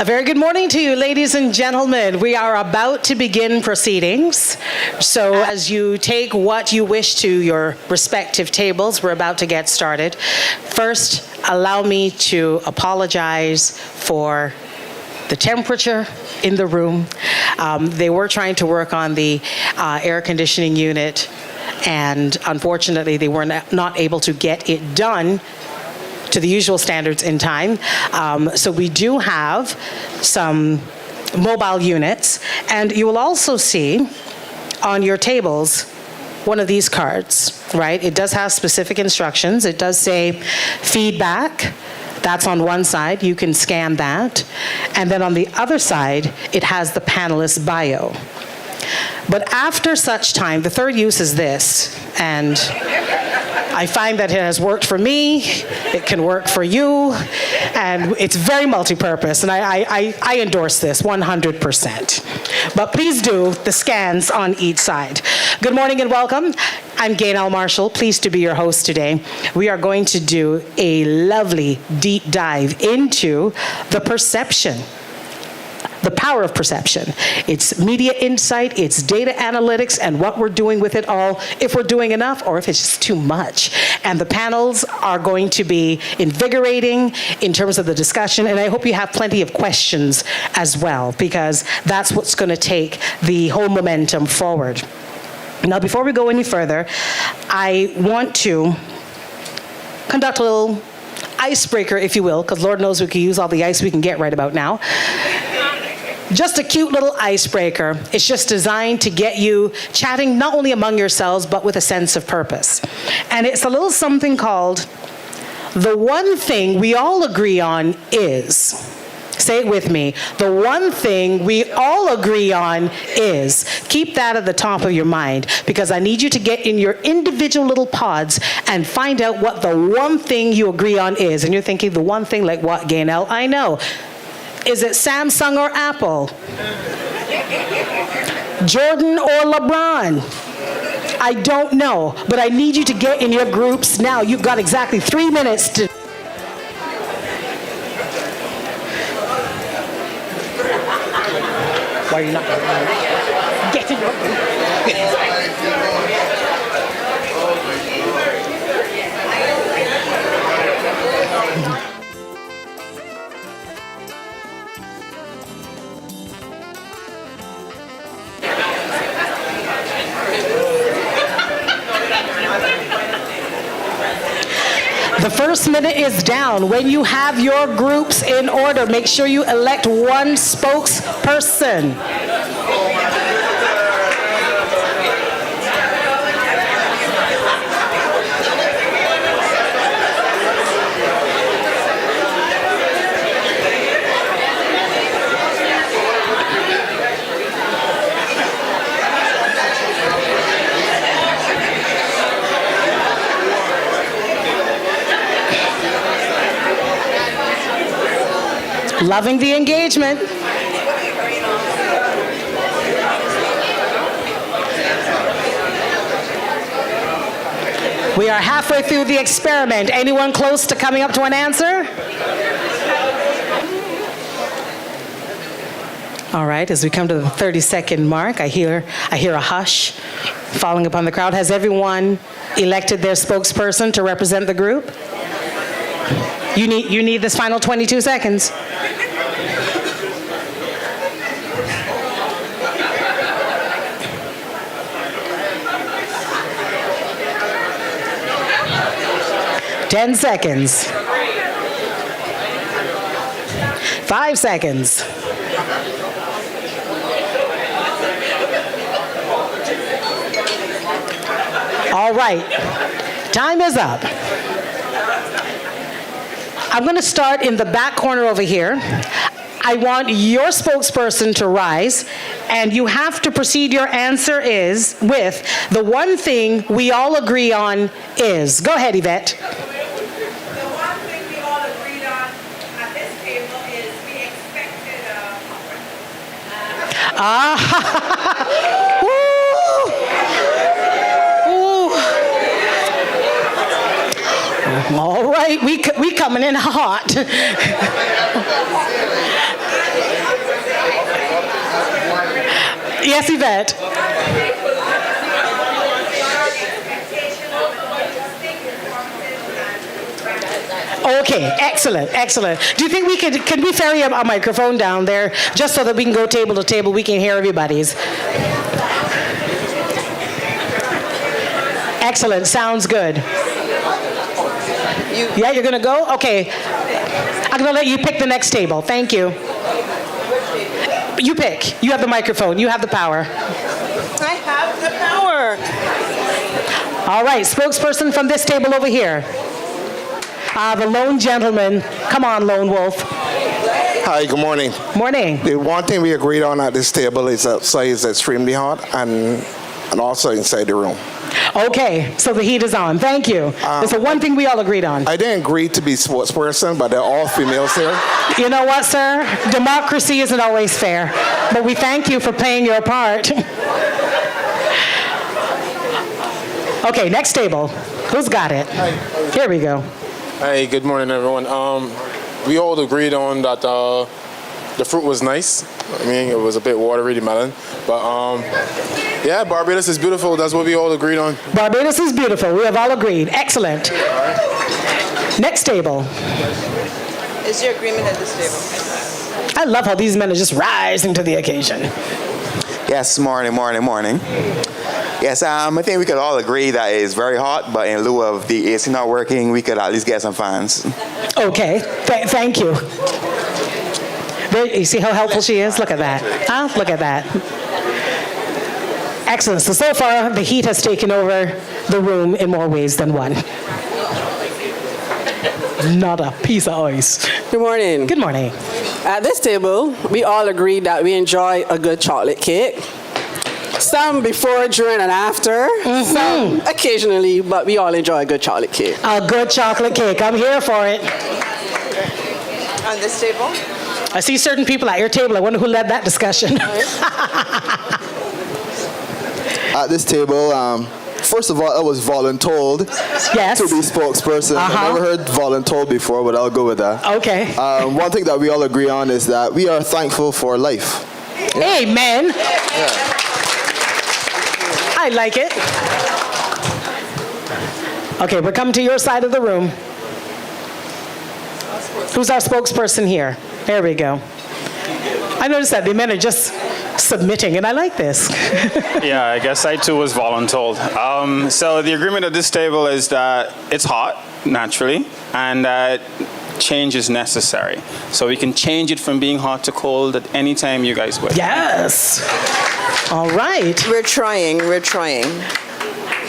very good morning to you, ladies and gentlemen. We are about to begin proceedings. So as you take what you wish to your respective tables, we're about to get started. First, allow me to apologize for the temperature in the room. They were trying to work on the air conditioning unit, and unfortunately they were not able to get it done to the usual standards in time. So we do have some mobile units, and you will also see on your tables one of these cards, right? It does have specific instructions. It does say feedback. That's on one side. You can scan that. And then on the other side, it has the panelist bio. But after such time, the third use is this, and I find that it has worked for me, it can work for you, and it's very multi-purpose, and I endorse this 100%. But please do the scans on each side. Good morning and welcome. I'm Gaynell Marshall, pleased to be your host today. We are going to do a lovely deep dive into the perception. The power of perception. It's media insight, it's data analytics, and what we're doing with it all, if we're doing enough or if it's just too much. And the panels are going to be invigorating in terms of the discussion, and I hope you have plenty of questions as well, because that's what's going to take the whole momentum forward. Now, before we go any further, I want to conduct a little icebreaker, if you will, because Lord knows we can use all the ice we can get right about now. Just a cute little icebreaker. It's just designed to get you chatting not only among yourselves, but with a sense of purpose. And it's a little something called, the one thing we all agree on is. Say it with me. The one thing we all agree on is. Keep that at the top of your mind, because I need you to get in your individual little pods and find out what the one thing you agree on is. And you're thinking, the one thing, like what, Gaynell? I know. Is it Samsung or Apple? Jordan or LeBron? I don't know, but I need you to get in your groups now. You've got exactly 3 minutes to... Why are you not... Get in your group. The first minute is down. When you have your groups in order, make sure you elect one spokesperson. Loving the engagement. We are halfway through the experiment. Anyone close to coming up to an answer? All right, as we come to the 30-second mark, I hear a hush falling upon the crowd. Has everyone elected their spokesperson to represent the group? You need this final 22 seconds. Ten seconds. 5 seconds. All right, time is up. I'm going to start in the back corner over here. I want your spokesperson to rise, and you have to proceed. Your answer is with the one thing we all agree on is. Go ahead, Yvette. The one thing we all agreed on at this table is we expected a conference. All right, we coming in hot. Yes, Yvette. Okay, excellent, excellent. Do you think we can we ferry a microphone down there just so that we can go table to table, we can hear everybody's? Excellent, sounds good. Yeah, you're gonna go? Okay. I'm gonna let you pick the next table, thank you. You pick, you have the microphone, you have the power. I have the power. All right, spokesperson from this table over here. The lone gentleman. Come on, lone wolf. Hi, good morning. Morning. The one thing we agreed on at this table is outside is extremely hot and also inside the room. Okay, so the heat is on. Thank you. That's the one thing we all agreed on. I didn't agree to be sportsperson, but they're all females here. You know what, sir? Democracy isn't always fair, but we thank you for playing your part. Okay, next table. Who's got it? Here we go. Hey, good morning, everyone. We all agreed on that the fruit was nice. I mean, it was a bit watery, the melon. But, yeah, Barbados is beautiful. That's what we all agreed on. Barbados is beautiful. We have all agreed. Excellent. Next table. Is your agreement at this table? I love how these men are just rising to the occasion. Yes, morning. Yes, I think we could all agree that it's very hot, but in lieu of the AC not working, we could at least get some fans. Okay, thank you. You see how helpful she is? Look at that. Huh? Look at that. Excellent. So far, the heat has taken over the room in more ways than one. Not a piece of ice. Good morning. Good morning. At this table, we all agreed that we enjoy a good chocolate cake. Some before, during, and after. Some occasionally, but we all enjoy a good chocolate cake. A good chocolate cake. I'm here for it. On this table? I see certain people at your table. I wonder who led that discussion. At this table, first of all, I was voluntold Yes. to be spokesperson. I've never heard voluntold before, but I'll go with that. Okay. One thing that we all agree on is that we are thankful for life. Amen. I like it. Okay, we're coming to your side of the room. Who's our spokesperson here? There we go. I noticed that the men are just submitting, and I like this. Yeah, I guess I too was voluntold. So the agreement at this table is that it's hot, naturally, and that change is necessary. So we can change it from being hot to cold at any time you guys wish. Yes. All right. We're trying.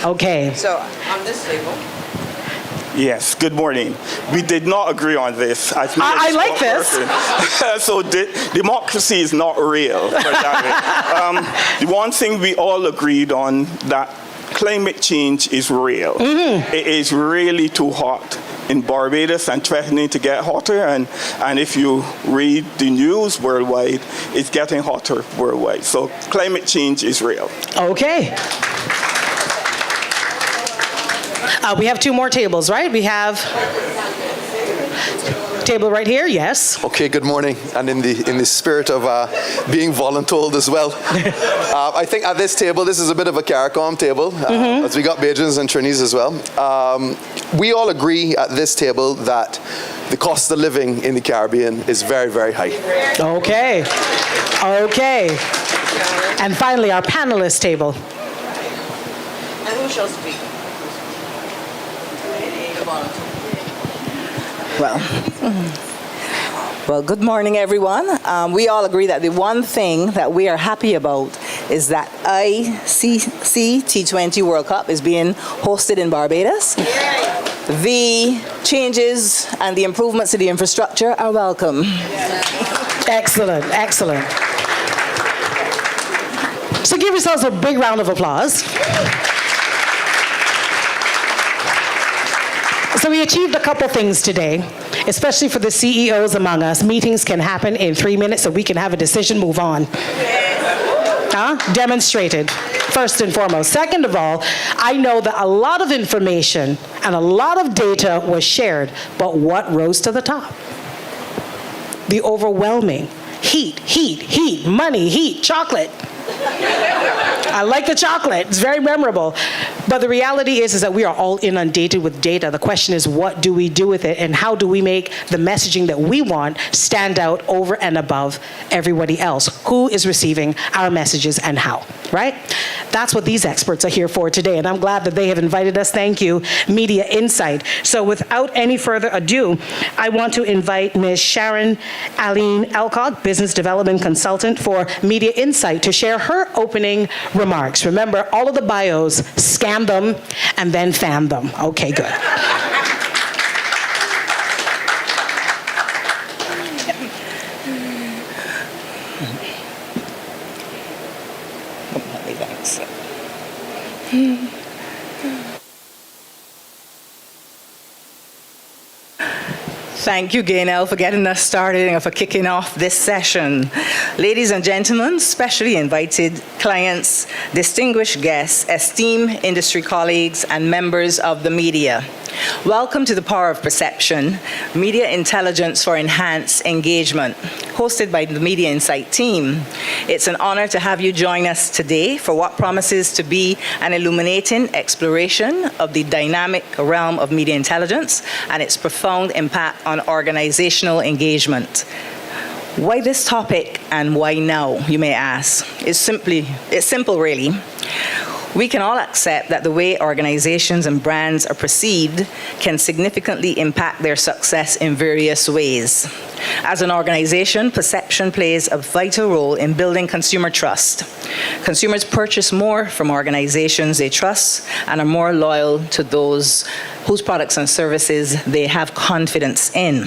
Okay. So, on this table? Yes, good morning. We did not agree on this. I like this. So democracy is not real. Put it that way. The one thing we all agreed on, that climate change is real. It is really too hot in Barbados and threatening to get hotter. And if you read the news worldwide, it's getting hotter worldwide. So climate change is real. Okay. We have two more tables, right? We have table right here, yes. Okay, good morning. And in the spirit of being voluntold as well, I think at this table, this is a bit of a CARICOM table, as we got Bajans and Trinis as well. We all agree at this table that the cost of living in the Caribbean is very, very high. Okay. Okay. And finally, our panelist table. And who shall speak? Well, good morning, everyone. We all agree that the one thing that we are happy about is that ICC T20 World Cup is being hosted in Barbados. The changes and the improvements to the infrastructure are welcome. Excellent, excellent. So give yourselves a big round of applause. So we achieved a couple things today, especially for the CEOs among us. Meetings can happen in 3 minutes so we can have a decision, move on. Demonstrated, first and foremost. Second of all, I know that a lot of information and a lot of data was shared, but what rose to the top? The overwhelming heat, money, heat, chocolate. I like the chocolate. It's very memorable. But the reality is that we are all inundated with data. The question is, what do we do with it, and how do we make the messaging that we want stand out over and above everybody else? Who is receiving our messages and how, right? That's what these experts are here for today, and I'm glad that they have invited us. Thank you, Media InSite. So without any further ado, I want to invite Ms. Sharon Aline Alcock, Business Development Consultant for Media InSite, to share her opening remarks. Remember, all of the bios, scan them and then fan them. Okay, good. Thank you, Gaynell, for getting us started and for kicking off this session. Ladies and gentlemen, specially invited clients, distinguished guests, esteemed industry colleagues, and members of the media. Welcome to The Power of Perception, Media Intelligence for Enhanced Engagement, hosted by the Media InSite team. It's an honor to have you join us today for what promises to be an illuminating exploration of the dynamic realm of media intelligence and its profound impact on organizational engagement. Why this topic and why now, you may ask? It's simple, really. We can all accept that the way organizations and brands are perceived can significantly impact their success in various ways. As an organization, perception plays a vital role in building consumer trust. Consumers purchase more from organizations they trust and are more loyal to those whose products and services they have confidence in.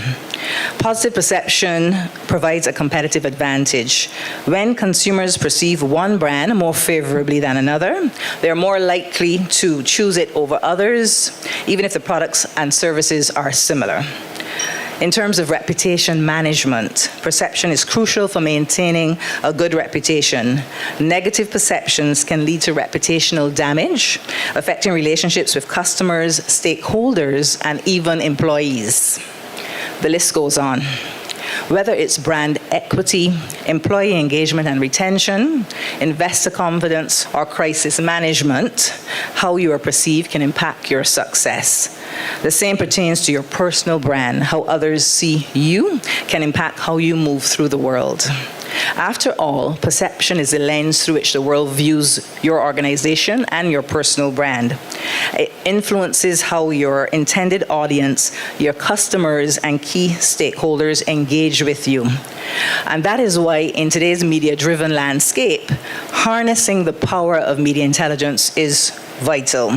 Positive perception provides a competitive advantage. When consumers perceive one brand more favorably than another, they're more likely to choose it over others, even if the products and services are similar. In terms of reputation management, perception is crucial for maintaining a good reputation. Negative perceptions can lead to reputational damage, affecting relationships with customers, stakeholders, and even employees. The list goes on. Whether it's brand equity, employee engagement and retention, investor confidence, or crisis management, how you are perceived can impact your success. The same pertains to your personal brand. How others see you can impact how you move through the world. After all, perception is the lens through which the world views your organization and your personal brand. It influences how your intended audience, your customers, and key stakeholders engage with you. And that is why in today's media-driven landscape, harnessing the power of media intelligence is vital.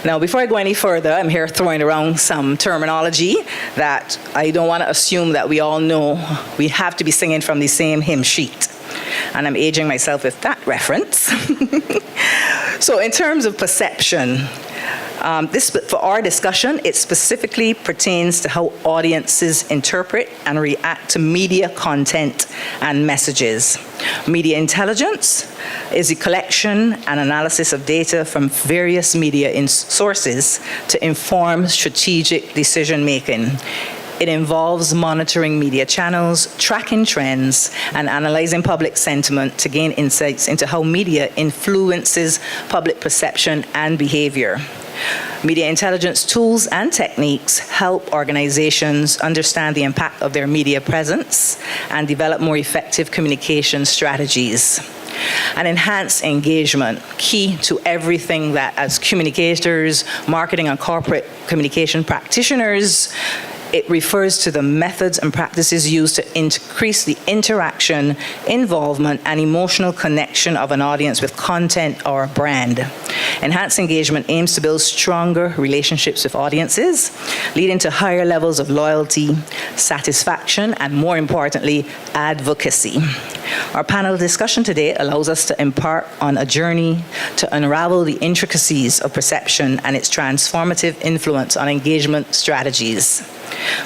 Now, before I go any further, I'm here throwing around some terminology that I don't want to assume that we all know. We have to be singing from the same hymn sheet. And I'm aging myself with that reference. So in terms of perception, for our discussion, it specifically pertains to how audiences interpret and react to media content and messages. Media intelligence is a collection and analysis of data from various media sources to inform strategic decision-making. It involves monitoring media channels, tracking trends, and analyzing public sentiment to gain insights into how media influences public perception and behavior. Media intelligence tools and techniques help organizations understand the impact of their media presence and develop more effective communication strategies. And enhance engagement, key to everything that as communicators, marketing and corporate communication practitioners, it refers to the methods and practices used to increase the interaction, involvement, and emotional connection of an audience with content or a brand. Enhanced engagement aims to build stronger relationships with audiences, leading to higher levels of loyalty, satisfaction, and more importantly, advocacy. Our panel discussion today allows us to embark on a journey to unravel the intricacies of perception and its transformative influence on engagement strategies.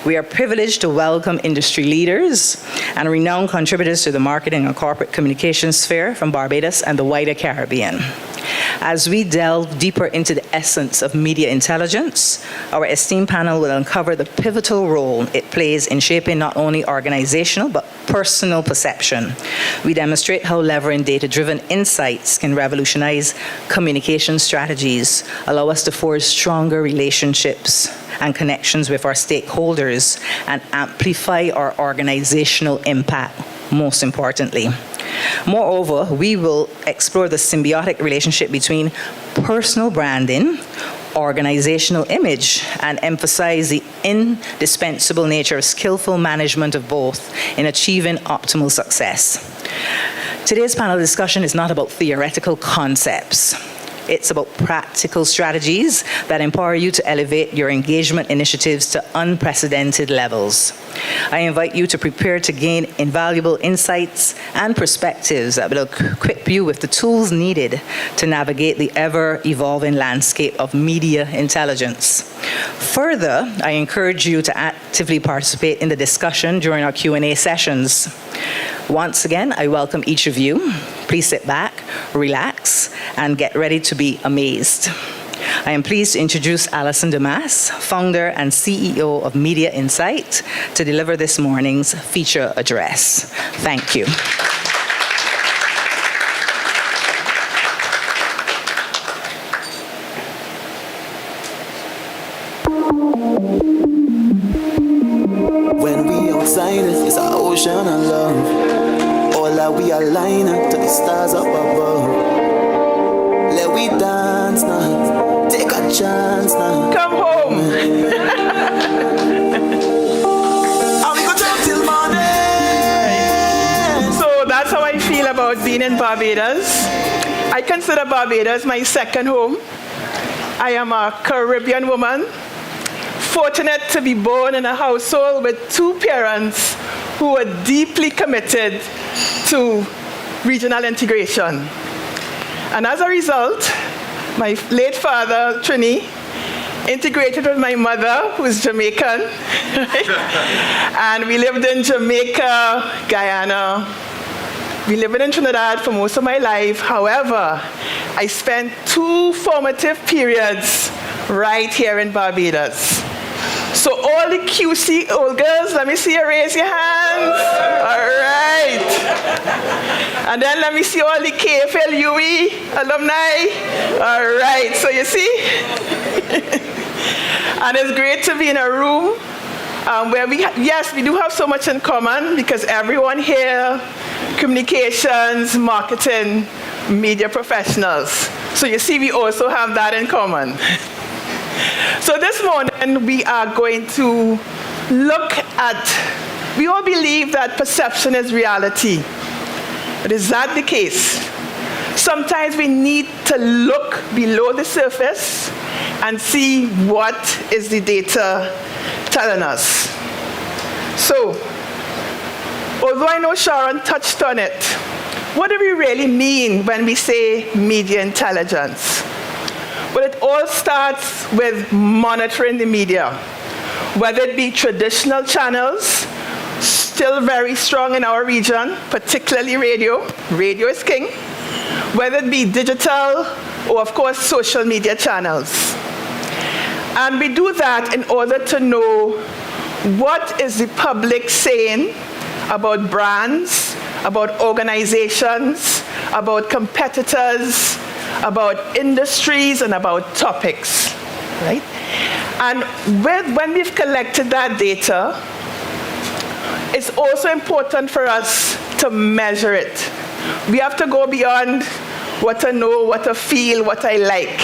We are privileged to welcome industry leaders and renowned contributors to the marketing and corporate communications sphere from Barbados and the wider Caribbean. As we delve deeper into the essence of media intelligence, our esteemed panel will uncover the pivotal role it plays in shaping not only organizational but personal perception. We demonstrate how leveraging data-driven insights can revolutionize communication strategies, allow us to forge stronger relationships and connections with our stakeholders, and amplify our organizational impact, most importantly. Moreover, we will explore the symbiotic relationship between personal branding, organizational image, and emphasize the indispensable nature of skillful management of both in achieving optimal success. Today's panel discussion is not about theoretical concepts. It's about practical strategies that empower you to elevate your engagement initiatives to unprecedented levels. I invite you to prepare to gain invaluable insights and perspectives that will equip you with the tools needed to navigate the ever-evolving landscape of media intelligence. Further, I encourage you to actively participate in the discussion during our Q&A sessions. Once again, I welcome each of you. Please sit back, relax, and get ready to be amazed. I am pleased to introduce Alison Damas, founder and CEO of Media InSite, to deliver this morning's feature address. Thank you. When we outside, it's an ocean of love. All that we align to the stars up above. Let we dance now, take a chance now. Come home. And we go talk till morning. So that's how I feel about being in Barbados. I consider Barbados my second home. I am a Caribbean woman, fortunate to be born in a household with two parents who were deeply committed to regional integration. And as a result, my late father, Trini, integrated with my mother, who's Jamaican. And we lived in Jamaica, Guyana. We lived in Trinidad for most of my life. However, I spent 2 formative periods right here in Barbados. So all the QC old girls, let me see you raise your hands. All right. And then let me see all the KFLUE alumni. All right, so you see? And it's great to be in a room where we do have so much in common because everyone here, communications, marketing, media professionals. So you see, we also have that in common. So this morning, we are going to look at, we all believe that perception is reality. But is that the case? Sometimes we need to look below the surface and see what is the data telling us. So, although I know Sharon touched on it, what do we really mean when we say media intelligence? Well, it all starts with monitoring the media, whether it be traditional channels, still very strong in our region, particularly radio. Radio is king. Whether it be digital or, of course, social media channels. And we do that in order to know what is the public saying about brands, about organizations, about competitors, about industries, and about topics, right? And when we've collected that data, it's also important for us to measure it. We have to go beyond what I know, what I feel, what I like,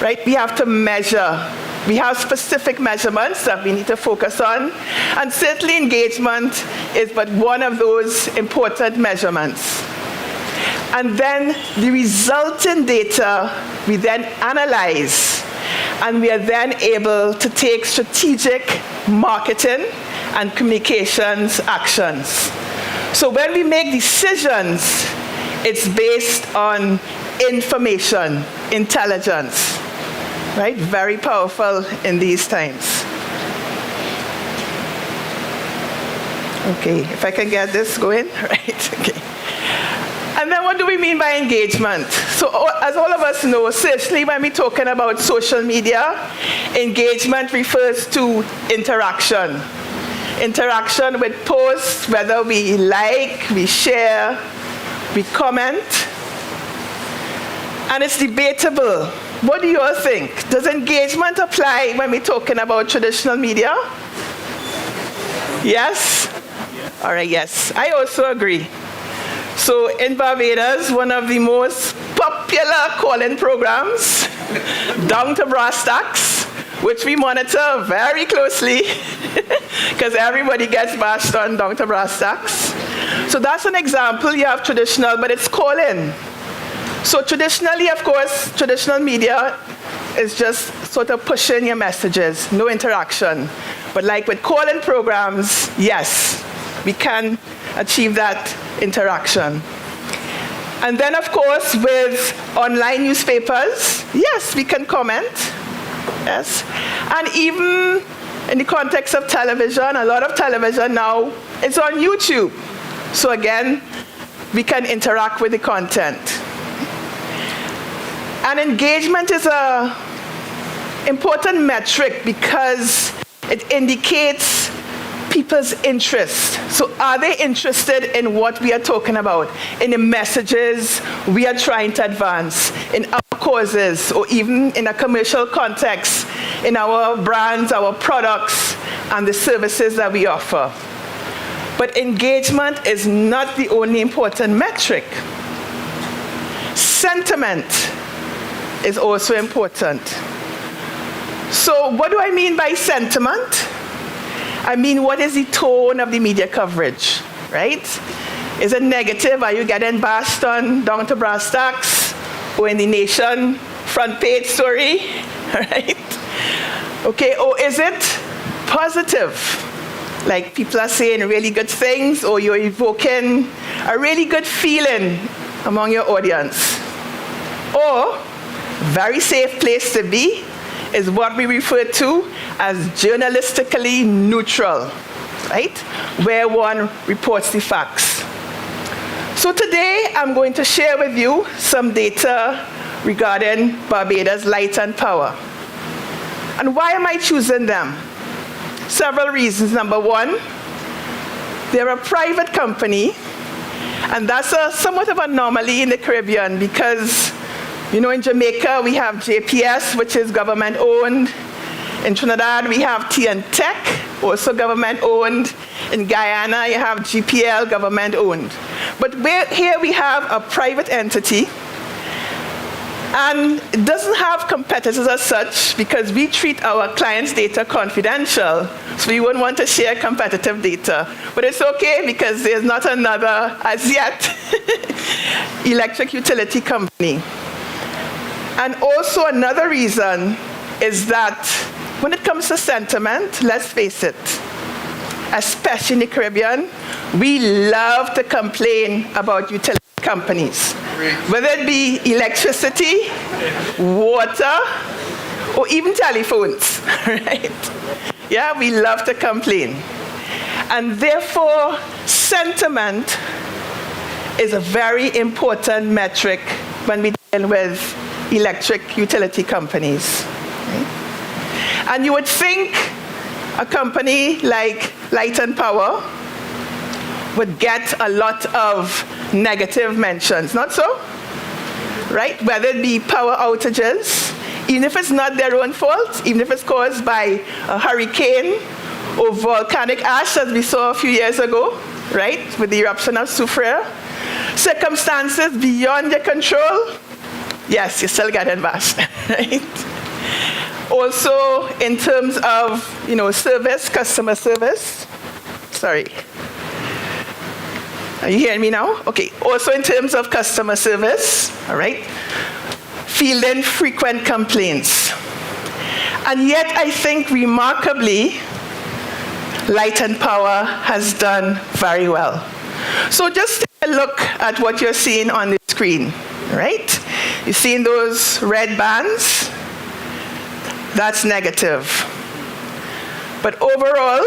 right? We have to measure. We have specific measurements that we need to focus on, and certainly engagement is but one of those important measurements. And then the resulting data we then analyze, and we are then able to take strategic marketing and communications actions. So when we make decisions, it's based on information, intelligence, right? Very powerful in these times. Okay, if I can get this going, right, okay. And then what do we mean by engagement? So as all of us know, certainly when we're talking about social media, engagement refers to interaction. Interaction with posts, whether we like, we share, we comment. And it's debatable. What do you all think? Does engagement apply when we're talking about traditional media? Yes? All right, yes. I also agree. So in Barbados, one of the most popular call-in programs, Down to Brass Tacks, which we monitor very closely because everybody gets bashed on Down to Brass Tacks. So that's an example. You have traditional, but it's call-in. So traditionally, of course, traditional media is just sort of pushing your messages, no interaction. But like with call-in programs, yes, we can achieve that interaction. And then, of course, with online newspapers, yes, we can comment, yes. And even in the context of television, a lot of television now is on YouTube. So again, we can interact with the content. And engagement is an important metric because it indicates people's interest. So are they interested in what we are talking about, in the messages we are trying to advance, in our causes, or even in a commercial context, in our brands, our products, and the services that we offer? But engagement is not the only important metric. Sentiment is also important. So what do I mean by sentiment? I mean, what is the tone of the media coverage, right? Is it negative? Are you getting bashed on Down to Brass Tacks or in the Nation front page story, right? Okay, or is it positive? Like people are saying really good things, or you're evoking a really good feeling among your audience. Or, very safe place to be is what we refer to as journalistically neutral, right? Where one reports the facts. So today, I'm going to share with you some data regarding Barbados Light and Power. And why am I choosing them? Several reasons. Number one, they're a private company, and that's somewhat of an anomaly in the Caribbean because, you know, in Jamaica, we have JPS, which is government-owned. In Trinidad, we have Tech, also government-owned. In Guyana, you have GPL, government-owned. But here we have a private entity, and it doesn't have competitors as such because we treat our clients' data confidential, so we wouldn't want to share competitive data. But it's okay because there's not another, as yet, electric utility company. And also another reason is that when it comes to sentiment, let's face it, especially in the Caribbean, we love to complain about utility companies. Whether it be electricity, water, or even telephones, right? Yeah, we love to complain. And therefore, sentiment is a very important metric when we deal with electric utility companies. Right? And you would think a company like Light and Power would get a lot of negative mentions, not so? Right? Whether it be power outages, even if it's not their own fault, even if it's caused by a hurricane or volcanic ash, as we saw a few years ago, right, with the eruption of Soufriere, circumstances beyond your control, yes, you're still getting bashed, right? Also, in terms of, you know, service, customer service, sorry. Are you hearing me now? Okay. Also in terms of customer service, all right, fielding frequent complaints. And yet I think remarkably, Light and Power has done very well. So just take a look at what you're seeing on the screen, right? You're seeing those red bands? That's negative. But overall,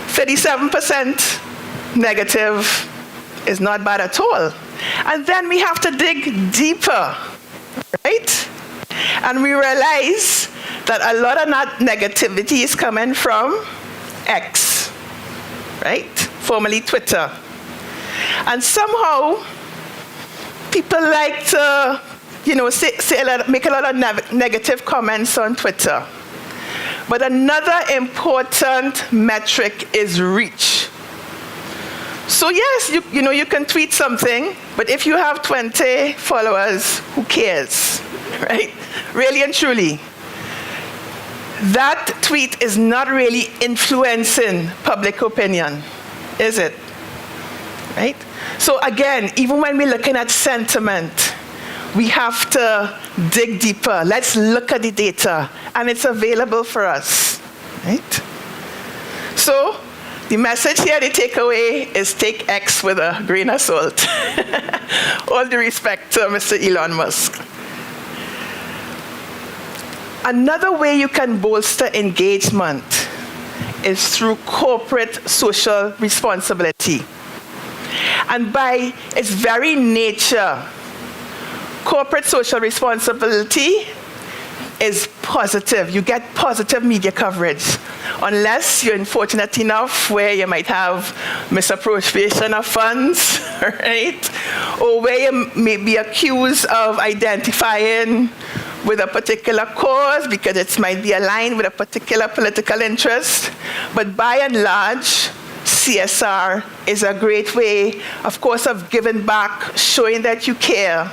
37% negative, is not bad at all. And then we have to dig deeper, right? And we realize that a lot of that negativity is coming from X, right? Formerly Twitter. And somehow, people like to, make a lot of negative comments on Twitter. But another important metric is reach. So yes, you can tweet something, but if you have 20 followers, who cares, right? Really and truly. That tweet is not really influencing public opinion, is it? Right? So again, even when we're looking at sentiment, we have to dig deeper. Let's look at the data, and it's available for us, right? So the message here, the takeaway, is take X with a grain of salt. All due respect to Mr. Elon Musk. Another way you can bolster engagement is through corporate social responsibility. And by its very nature, corporate social responsibility is positive. You get positive media coverage. Unless you're unfortunate enough where you might have misappropriation of funds, right? Or where you may be accused of identifying with a particular cause because it might be aligned with a particular political interest. But by and large, CSR is a great way, of course, of giving back, showing that you care.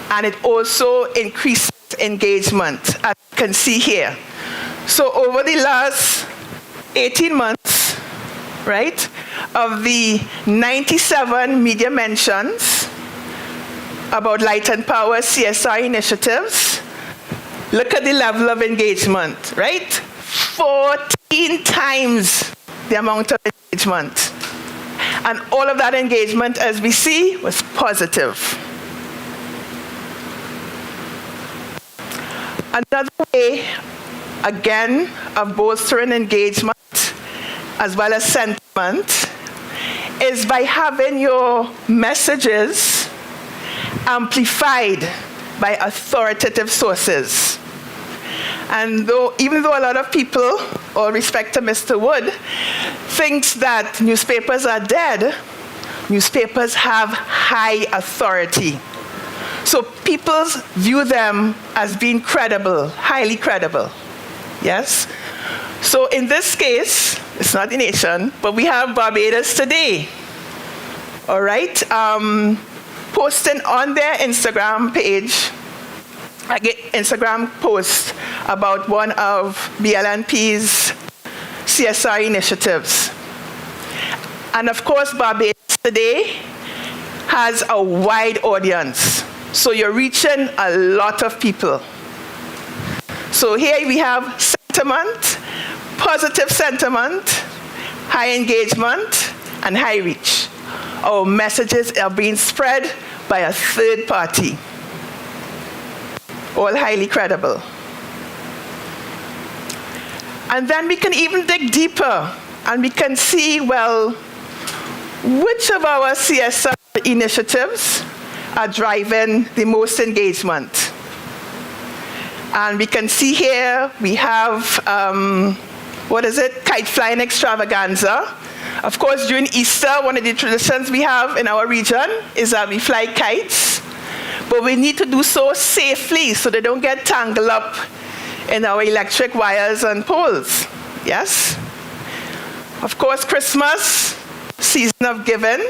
And it also increases engagement, as you can see here. So over the last 18 months, right, of the 97 media mentions about Light and Power CSR initiatives, look at the level of engagement, right? 14 times the amount of engagement. And all of that engagement, as we see, was positive. Another way, again, of bolstering engagement as well as sentiment is by having your messages amplified by authoritative sources. And even though a lot of people, all respect to Mr. Wood, thinks that newspapers are dead, newspapers have high authority. So people view them as being credible, highly credible. Yes? So in this case, it's not the nation, but we have Barbados Today. All right? Posting on their Instagram page, Instagram post about one of BLNP's CSR initiatives. And of course, Barbados Today has a wide audience. So you're reaching a lot of people. So here we have sentiment, positive sentiment, high engagement, and high reach. Our messages are being spread by a third party. All highly credible. And then we can even dig deeper, and we can see, well, which of our CSR initiatives are driving the most engagement. And we can see here, we have, kite flying extravaganza. Of course, during Easter, one of the traditions we have in our region is that we fly kites, but we need to do so safely so they don't get tangled up in our electric wires and poles. Yes? Of course, Christmas, season of giving.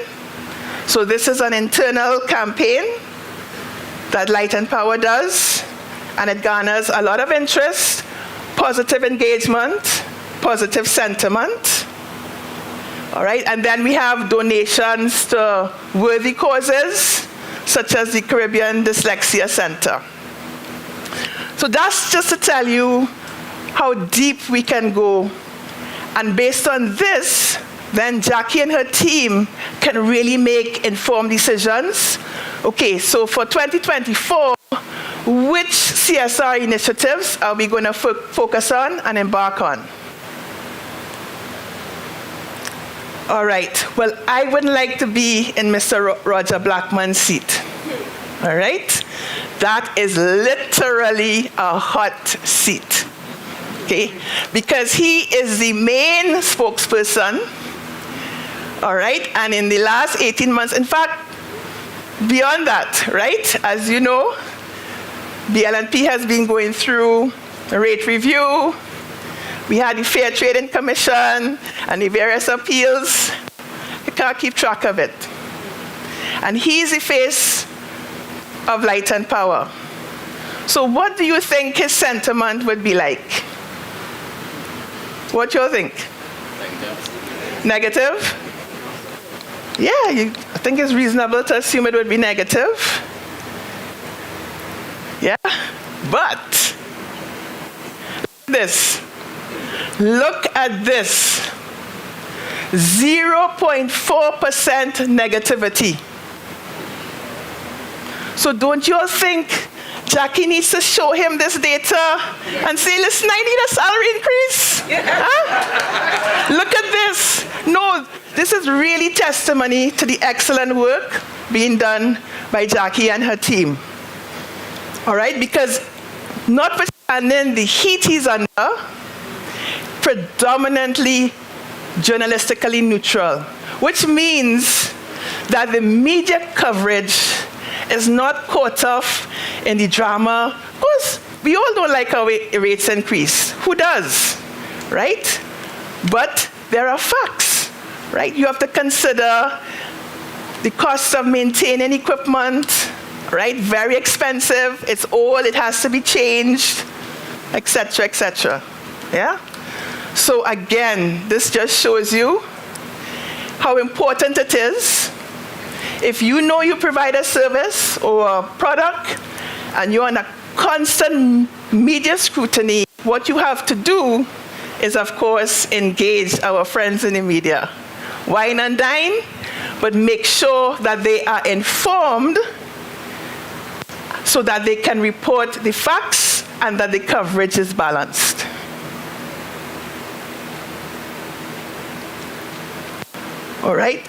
So this is an internal campaign that Light and Power does, and it garners a lot of interest, positive engagement, positive sentiment. All right, and then we have donations to worthy causes, such as the Caribbean Dyslexia Center. So that's just to tell you how deep we can go. And based on this, then Jackie and her team can really make informed decisions. Okay, so for 2024, which CSR initiatives are we going to focus on and embark on? All right. Well, I wouldn't like to be in Mr. Roger Blackman's seat. All right? That is literally a hot seat. Okay? Because he is the main spokesperson. All right? And in the last 18 months, in fact, beyond that, right? As you know, BLNP has been going through a rate review. We had the Fair Trading Commission and the various appeals. You can't keep track of it. And he's the face of Light and Power. So what do you think his sentiment would be like? What do you think? Negative? Yeah, I think it's reasonable to assume it would be negative. Yeah? But, look at this. 0.4% negativity. So don't you all think Jackie needs to show him this data and say, listen, I need a salary increase? Huh? Look at this. No, this is really testimony to the excellent work being done by Jackie and her team. All right, because notwithstanding the heat he's under, predominantly journalistically neutral, which means that the media coverage is not caught up in the drama. Of course, we all don't like our rates increase. Who does, right? But there are facts, right? You have to consider the cost of maintaining equipment, right? Very expensive. It's old. It has to be changed, etc., etc. Yeah? So again, this just shows you how important it is. If you know you provide a service or a product and you're under constant media scrutiny, what you have to do is, of course, engage our friends in the media. Wine and dine, but make sure that they are informed so that they can report the facts and that the coverage is balanced. All right.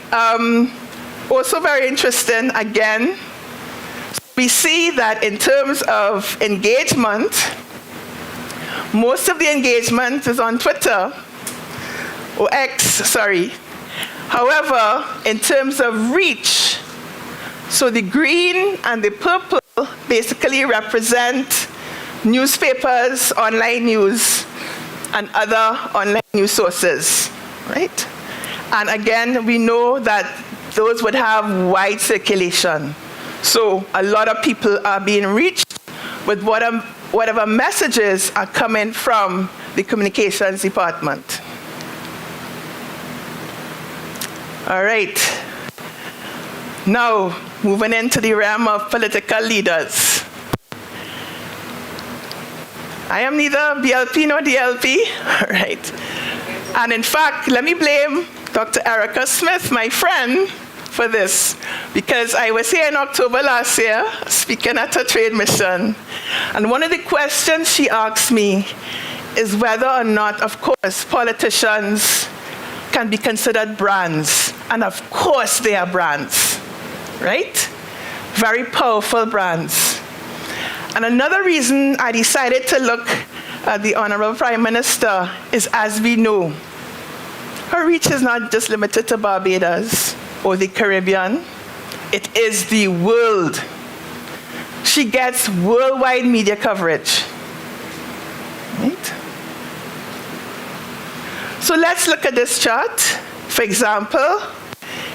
Also very interesting, again, we see that in terms of engagement, most of the engagement is on Twitter, or X, sorry. However, in terms of reach, so the green and the purple basically represent newspapers, online news, and other online news sources, right? And again, we know that those would have wide circulation. So a lot of people are being reached with whatever messages are coming from the communications department. All right. Now, moving into the realm of political leaders. I am neither BLP nor DLP, all right. And in fact, let me blame Dr. Erica Smith, my friend, for this, because I was here in October last year, speaking at a trade mission, and one of the questions she asked me is whether or not, of course, politicians can be considered brands, and of course they are brands, right? Very powerful brands. And another reason I decided to look at the Honorable Prime Minister is, as we know, her reach is not just limited to Barbados or the Caribbean. It is the world. She gets worldwide media coverage. Right? So let's look at this chart. For example,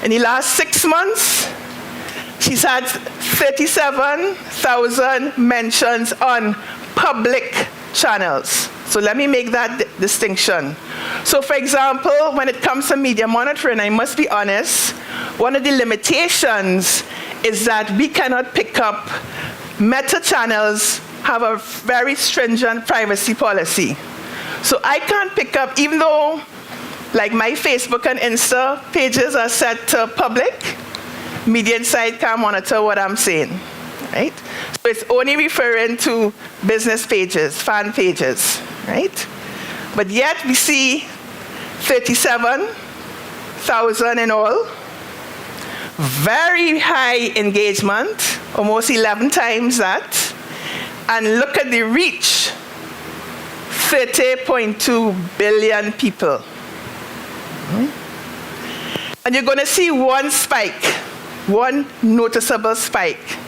in the last 6 months, she's had 37,000 mentions on public channels. So let me make that distinction. So for example, when it comes to media monitoring, I must be honest, one of the limitations is that we cannot pick up meta channels have a very stringent privacy policy. So I can't pick up, even though like my Facebook and Insta pages are set to public, Media InSite can't monitor what I'm saying, right? So it's only referring to business pages, fan pages, right? But yet we see 37,000 1,000 in all. Very high engagement, almost 11 times that. And look at the reach, 30.2 billion people. And you're going to see one spike, one noticeable spike.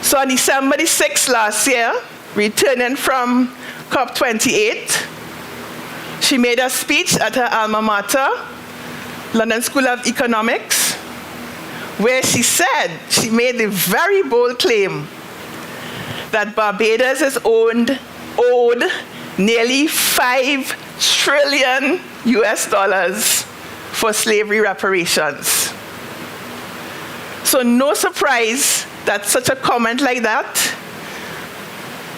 So on December the 6th last year, returning from COP28, she made a speech at her alma mater, London School of Economics, where she made the very bold claim that Barbados is owed nearly $5 trillion for slavery reparations. So no surprise that such a comment like that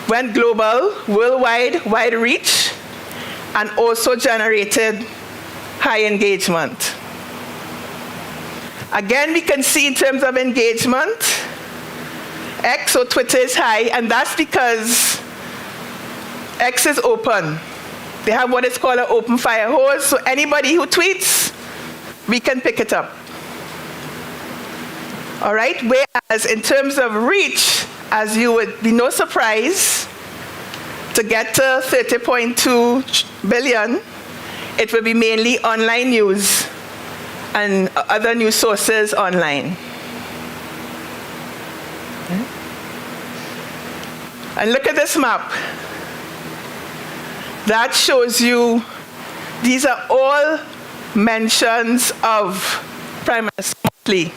went global, worldwide, wide reach, and also generated high engagement. Again, we can see in terms of engagement, X or Twitter is high, and that's because X is open. They have what is called an open fire hose, so anybody who tweets, we can pick it up. All right, whereas in terms of reach, as you would be no surprise, to get to 30.2 billion, it will be mainly online news and other news sources online. And look at this map. That shows you, these are all mentions of Prime Minister Motley,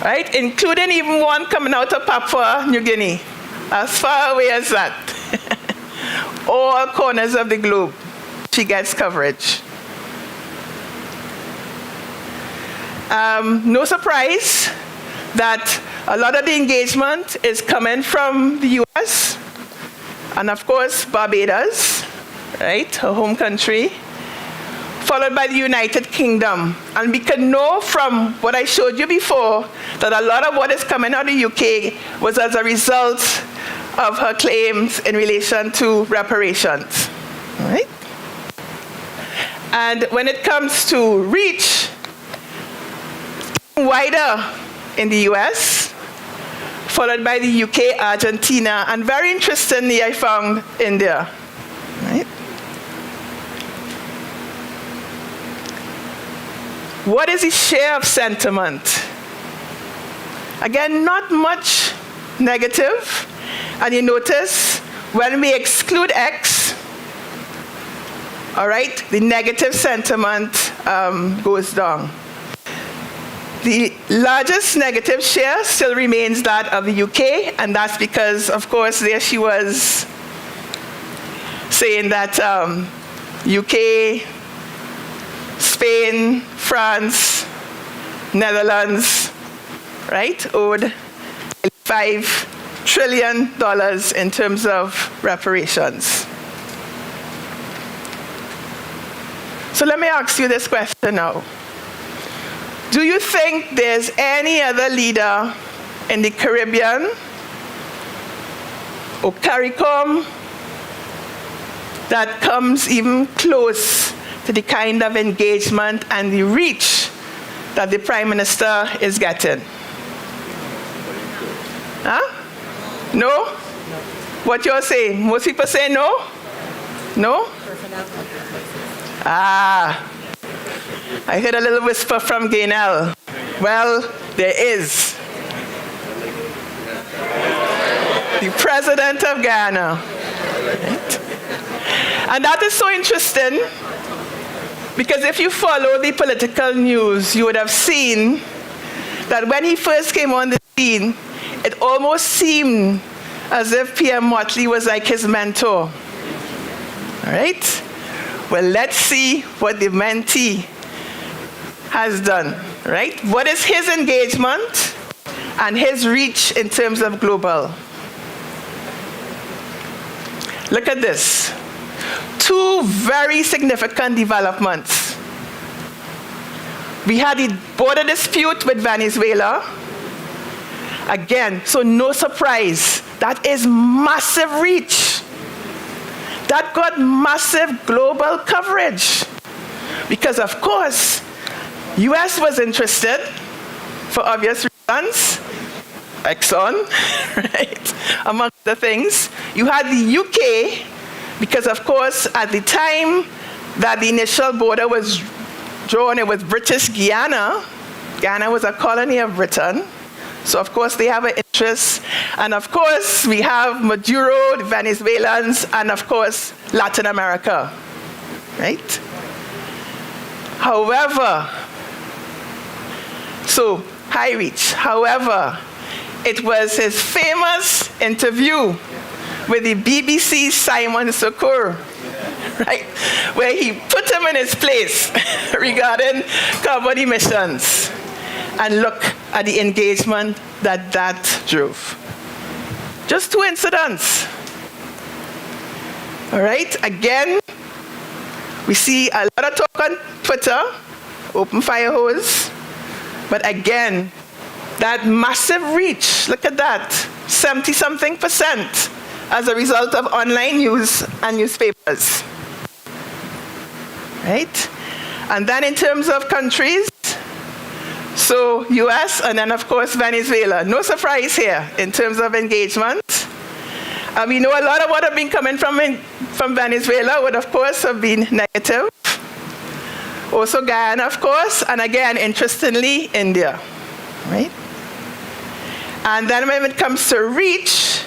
right? Including even one coming out of Papua New Guinea, as far away as that. All corners of the globe, she gets coverage. No surprise that a lot of the engagement is coming from the US, and of course Barbados, right, her home country, followed by the United Kingdom. And we can know from what I showed you before that a lot of what is coming out of the UK was as a result of her claims in relation to reparations, right? And when it comes to reach, wider in the US, followed by the UK, Argentina, and very interestingly, I found India. Right? What is the share of sentiment? Again, not much negative. And you notice when we exclude X, all right, the negative sentiment goes down. The largest negative share still remains that of the UK, and that's because, of course, there she was saying that UK, Spain, France, Netherlands, right, owed $5 trillion in terms of reparations. So let me ask you this question now. Do you think there's any other leader in the Caribbean or CARICOM that comes even close to the kind of engagement and the reach that the Prime Minister is getting? Huh? No? What you're saying? Most people say no? No? Ah. I heard a little whisper from Gaynell. Well, there is. The President of Ghana. Right? And that is so interesting because if you follow the political news, you would have seen that when he first came on the scene, it almost seemed as if PM Motley was like his mentor. All right? Well, let's see what the mentee has done, right? What is his engagement and his reach in terms of global? Look at this. Two very significant developments. We had the border dispute with Venezuela. Again, so no surprise, that is massive reach. That got massive global coverage. Because of course, US was interested for obvious reasons. Exxon, right? Among the things. You had the UK, because of course, at the time that the initial border was drawn, it was British Guiana. Ghana was a colony of Britain. So of course they have an interest. And of course we have Maduro, the Venezuelans, and of course Latin America, right? However, so high reach. However, it was his famous interview with the BBC Simon Sukur, right, where he put him in his place regarding carbon emissions. And look at the engagement that drove. Just 2 incidents. All right, again, we see a lot of talk on Twitter, open fire hose, but again, that massive reach, look at that, 70-something% as a result of online news and newspapers, right? And then in terms of countries, so US and then of course Venezuela. No surprise here in terms of engagement. And we know a lot of what have been coming from Venezuela would of course have been negative. Also Guyana of course, and again interestingly India, right? And then when it comes to reach,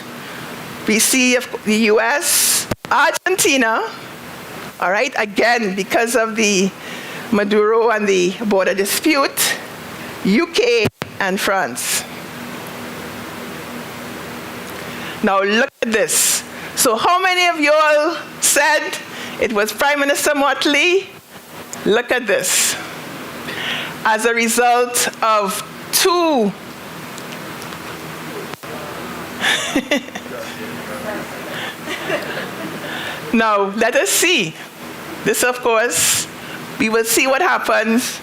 we see the US, Argentina, all right, again because of the Maduro and the border dispute, UK and France. Now look at this. So how many of you all said it was Prime Minister Motley? Look at this. As a result of 2 Now, let us see. This, of course, we will see what happens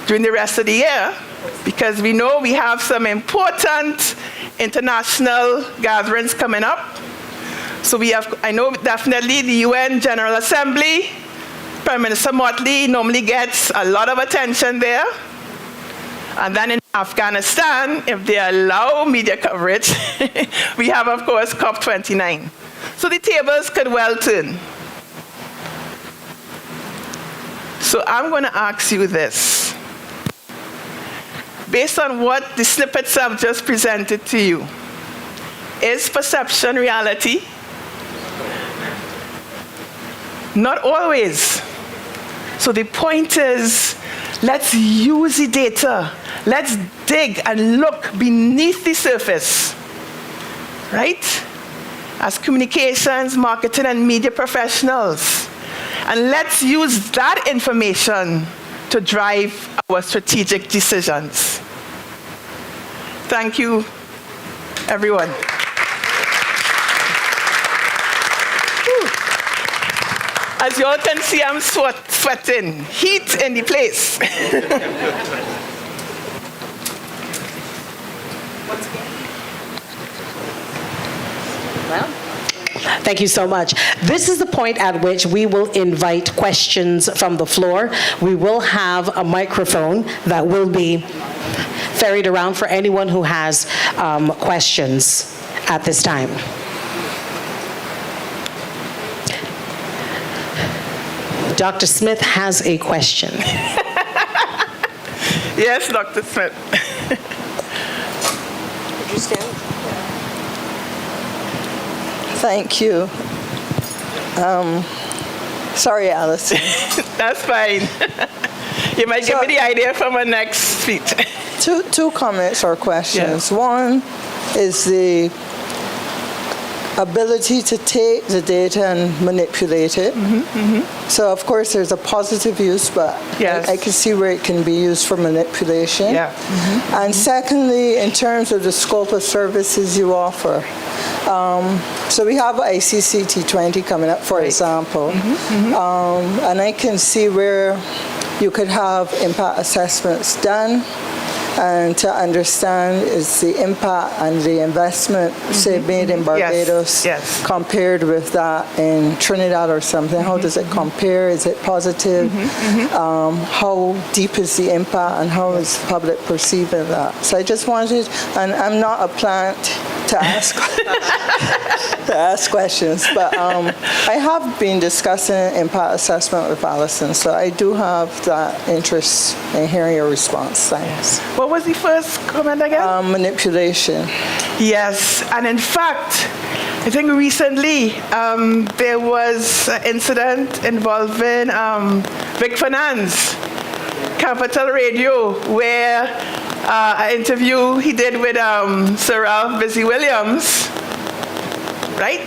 during the rest of the year, because we know we have some important international gatherings coming up. So we have, I know definitely the UN General Assembly, Prime Minister Motley normally gets a lot of attention there. And then in Afghanistan, if they allow media coverage, we have, of course, COP29. So the tables could well turn. So I'm going to ask you this. Based on what the snippets I've just presented to you, is perception reality? Not always. So the point is, let's use the data. Let's dig and look beneath the surface, right? As communications, marketing, and media professionals. And let's use that information to drive our strategic decisions. Thank you, everyone. As you all can see, I'm sweating. Heat in the place. Thank you so much. This is the point at which we will invite questions from the floor. We will have a microphone that will be ferried around for anyone who has questions at this time. Dr. Smith has a question. Yes, Dr. Smith. Could you stand? Thank you. Sorry, Alice. That's fine. You might give me the idea for my next speech. Two comments or questions. Yeah. One is the ability to take the data and manipulate it. Mm-hmm, mm-hmm. So, of course, there's a positive use, but yes. I can see where it can be used for manipulation. Yeah. Mm-hmm. And secondly, in terms of the scope of services you offer, so we have ICC T20 coming up, for example, mm-hmm, mm-hmm. And I can see where you could have impact assessments done and to understand is the impact and the investment, say, made in Barbados compared with that in Trinidad or something. How does it compare? Is it positive? How deep is the impact and how is the public perceiving that? So I just wanted, and I'm not a plant to ask to ask questions, but I have been discussing impact assessment with Alison, so I do have that interest in hearing your response. Thanks. What was the first comment again? Manipulation. Yes, and in fact, I think recently there was an incident involving Vic Fernandez, Capital Radio, where an interview he did with Sir Ralph Busy Williams, right?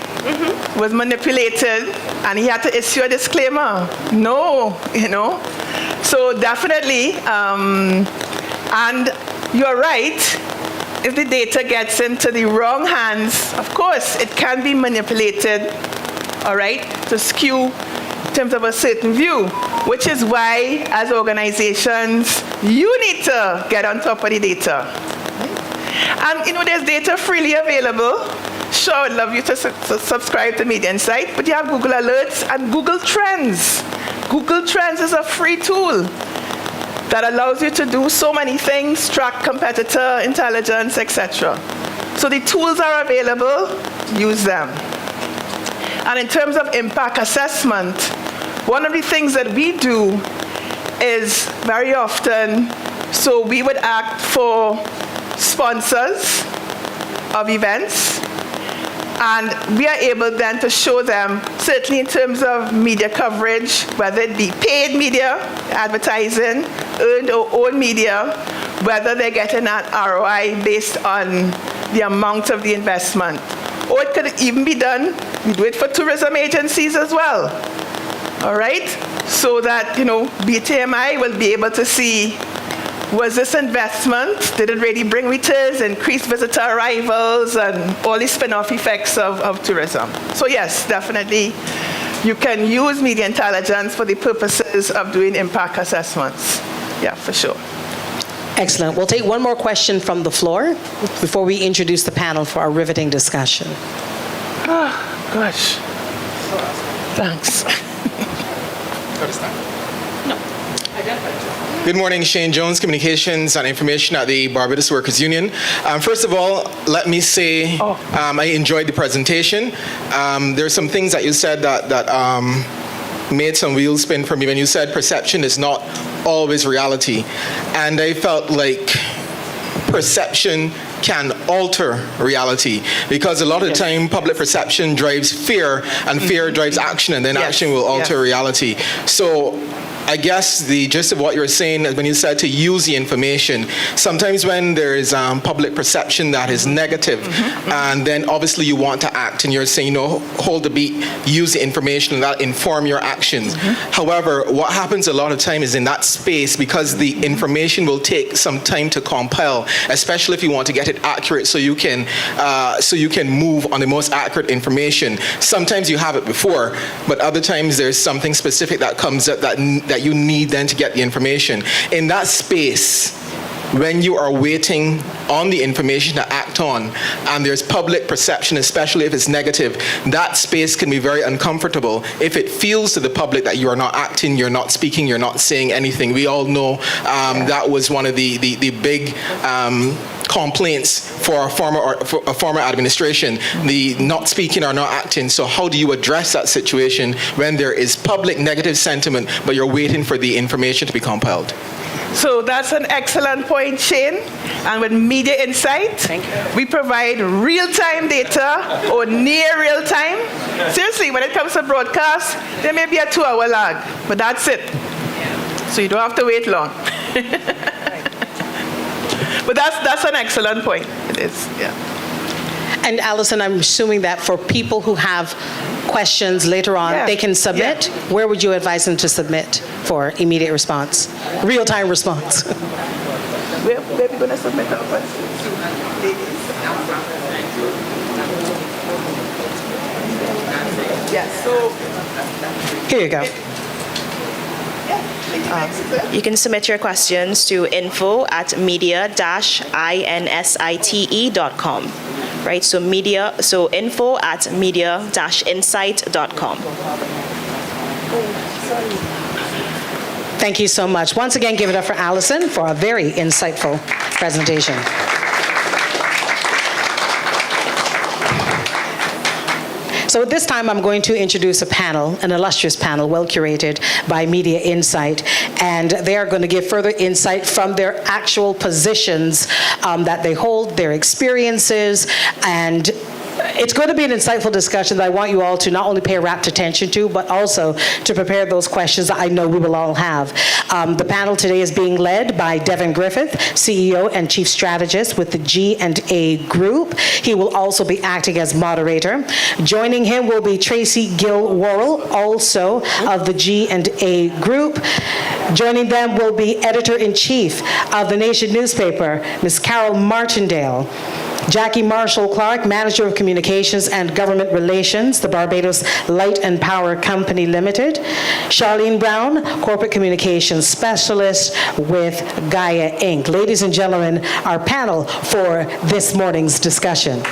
Was manipulated, and he had to issue a disclaimer. No, you know. So definitely, and you're right. If the data gets into the wrong hands, of course, it can be manipulated, all right, to skew in terms of a certain view, which is why, as organizations, you need to get on top of the data. And, you know, there's data freely available. Sure, I'd love you to subscribe to Media InSite, but you have Google Alerts and Google Trends. Google Trends is a free tool that allows you to do so many things, track competitor intelligence, etc. So the tools are available, use them. And in terms of impact assessment, one of the things that we do is very often, so we would act for sponsors of events, and we are able then to show them, certainly in terms of media coverage, whether it be paid media, advertising, earned or owned media, whether they're getting that ROI based on the amount of the investment. Or it could even be done, we do it for tourism agencies as well. All right? So that, you know, BTMI will be able to see, was this investment, did it really bring returns, increase visitor arrivals, and all the spin-off effects of tourism? So yes, definitely, you can use media intelligence for the purposes of doing impact assessments. Yeah, for sure. Excellent. We'll take one more question from the floor before we introduce the panel for our riveting discussion. Oh, gosh. Thanks. Good morning, Shane Jones, Communications and Information at the Barbados Workers Union. First of all, let me say I enjoyed the presentation. There are some things that you said that made some wheels spin for me when you said perception is not always reality. And I felt like perception can alter reality, because a lot of the time public perception drives fear, and fear drives action, and then action will alter reality. So I guess the gist of what you're saying is when you said to use the information, sometimes when there is public perception that is negative, and then obviously you want to act, and you're saying, you know, hold the beat, use the information, and that inform your actions. However, what happens a lot of time is in that space, because the information will take some time to compile, especially if you want to get it accurate, so you can move on the most accurate information. Sometimes you have it before, but other times there's something specific that comes up that you need then to get the information. In that space, when you are waiting on the information to act on, and there's public perception, especially if it's negative, that space can be very uncomfortable if it feels to the public that you are not acting, you're not speaking, you're not saying anything. We all know that was one of the big complaints for a former administration, the not speaking or not acting. So how do you address that situation when there is public negative sentiment, but you're waiting for the information to be compiled? So that's an excellent point, Shane. And with Media InSite, we provide real-time data or near real-time. Seriously, when it comes to broadcast, there may be a 2-hour lag, but that's it. So you don't have to wait long. But that's an excellent point. It is, yeah. And Alison, I'm assuming that for people who have questions later on, they can submit. Where would you advise them to submit for immediate response, real-time response? Where are we going to submit our questions? Yes, so... Here you go. Yeah, You can submit your questions to info@media-insite.com. Right, so info@media-insight.com. Thank you so much. Once again, give it up for Allison for a very insightful presentation. So at this time, I'm going to introduce a panel, an illustrious panel, well curated by Media InSite, and they are going to give further insight from their actual positions that they hold, their experiences, and it's going to be an insightful discussion that I want you all to not only pay rapt attention to, but also to prepare those questions that I know we will all have. The panel today is being led by Devin Griffith, CEO and Chief Strategist with the G&A Group. He will also be acting as moderator. Joining him will be Tracy Gill-Worrell, also of the G&A Group. Joining them will be Editor-in-Chief of the Nation newspaper, Ms. Carol Martindale. Jackie Marshall-Clark, Manager of Communications and Government Relations, the Barbados Light and Power Company Limited. Charlene Brown, Corporate Communications Specialist with Gaia Inc. Ladies and gentlemen, our panel for this morning's discussion.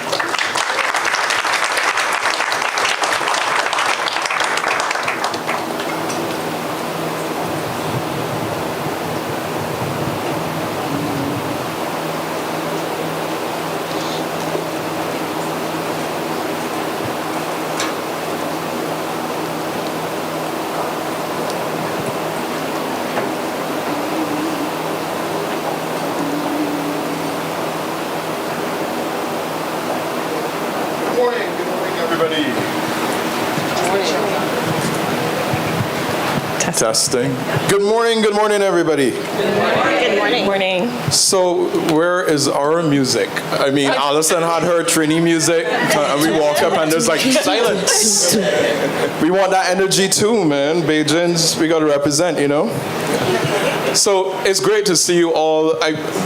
Testing. Good morning, everybody. Good morning. Morning. So, where is our music? I mean, Alison had her Trini music, and we walk up and there's like silence. We want that energy too, man. Bajans, we got to represent, you know? So, it's great to see you all.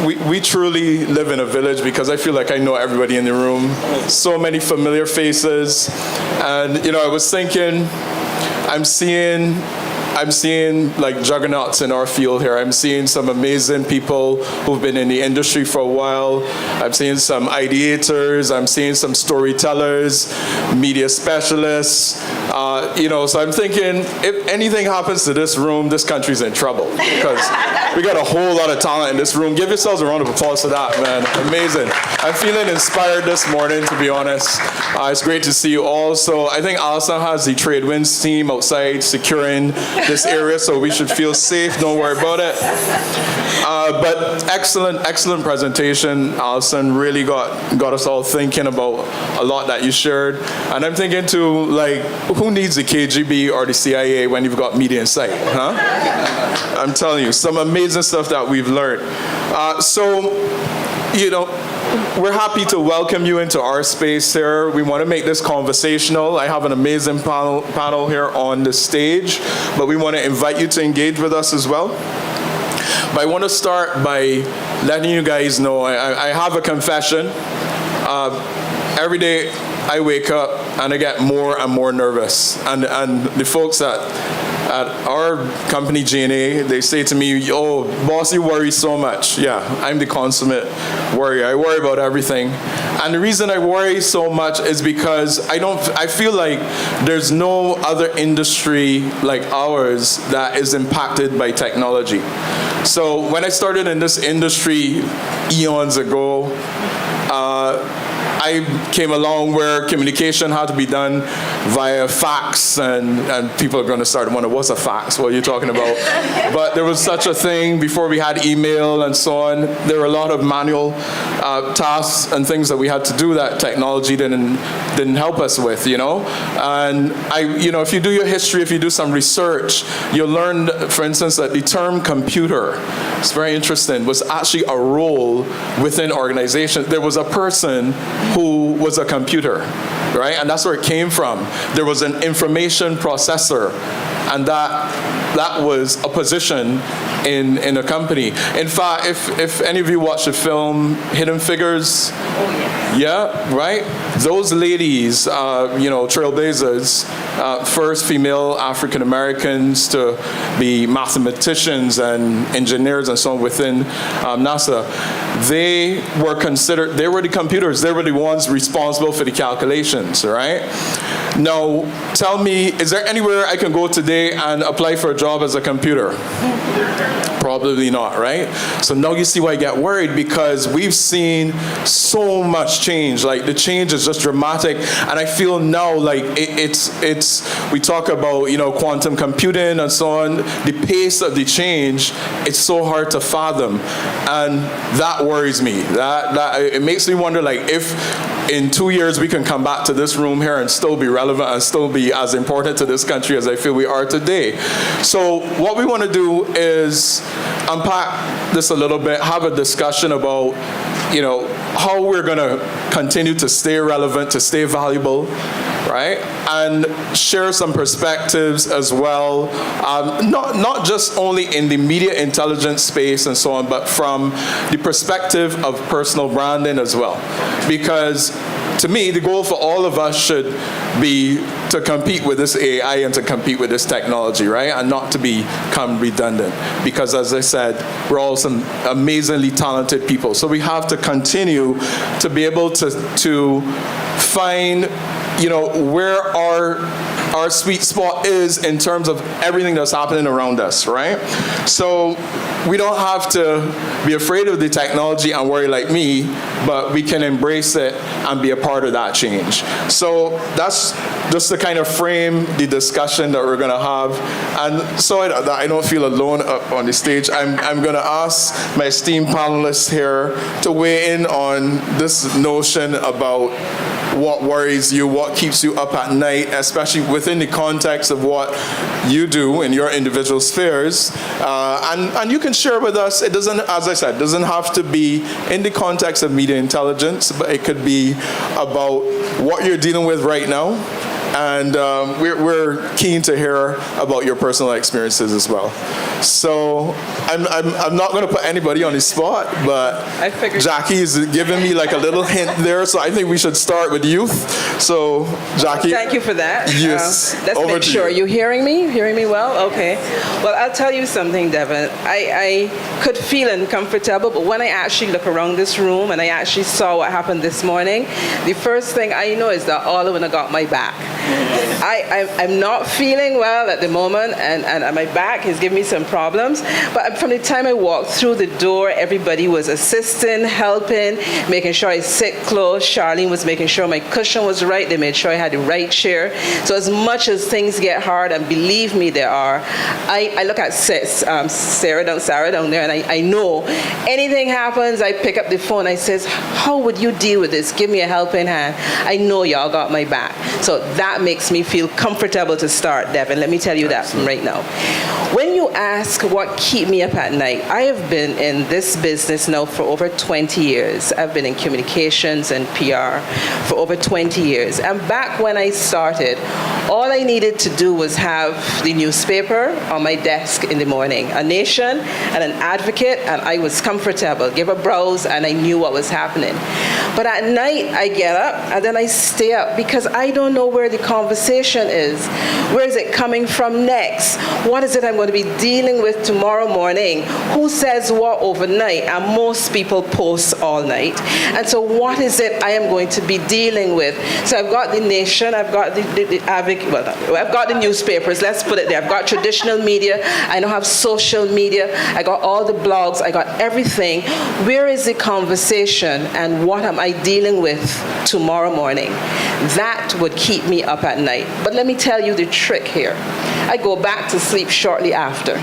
We truly live in a village because I feel like I know everybody in the room. So many familiar faces. And, you know, I was thinking, I'm seeing like juggernauts in our field here. I'm seeing some amazing people who've been in the industry for a while. I'm seeing some ideators. I'm seeing some storytellers, media specialists. You know, so I'm thinking if anything happens to this room, this country's in trouble because we got a whole lot of talent in this room. Give yourselves a round of applause for that, man. Amazing. I'm feeling inspired this morning, to be honest. It's great to see you all. So I think Alison has the Trade Winds team outside securing this area, so we should feel safe. Don't worry about it. But excellent presentation, Alison. Really got us all thinking about a lot that you shared. And I'm thinking too, like, who needs the KGB or the CIA when you've got Media InSite, huh? I'm telling you, some amazing stuff that we've learned. So, you know, we're happy to welcome you into our space here. We want to make this conversational. I have an amazing panel here on the stage, but we want to invite you to engage with us as well. But I want to start by letting you guys know I have a confession. Every day I wake up and I get more and more nervous. And the folks at our company, G&A, they say to me, oh, boss, you worry so much. Yeah, I'm the consummate worrier. I worry about everything. And the reason I worry so much is because I feel like there's no other industry like ours that is impacted by technology. So when I started in this industry eons ago, I came along where communication had to be done via fax, and people are going to start to wonder, what's a fax? What are you talking about? But there was such a thing before we had email and so on. There were a lot of manual tasks and things that we had to do that technology didn't help us with, you know? And if you do your history, if you do some research, you'll learn, for instance, that the term computer, it's very interesting, was actually a role within organizations. There was a person who was a computer, right? And that's where it came from. There was an information processor, and that was a position in a company. In fact, if any of you watch the film Hidden Figures, yeah, right? Those ladies, trailblazers, first female African Americans to be mathematicians and engineers and so on within NASA. They were the computers, they were the ones responsible for the calculations, right? Now, tell me, is there anywhere I can go today and apply for a job as a computer? Probably not, right? So now you see why I get worried, because we've seen so much change. Like, the change is just dramatic, and I feel now like we talk about, you know, quantum computing and so on. The pace of the change, it's so hard to fathom, and that worries me. That it makes me wonder, like, if in 2 years we can come back to this room here and still be relevant and still be as important to this country as I feel we are today. So what we want to do is unpack this a little bit, have a discussion about, you know, how we're going to continue to stay relevant, to stay valuable, right? And share some perspectives as well, not just only in the media intelligence space and so on, but from the perspective of personal branding as well. Because to me, the goal for all of us should be to compete with this AI and to compete with this technology, right? And not to become redundant. Because as I said, we're all some amazingly talented people. So we have to continue to be able to find, you know, where our sweet spot is in terms of everything that's happening around us, right? So we don't have to be afraid of the technology and worry like me, but we can embrace it and be a part of that change. So that's just to kind of frame the discussion that we're going to have. And so I don't feel alone up on the stage, I'm going to ask my esteemed panelists here to weigh in on this notion about what worries you, what keeps you up at night, especially within the context of what you do in your individual spheres. And you can share with us, it doesn't, as I said, doesn't have to be in the context of media intelligence, but it could be about what you're dealing with right now. And we're keen to hear about your personal experiences as well. So I'm not going to put anybody on the spot, but Jackie is giving me like a little hint there, so I think we should start with youth. So Jackie. Thank you for that. Yes. Let's make sure. You hearing me? Hearing me well? Okay. Well, I'll tell you something, Devin. I could feel uncomfortable, but when I actually look around this room and I actually saw what happened this morning, the first thing I know is that all of them got my back. I'm not feeling well at the moment, and my back is giving me some problems. But from the time I walked through the door, everybody was assisting, helping, making sure I sit close. Charlene was making sure my cushion was right. They made sure I had the right chair. So as much as things get hard, and believe me, they are, I look at Sarah down there, and I know anything happens, I pick up the phone. I says, how would you deal with this? Give me a helping hand. I know y'all got my back. So that makes me feel comfortable to start, Devin. Let me tell you that from right now. When you ask what keep me up at night, I have been in this business now for over 20 years. I've been in communications and PR for over 20 years. And back when I started, all I needed to do was have the newspaper on my desk in the morning, a Nation and an Advocate, and I was comfortable. Give a browse, and I knew what was happening. But at night, I get up, and then I stay up because I don't know where the conversation is. Where is it coming from next? What is it I'm going to be dealing with tomorrow morning? Who says what overnight? And most people post all night. And so what is it I am going to be dealing with? So I've got the Nation, I've got the Advocate, well, I've got the newspapers, let's put it there. I've got traditional media, I now have social media, I got all the blogs, I got everything. Where is the conversation, and what am I dealing with tomorrow morning? That would keep me up at night. But let me tell you the trick here. I go back to sleep shortly after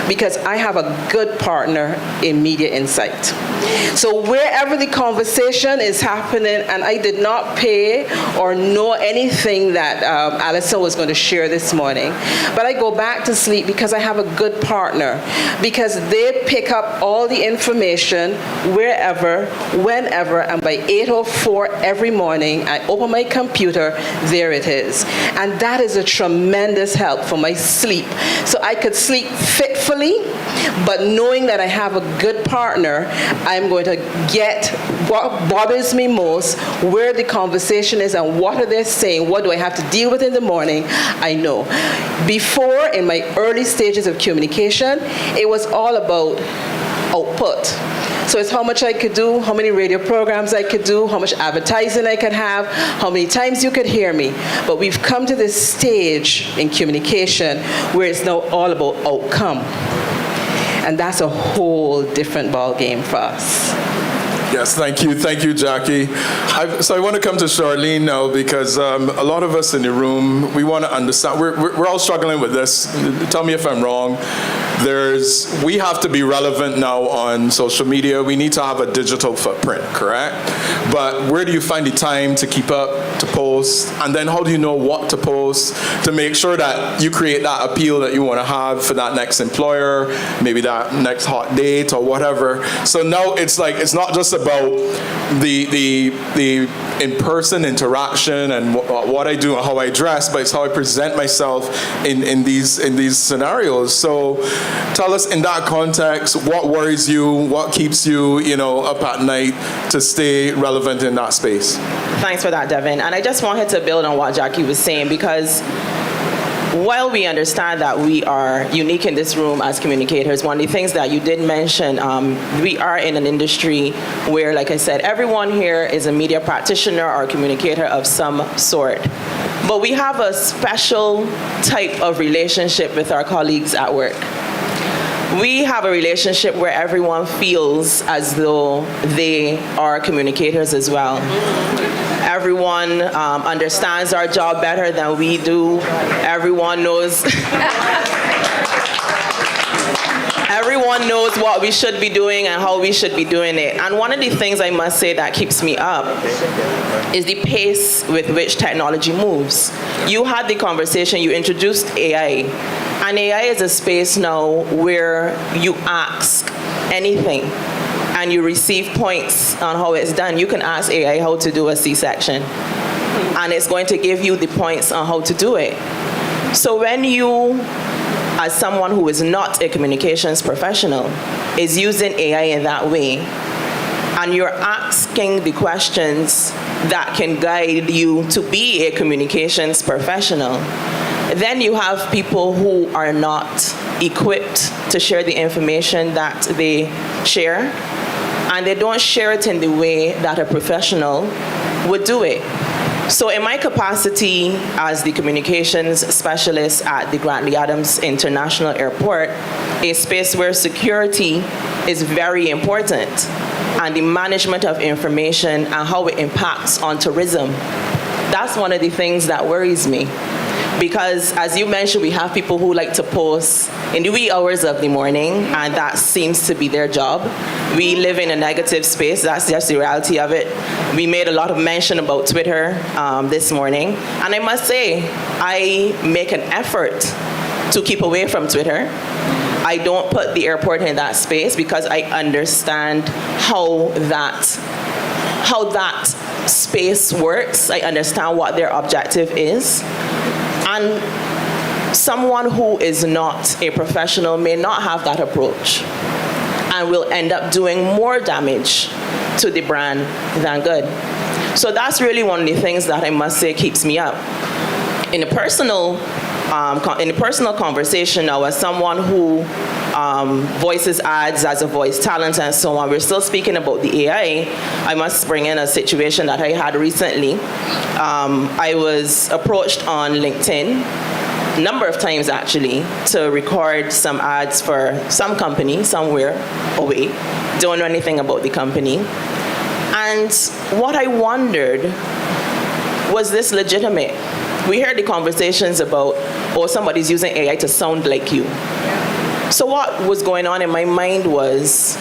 because I have a good partner in Media InSite. So wherever the conversation is happening, and I did not pay or know anything that Alison was going to share this morning, but I go back to sleep because I have a good partner, because they pick up all the information wherever, whenever, and by 8:04 every morning, I open my computer, there it is. And that is a tremendous help for my sleep. So I could sleep fitfully, but knowing that I have a good partner, I'm going to get what bothers me most, where the conversation is, and what are they saying, what do I have to deal with in the morning, I know. Before, in my early stages of communication, it was all about output. So it's how much I could do, how many radio programs I could do, how much advertising I could have, how many times you could hear me. But we've come to this stage in communication where it's now all about outcome. And that's a whole different ballgame for us. Yes, thank you, Jackie. So I want to come to Charlene now because a lot of us in the room, we want to understand, we're all struggling with this. Tell me if I'm wrong. We have to be relevant now on social media. We need to have a digital footprint, correct? But where do you find the time to keep up, to post? And then how do you know what to post to make sure that you create that appeal that you want to have for that next employer, maybe that next hot date or whatever. So now it's like, it's not just about the in-person interaction and what I do and how I dress, but it's how I present myself in these scenarios. So tell us in that context, what worries you, what keeps you, up at night to stay relevant in that space? Thanks for that, Devin. And I just wanted to build on what Jackie was saying, because while we understand that we are unique in this room as communicators, one of the things that you did mention, we are in an industry where, like I said, everyone here is a media practitioner or a communicator of some sort. But we have a special type of relationship with our colleagues at work. We have a relationship where everyone feels as though they are communicators as well. Everyone understands our job better than we do. Everyone knows everyone knows what we should be doing and how we should be doing it. And one of the things I must say that keeps me up is the pace with which technology moves. You had the conversation, you introduced AI. And AI is a space now where you ask anything and you receive points on how it's done. You can ask AI how to do a C-section, and it's going to give you the points on how to do it. So when you, as someone who is not a communications professional, is using AI in that way, and you're asking the questions that can guide you to be a communications professional, then you have people who are not equipped to share the information that they share, and they don't share it in the way that a professional would do it. So in my capacity as the communications specialist at the Grantley Adams International Airport, a space where security is very important, and the management of information and how it impacts on tourism, that's one of the things that worries me. Because as you mentioned, we have people who like to post in the wee hours of the morning, and that seems to be their job. We live in a negative space. That's just the reality of it. We made a lot of mention about Twitter this morning. And I must say, I make an effort to keep away from Twitter. I don't put the airport in that space because I understand how that space works. I understand what their objective is. And someone who is not a professional may not have that approach and will end up doing more damage to the brand than good. So that's really one of the things that I must say keeps me up. In a personal conversation now, as someone who voices ads as a voice talent and so on, we're still speaking about the AI. I must bring in a situation that I had recently. I was approached on LinkedIn a number of times actually to record some ads for some company somewhere away. Don't know anything about the company. And what I wondered, was this legitimate? We heard the conversations about, somebody's using AI to sound like you. So what was going on in my mind was,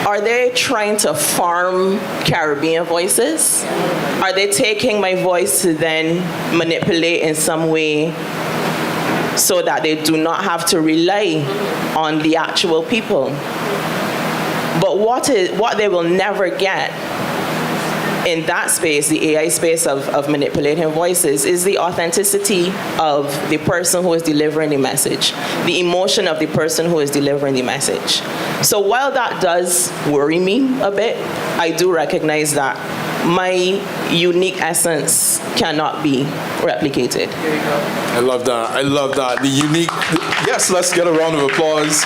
are they trying to farm Caribbean voices? Are they taking my voice to then manipulate in some way so that they do not have to rely on the actual people? But what they will never get in that space, the AI space of manipulating voices, is the authenticity of the person who is delivering the message, the emotion of the person who is delivering the message. So while that does worry me a bit, I do recognize that my unique essence cannot be replicated. I love that. I love that. The unique, yes, let's get a round of applause.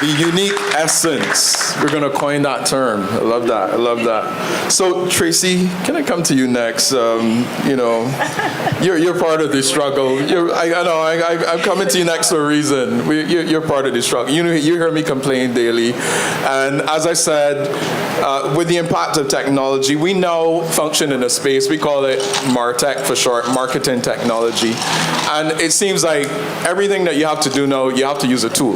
The unique essence. We're going to coin that term. I love that. I love that. So, Tracy, can I come to you next? You know, you're part of the struggle. I'm coming to you next for a reason. You're part of the struggle. You hear me complain daily. And as I said, with the impact of technology, we now function in a space, we call it MarTech for short, marketing technology. And it seems like everything that you have to do now, you have to use a tool.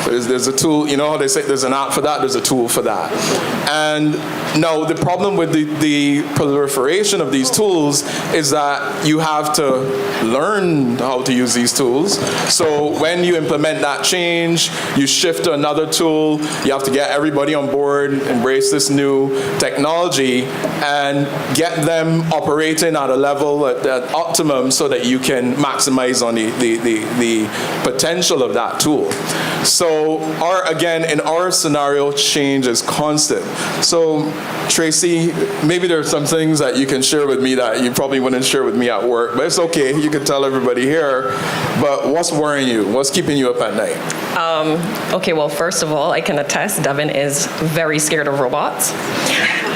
There's a tool, you know how they say there's an app for that, there's a tool for that. And now the problem with the proliferation of these tools is that you have to learn how to use these tools. So when you implement that change, you shift to another tool, you have to get everybody on board, embrace this new technology, and get them operating at a level at optimum so that you can maximize on the potential of that tool. So again, in our scenario, change is constant. So Tracy, maybe there are some things that you can share with me that you probably wouldn't share with me at work, but it's okay, you can tell everybody here. But what's worrying you? What's keeping you up at night? Okay, well, first of all, I can attest Devin is very scared of robots.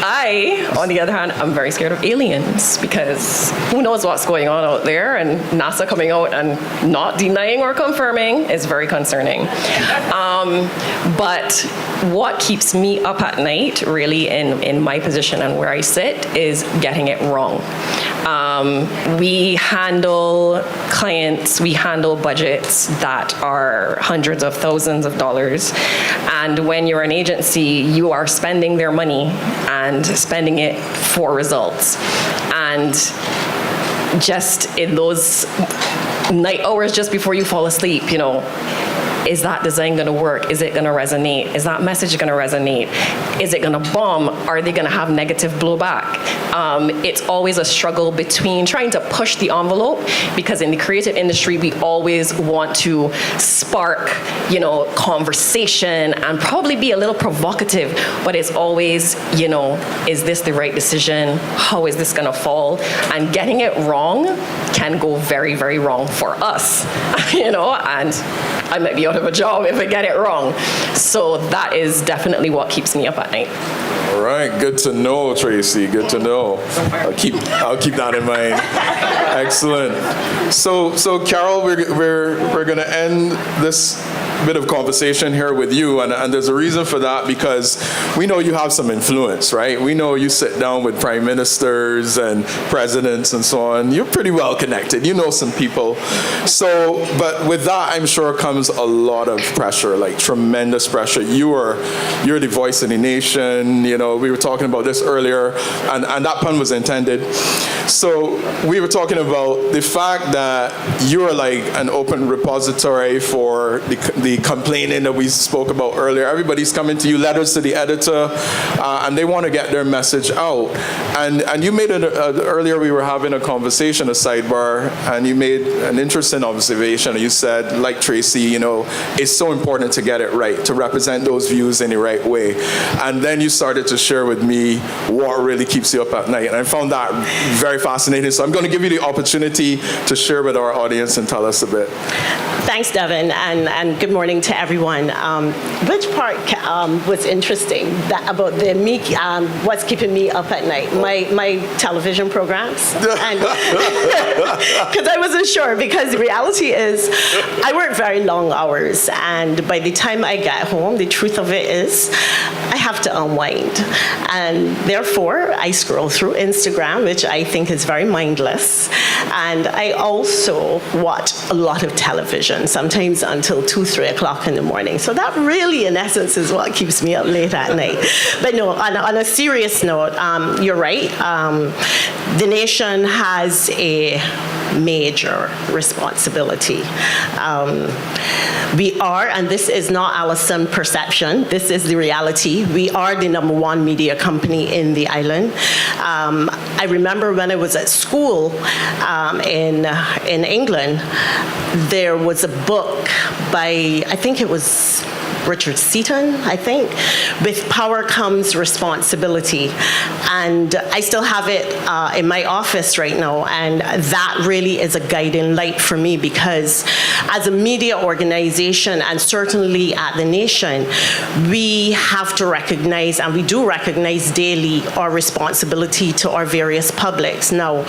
I, on the other hand, I'm very scared of aliens because who knows what's going on out there, and NASA coming out and not denying or confirming is very concerning. But what keeps me up at night, really, in my position and where I sit, is getting it wrong. We handle clients, we handle budgets that are hundreds of thousands of dollars. And when you're an agency, you are spending their money and spending it for results. And just in those night hours just before you fall asleep, you know, is that design going to work? Is it going to resonate? Is that message going to resonate? Is it going to bomb? Are they going to have negative blowback? It's always a struggle between trying to push the envelope, because in the creative industry, we always want to spark, you know, conversation and probably be a little provocative, but it's always, you know, is this the right decision? How is this going to fall? And getting it wrong can go very, very wrong for us, you know, and I might be out of a job if I get it wrong. So that is definitely what keeps me up at night. All right, good to know, Tracy. Good to know. I'll keep that in mind. Excellent. So Carol, we're going to end this bit of conversation here with you, and there's a reason for that, because we know you have some influence, right? We know you sit down with prime ministers and presidents and so on. You're pretty well connected. You know some people. So, but with that, I'm sure comes a lot of pressure, like tremendous pressure. You're the voice of the nation. You know, we were talking about this earlier, and that pun was intended. So we were talking about the fact that you're like an open repository for the complaining that we spoke about earlier. Everybody's coming to you, letters to the editor, and they want to get their message out. And you made earlier we were having a conversation, a sidebar, and you made an interesting observation. You said, like Tracy, you know, it's so important to get it right, to represent those views in the right way. And then you started to share with me what really keeps you up at night. And I found that very fascinating. So I'm going to give you the opportunity to share with our audience and tell us a bit. Thanks, Devin, and good morning to everyone. Which part was interesting about what's keeping me up at night? My television programs? Because I wasn't sure, because the reality is I work very long hours, and by the time I get home, the truth of it is I have to unwind. And therefore, I scroll through Instagram, which I think is very mindless. And I also watch a lot of television, sometimes until 2, 3 o'clock in the morning. So that really, in essence, is what keeps me up late at night. But no, on a serious note, you're right. The nation has a major responsibility. We are, and this is not Allison perception, this is the reality, we are the #1 media company in the island. I remember when I was at school in England, there was a book by, I think it was Richard Seaton, I think. With power comes responsibility. And I still have it in my office right now, and that really is a guiding light for me, because as a media organization, and certainly at the nation, we have to recognize, and we do recognize daily, our responsibility to our various publics. Now,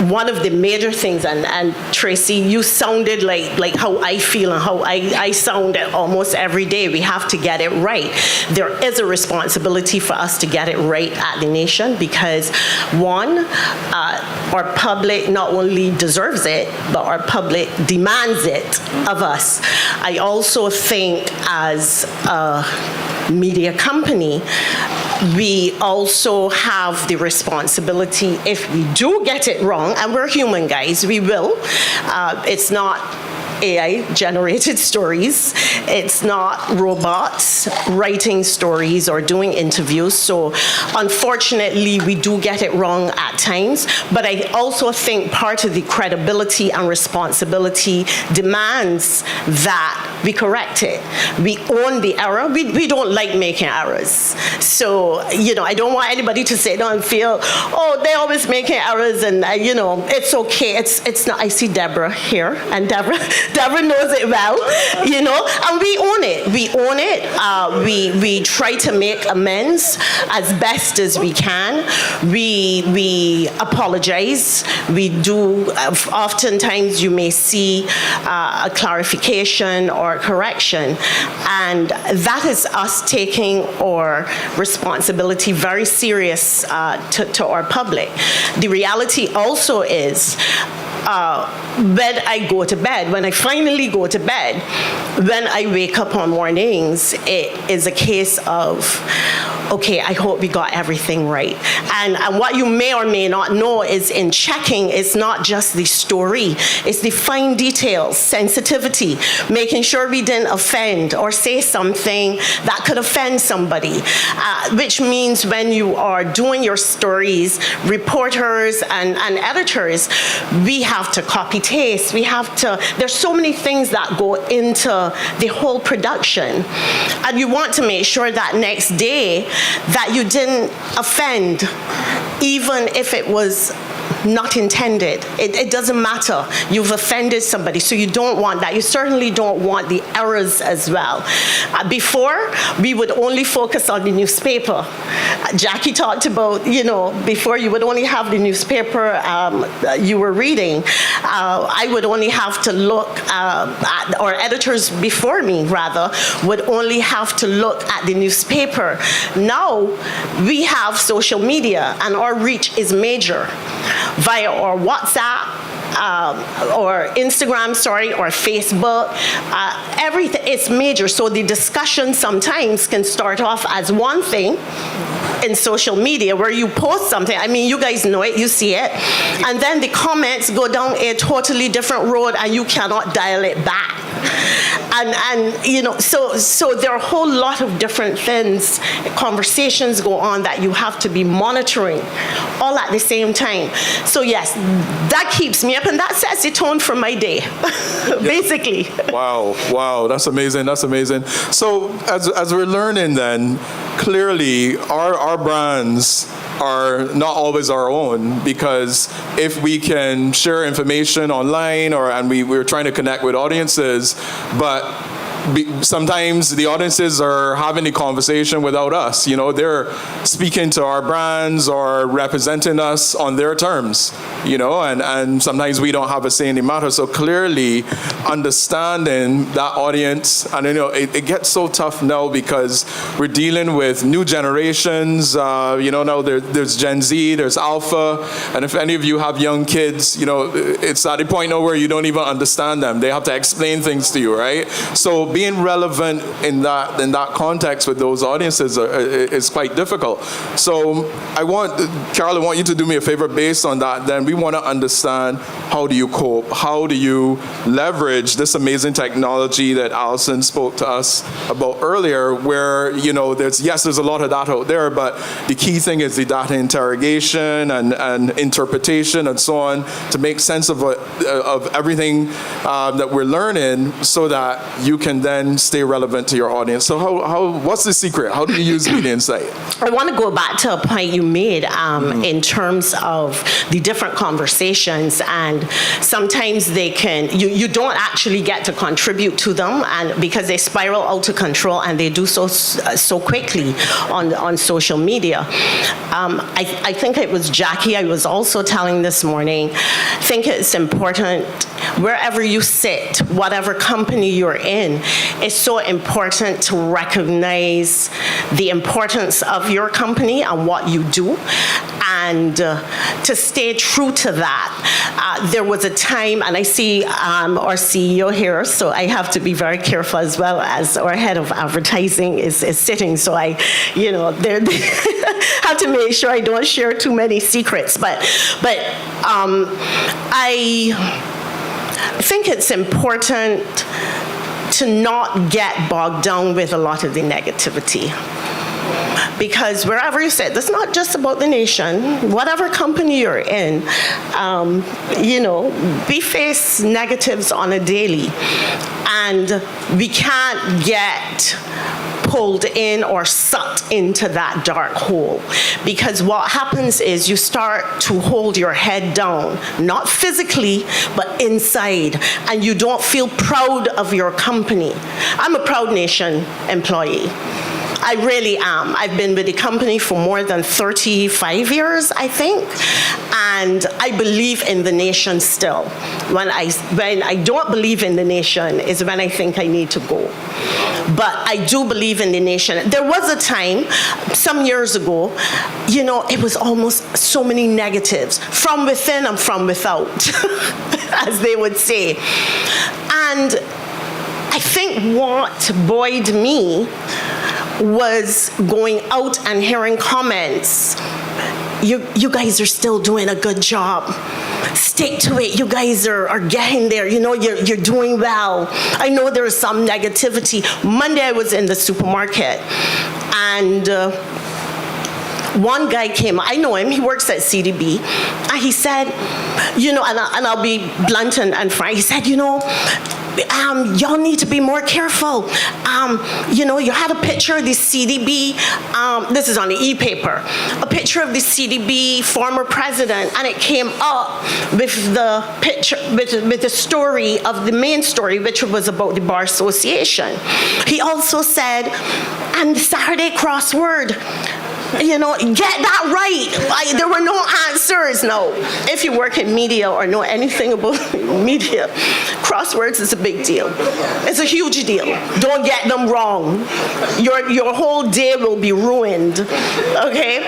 one of the major things, and Tracy, you sounded like how I feel and how I sound almost every day. We have to get it right. There is a responsibility for us to get it right at the nation, because one, our public not only deserves it, but our public demands it of us. I also think as a media company, we also have the responsibility, if we do get it wrong, and we're human, guys, we will. It's not AI-generated stories. It's not robots writing stories or doing interviews. So unfortunately, we do get it wrong at times. But I also think part of the credibility and responsibility demands that we correct it. We own the error. We don't like making errors. So, you know, I don't want anybody to sit down and feel, oh, they're always making errors, and, you know, it's okay. It's not. I see Deborah here, and Deborah knows it well, you know, and we own it. We own it. We try to make amends as best as we can. We apologize. We do. Oftentimes, you may see a clarification or correction, and that is us taking our responsibility very serious to our public. The reality also is, when I go to bed, when I finally go to bed, when I wake up on mornings, it is a case of, okay, I hope we got everything right. And what you may or may not know is, in checking, it's not just the story, it's the fine details, sensitivity, making sure we didn't offend or say something that could offend somebody, which means when you are doing your stories, reporters and editors, we have to copy taste. We have to, there's so many things that go into the whole production. And you want to make sure that next day that you didn't offend, even if it was not intended. It doesn't matter. You've offended somebody, so you don't want that. You certainly don't want the errors as well. Before, we would only focus on the newspaper. Jackie talked about, you know, before you would only have the newspaper you were reading. I would only have to look at, or editors before me, rather, would only have to look at the newspaper. Now, we have social media, and our reach is major. Via our WhatsApp, or Instagram, or Facebook, everything, it's major. So the discussion sometimes can start off as one thing in social media, where you post something, I mean, you guys know it, you see it, and then the comments go down a totally different road, and you cannot dial it back. And you know, so there are a whole lot of different things, conversations go on that you have to be monitoring all at the same time. So yes, that keeps me up, and that sets the tone for my day, basically. Wow, that's amazing, that's amazing. So as we're learning then, clearly our brands are not always our own, because if we can share information online, and we're trying to connect with audiences, but sometimes the audiences are having a conversation without us. You know, they're speaking to our brands or representing us on their terms, you know, and sometimes we don't have a say in the matter. So clearly understanding that audience, and you know, it gets so tough now because we're dealing with new generations. You know, now there's Gen Z, there's Alpha, and if any of you have young kids, you know, it's at the point now where you don't even understand them. They have to explain things to you, right? So being relevant in that context with those audiences is quite difficult. So Carol, I want you to do me a favor based on that. Then we want to understand, how do you cope? How do you leverage this amazing technology that Alison spoke to us about earlier, where, you know, there's a lot of data out there, but the key thing is the data interrogation and interpretation and so on, to make sense of everything that we're learning, so that you can and then stay relevant to your audience. So what's the secret? How do you use Media InSite? I want to go back to a point you made in terms of the different conversations, and sometimes you don't actually get to contribute to them, and because they spiral out of control, and they do so quickly on social media. I think it was Jackie I was also telling this morning, I think it's important wherever you sit, whatever company you're in, it's so important to recognize the importance of your company and what you do, and to stay true to that. There was a time, and I see our CEO here, so I have to be very careful, as well as our head of advertising is sitting, so I have to make sure I don't share too many secrets. But I think it's important to not get bogged down with a lot of the negativity. Because wherever you sit, it's not just about the nation, whatever company you're in, we face negatives on a daily. And we can't get pulled in or sucked into that dark hole. Because what happens is you start to hold your head down, not physically, but inside, and you don't feel proud of your company. I'm a Proud Nation employee. I really am. I've been with the company for more than 35 years, I think, and I believe in the nation still. When I don't believe in the nation is when I think I need to go. But I do believe in the nation. There was a time, some years ago, it was almost so many negatives, from within and from without, as they would say. And I think what buoyed me was going out and hearing comments. You guys are still doing a good job. Stick to it. You guys are getting there. You're doing well. I know there is some negativity. Monday I was in the supermarket, and one guy came. I know him. He works at CDB. And he said, and I'll be blunt and frank. He said, y'all need to be more careful. You had a picture of the CDB, this is on the e-paper, a picture of the CDB former president, and it came up with the picture, with the story of the main story, which was about the Bar Association. He also said, and the Saturday crossword, get that right. There were no answers. No. If you work in media or know anything about media, crosswords is a big deal. It's a huge deal. Don't get them wrong. Your whole day will be ruined. Okay?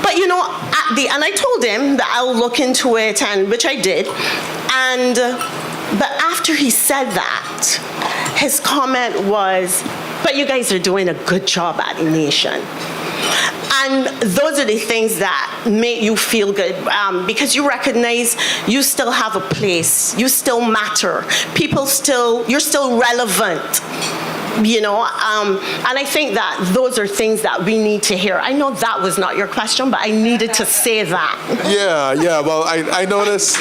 But and I told him that I'll look into it, and which I did. But after he said that, his comment was, but you guys are doing a good job at the nation. And those are the things that make you feel good, because you recognize you still have a place, you still matter, you're still relevant. And I think that those are things that we need to hear. I know that was not your question, but I needed to say that. Yeah. Well, I noticed.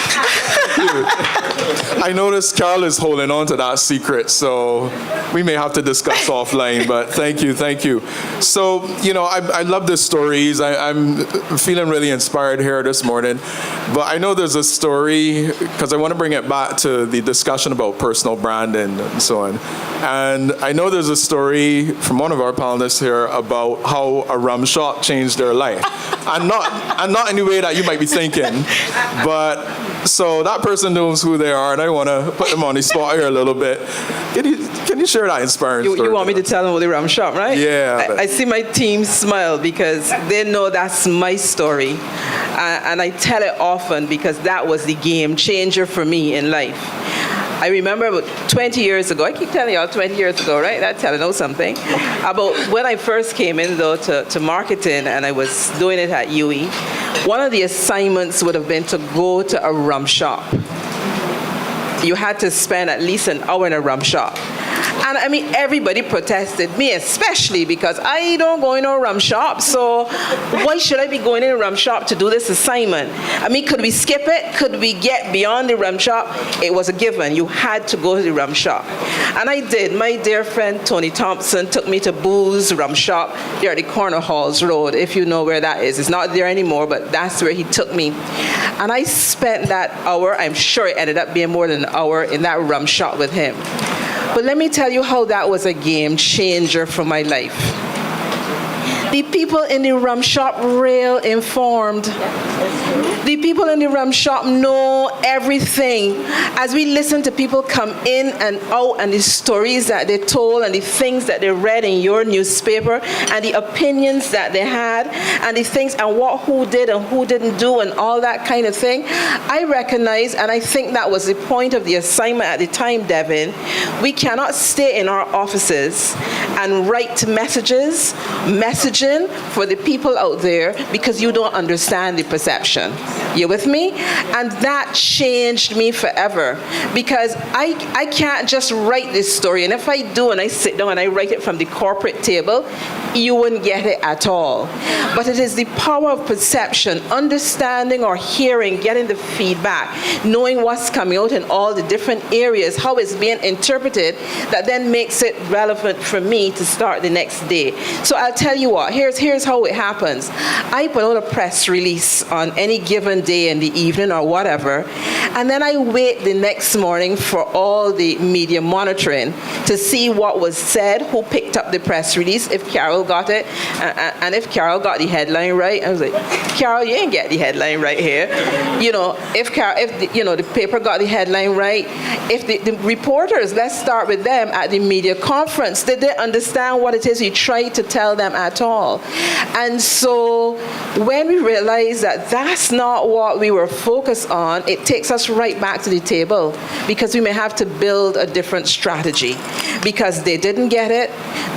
I noticed Carol is holding on to that secret, so we may have to discuss offline. But thank you. So I love the stories. I'm feeling really inspired here this morning. But I know there's a story, because I want to bring it back to the discussion about personal branding and so on. And I know there's a story from one of our panelists here about how a rum shop changed their life. and not in the way that you might be thinking, but so that person knows who they are, and I want to put them on the spot here a little bit. Can you share that inspiring story? You want me to tell them about the rum shop, right? Yeah. I see my team smile because they know that's my story. And I tell it often because that was the game changer for me in life. I remember about 20 years ago, I keep telling y'all 20 years ago, right? That's telling you something. About when I first came in, though, to marketing, and I was doing it at UE, one of the assignments would have been to go to a rum shop. You had to spend at least an hour in a rum shop. And I mean, everybody protested, me especially, because I don't go in a rum shop, so why should I be going in a rum shop to do this assignment? I mean, could we skip it? Could we get beyond the rum shop? It was a given. You had to go to the rum shop. And I did. My dear friend Tony Thompson took me to Boo's Rum Shop there at the Corner Halls Road, if you know where that is. It's not there anymore, but that's where he took me. And I spent that hour, I'm sure it ended up being more than an hour, in that rum shop with him. But let me tell you how that was a game changer for my life. The people in the rum shop real informed. The people in the rum shop know everything. As we listen to people come in and out, and the stories that they told, and the things that they read in your newspaper, and the opinions that they had, and the things, and who did and who didn't do, and all that kind of thing, I recognize, and I think that was the point of the assignment at the time, Devin, we cannot stay in our offices and write messaging for the people out there because you don't understand the perception. You with me? And that changed me forever, because I can't just write this story, and if I do and I sit down and I write it from the corporate table, you wouldn't get it at all. But it is the power of perception, understanding or hearing, getting the feedback, knowing what's coming out in all the different areas, how it's being interpreted, that then makes it relevant for me to start the next day. So I'll tell you what, here's how it happens. I put out a press release on any given day in the evening or whatever, and then I wait the next morning for all the media monitoring to see what was said, who picked up the press release, if Carol got it, and if Carol got the headline right. I was like, Carol, you ain't get the headline right here. You know, if the paper got the headline right, if the reporters, let's start with them at the media conference, did they understand what it is you tried to tell them at all? And so when we realize that that's not what we were focused on, it takes us right back to the table, because we may have to build a different strategy, because they didn't get it,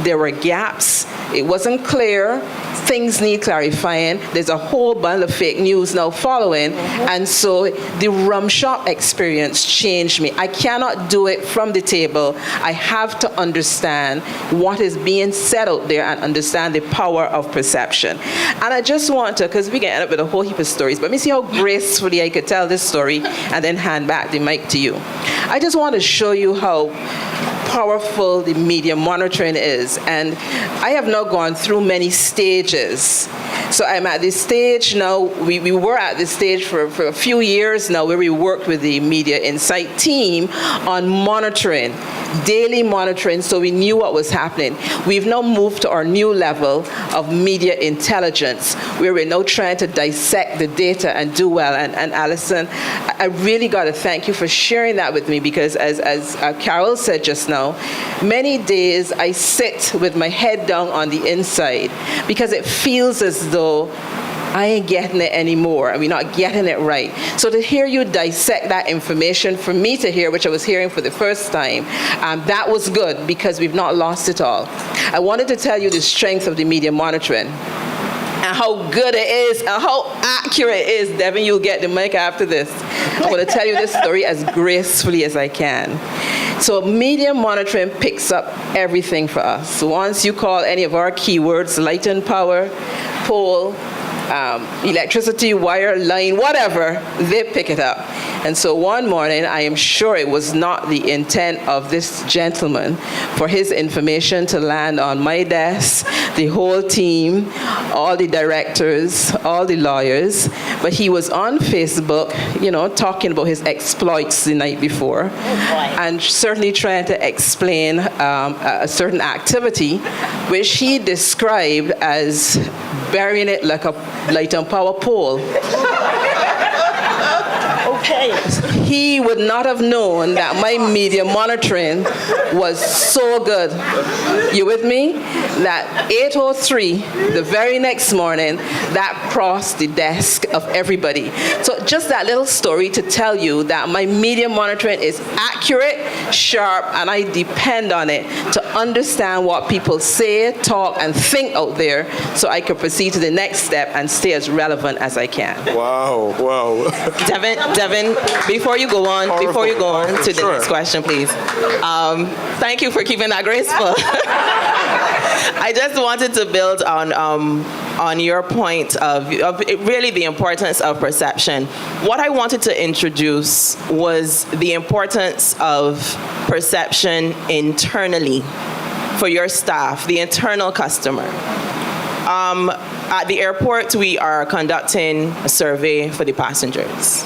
there were gaps, it wasn't clear, things need clarifying, there's a whole bundle of fake news now following, and so the rum shop experience changed me. I cannot do it from the table. I have to understand what is being said out there and understand the power of perception. And I just want to, because we can end up with a whole heap of stories, but let me see how gracefully I could tell this story and then hand back the mic to you. I just want to show you how powerful the media monitoring is. And I have now gone through many stages. So I'm at this stage now, we were at this stage for a few years now, where we worked with the Media InSite team on monitoring, daily monitoring, so we knew what was happening. We've now moved to our new level of media intelligence, where we're now trying to dissect the data and do well. And Alison, I really got to thank you for sharing that with me, because as Carol said just now, many days I sit with my head down on the inside, because it feels as though I ain't getting it anymore, and we're not getting it right. So to hear you dissect that information, for me to hear, which I was hearing for the first time, that was good, because we've not lost it all. I wanted to tell you the strength of the media monitoring, and how good it is, and how accurate it is. Devin, you'll get the mic after this. I'm going to tell you this story as gracefully as I can. So media monitoring picks up everything for us. So once you call any of our keywords, light and power, pole, electricity, wire, line, whatever, they pick it up. And so one morning, I am sure it was not the intent of this gentleman for his information to land on my desk, the whole team, all the directors, all the lawyers, but he was on Facebook, talking about his exploits the night before, and certainly trying to explain a certain activity, which he described as burying it like a light and power pole. Okay. He would not have known that my media monitoring was so good. You with me? That 8:03, the very next morning, that crossed the desk of everybody. So just that little story to tell you that my media monitoring is accurate, sharp, and I depend on it to understand what people say, talk, and think out there, so I can proceed to the next step and stay as relevant as I can. Wow. Devin, before you you go on to the next question, please. Thank you for keeping that graceful. I just wanted to build on your point of really the importance of perception. What I wanted to introduce was the importance of perception internally for your staff, the internal customer. At the airport, we are conducting a survey for the passengers.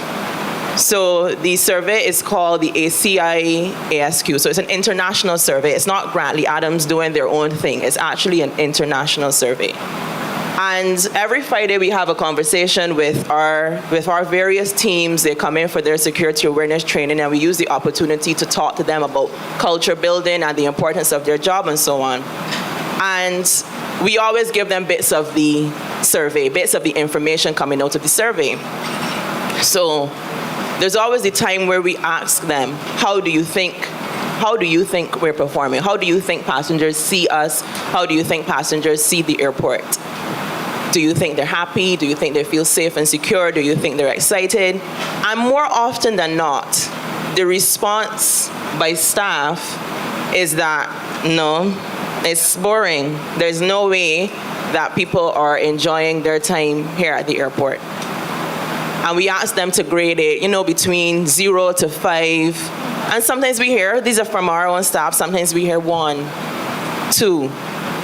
So the survey is called the ACI ASQ. So it's an international survey. It's not Grantley Adams doing their own thing. It's actually an international survey. And every Friday we have a conversation with our various teams. They come in for their security awareness training, and we use the opportunity to talk to them about culture building and the importance of their job and so on. And we always give them bits of the survey, bits of the information coming out of the survey. So there's always the time where we ask them, how do you think we're performing? How do you think passengers see us? How do you think passengers see the airport? Do you think they're happy? Do you think they feel safe and secure? Do you think they're excited? And more often than not, the response by staff is that, no, it's boring. There's no way that people are enjoying their time here at the airport. And we ask them to grade it, between 0 to 5. And sometimes we hear, these are from our own staff, sometimes we hear 1, 2.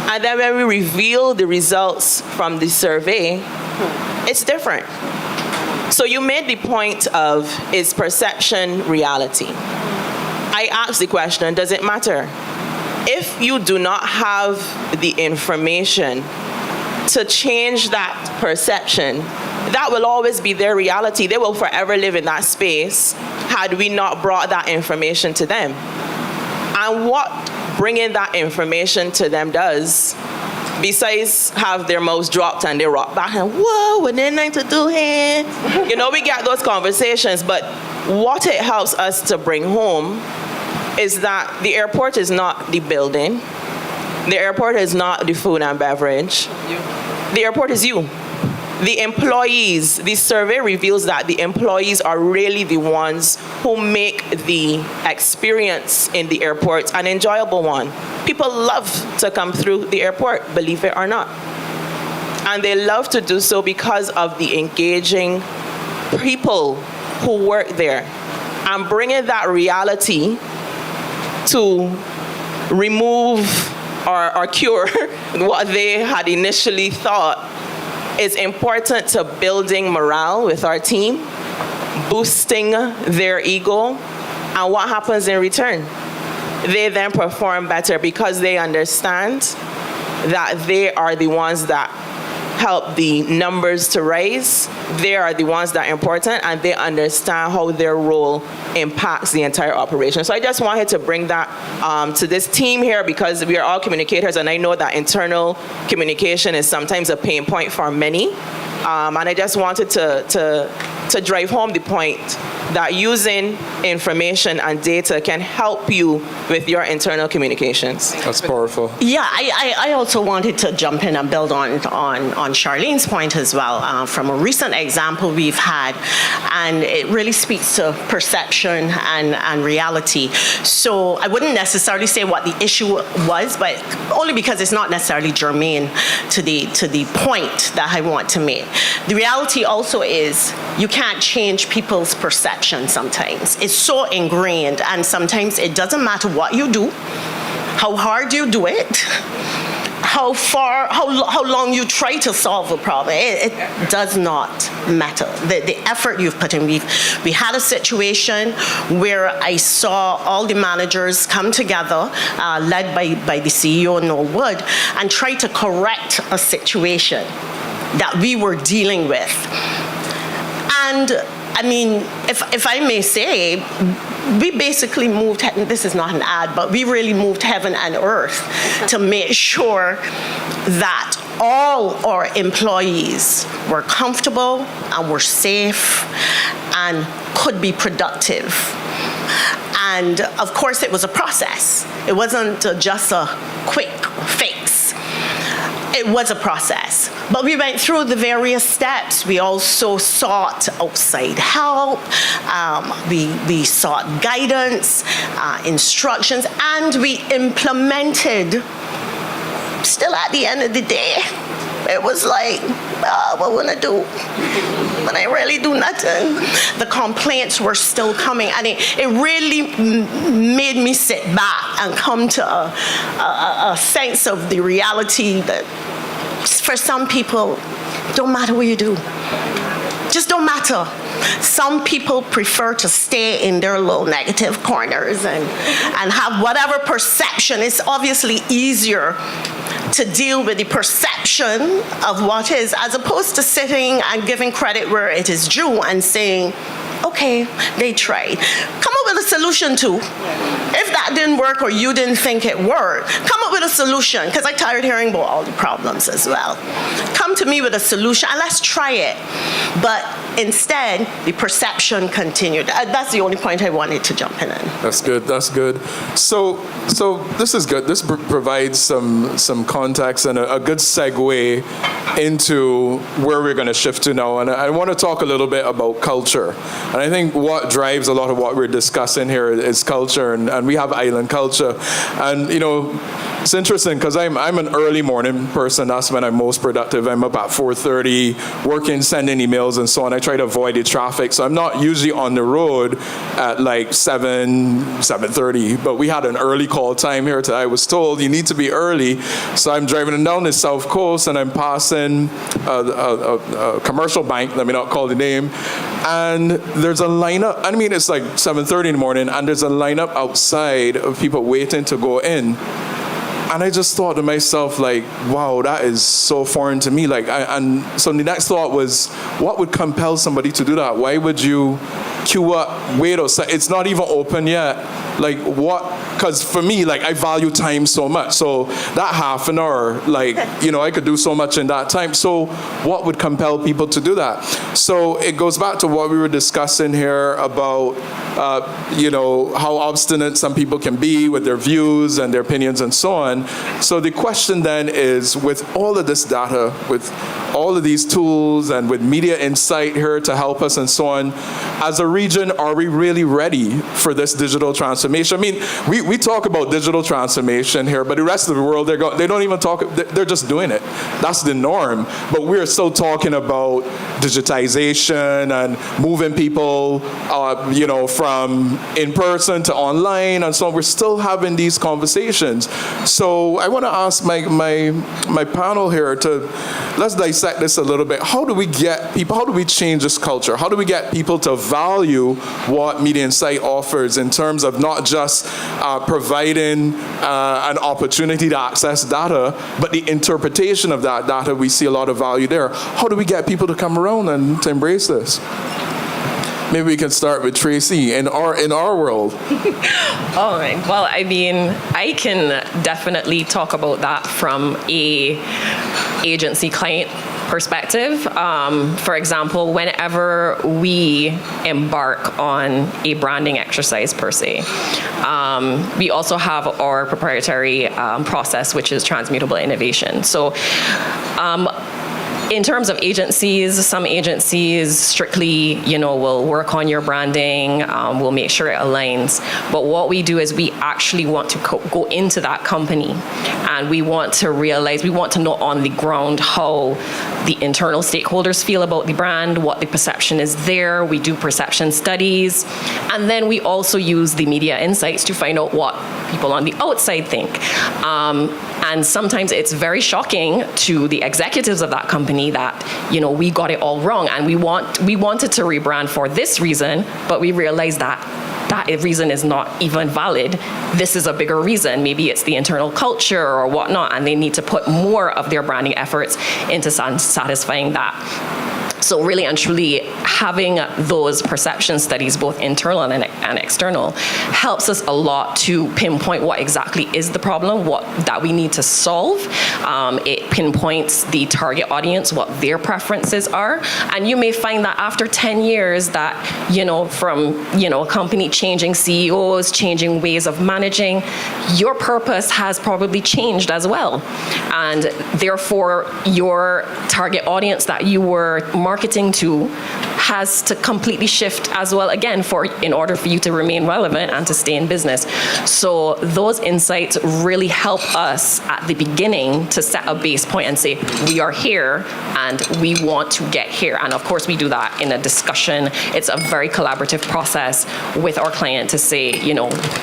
And then when we reveal the results from the survey, it's different. So you made the point of, is perception reality? I asked the question, does it matter? If you do not have the information to change that perception, that will always be their reality. They will forever live in that space had we not brought that information to them. And what bringing that information to them does, besides have their mouths dropped and they rock back and, whoa, what they need to do here? We get those conversations, but what it helps us to bring home is that the airport is not the building. The airport is not the food and beverage. The airport is you. The employees, the survey reveals that the employees are really the ones who make the experience in the airport an enjoyable one. People love to come through the airport, believe it or not. And they love to do so because of the engaging people who work there. And bringing that reality to remove or cure what they had initially thought is important to building morale with our team, boosting their ego, and what happens in return? They then perform better because they understand that they are the ones that help the numbers to rise. They are the ones that are important, and they understand how their role impacts the entire operation. So I just wanted to bring that to this team here because we are all communicators, and I know that internal communication is sometimes a pain point for many. And I just wanted to drive home the point that using information and data can help you with your internal communications. That's powerful. Yeah, I also wanted to jump in and build on Charlene's point as well, from a recent example we've had, and it really speaks to perception and reality. So I wouldn't necessarily say what the issue was, but only because it's not necessarily germane to the point that I want to make. The reality also is you can't change people's perception sometimes. It's so ingrained, and sometimes it doesn't matter what you do, how hard you do it, how long you try to solve a problem. It does not matter. The effort you've put in. We had a situation where I saw all the managers come together, led by the CEO, Noel Wood, and try to correct a situation that we were dealing with. And I mean, if I may say, we basically moved, this is not an ad, but we really moved heaven and earth to make sure that all our employees were comfortable and were safe and could be productive. And of course, it was a process. It wasn't just a quick fix. It it was a process, but we went through the various steps. We also sought outside help. We sought guidance, instructions, and we implemented. Still, at the end of the day, it was like, what would I do? But I really do nothing. The complaints were still coming, and it really made me sit back and come to a sense of the reality that for some people, don't matter what you do. Just don't matter. Some people prefer to stay in their little negative corners and have whatever perception. It's obviously easier to deal with the perception of what is, as opposed to sitting and giving credit where it is due and saying, okay, they tried. Come up with a solution too. If that didn't work or you didn't think it worked, come up with a solution, because I'm tired of hearing about all the problems as well. Come to me with a solution and let's try it. But instead, the perception continued. That's the only point I wanted to jump in. That's good. That's good. So this is good. This provides some context and a good segue into where we're going to shift to now. And I want to talk a little bit about culture. And I think what drives a lot of what we're discussing here is culture, and we have island culture. And it's interesting because I'm an early morning person. That's when I'm most productive. I'm up at 4:30, working, sending emails, and so on. I try to avoid the traffic, so I'm not usually on the road at like 7:30. But we had an early call time here today. I was told you need to be early, so I'm driving down the South Coast, and I'm passing a commercial bank. Let me not call the name. And there's a lineup. I mean, it's like 7:30 in the morning, and there's a lineup outside of people waiting to go in. And I just thought to myself, like, wow, that is so foreign to me. And so the next thought was, what would compel somebody to do that? Why would you queue up, wait, or say, it's not even open yet? Like, what? Because for me, I value time so much. So that half an hour, I could do so much in that time. So what would compel people to do that? So it goes back to what we were discussing here about, how obstinate some people can be with their views and their opinions and so on. So the question then is, with all of this data, with all of these tools, and with Media InSite here to help us and so on, as a region, are we really ready for this digital transformation? I mean, we talk about digital transformation here, but the rest of the world, they don't even talk, they're just doing it. That's the norm. But we're still talking about digitization and moving people, from in person to online, and so on. We're still having these conversations. So I want to ask my panel here let's dissect this a little bit. How do we change this culture? How do we get people to value what Media InSite offers in terms of not just providing an opportunity to access data, but the interpretation of that data? We see a lot of value there. How do we get people to come around and to embrace this? Maybe we can start with Tracy in our world. All right. Well, I mean, I can definitely talk about that from a agency client perspective. For example, whenever we embark on a branding exercise per se, we also have our proprietary process, which is transmutable innovation. So in terms of agencies, some agencies strictly, will work on your branding, will make sure it aligns. But what we do is we actually want to go into that company, and we want to know on the ground how the internal stakeholders feel about the brand, what the perception is there. We do perception studies, and then we also use the Media InSites to find out what people on the outside think. And sometimes it's very shocking to the executives of that company that, we got it all wrong, and we wanted to rebrand for this reason, but we realized that reason is not even valid. This is a bigger reason. Maybe it's the internal culture or whatnot, and they need to put more of their branding efforts into satisfying that. So really and truly, having those perception studies, both internal and and external, helps us a lot to pinpoint what exactly is the problem, what that we need to solve. It pinpoints the target audience, what their preferences are. And you may find that after 10 years that, from, a company changing CEOs, changing ways of managing, your purpose has probably changed as well. And therefore, your target audience that you were marketing to has to completely shift as well again in order for you to remain relevant and to stay in business. So those insights really help us at the beginning to set a base point and say, we are here and we want to get here. And of course we do that in a discussion. It's a very collaborative process with our client to say,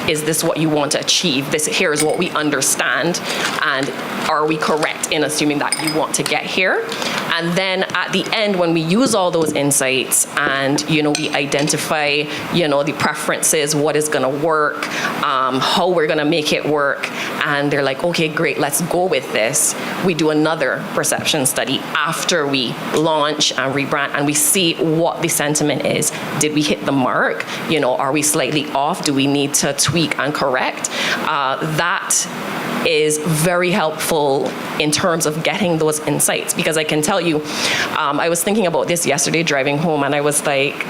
is this what you want to achieve? Here is what we understand, and are we correct in assuming that you want to get here? And then at the end, when we use all those insights and we identify the preferences, what is going to work, how we're going to make it work, and they're like, okay, great, let's go with this. We do another perception study after we launch and rebrand, and we see what the sentiment is. Did we hit the mark? Are we slightly off? Do we need to tweak and correct? That is very helpful in terms of getting those insights, because I can tell you, I was thinking about this yesterday driving home, and I was like,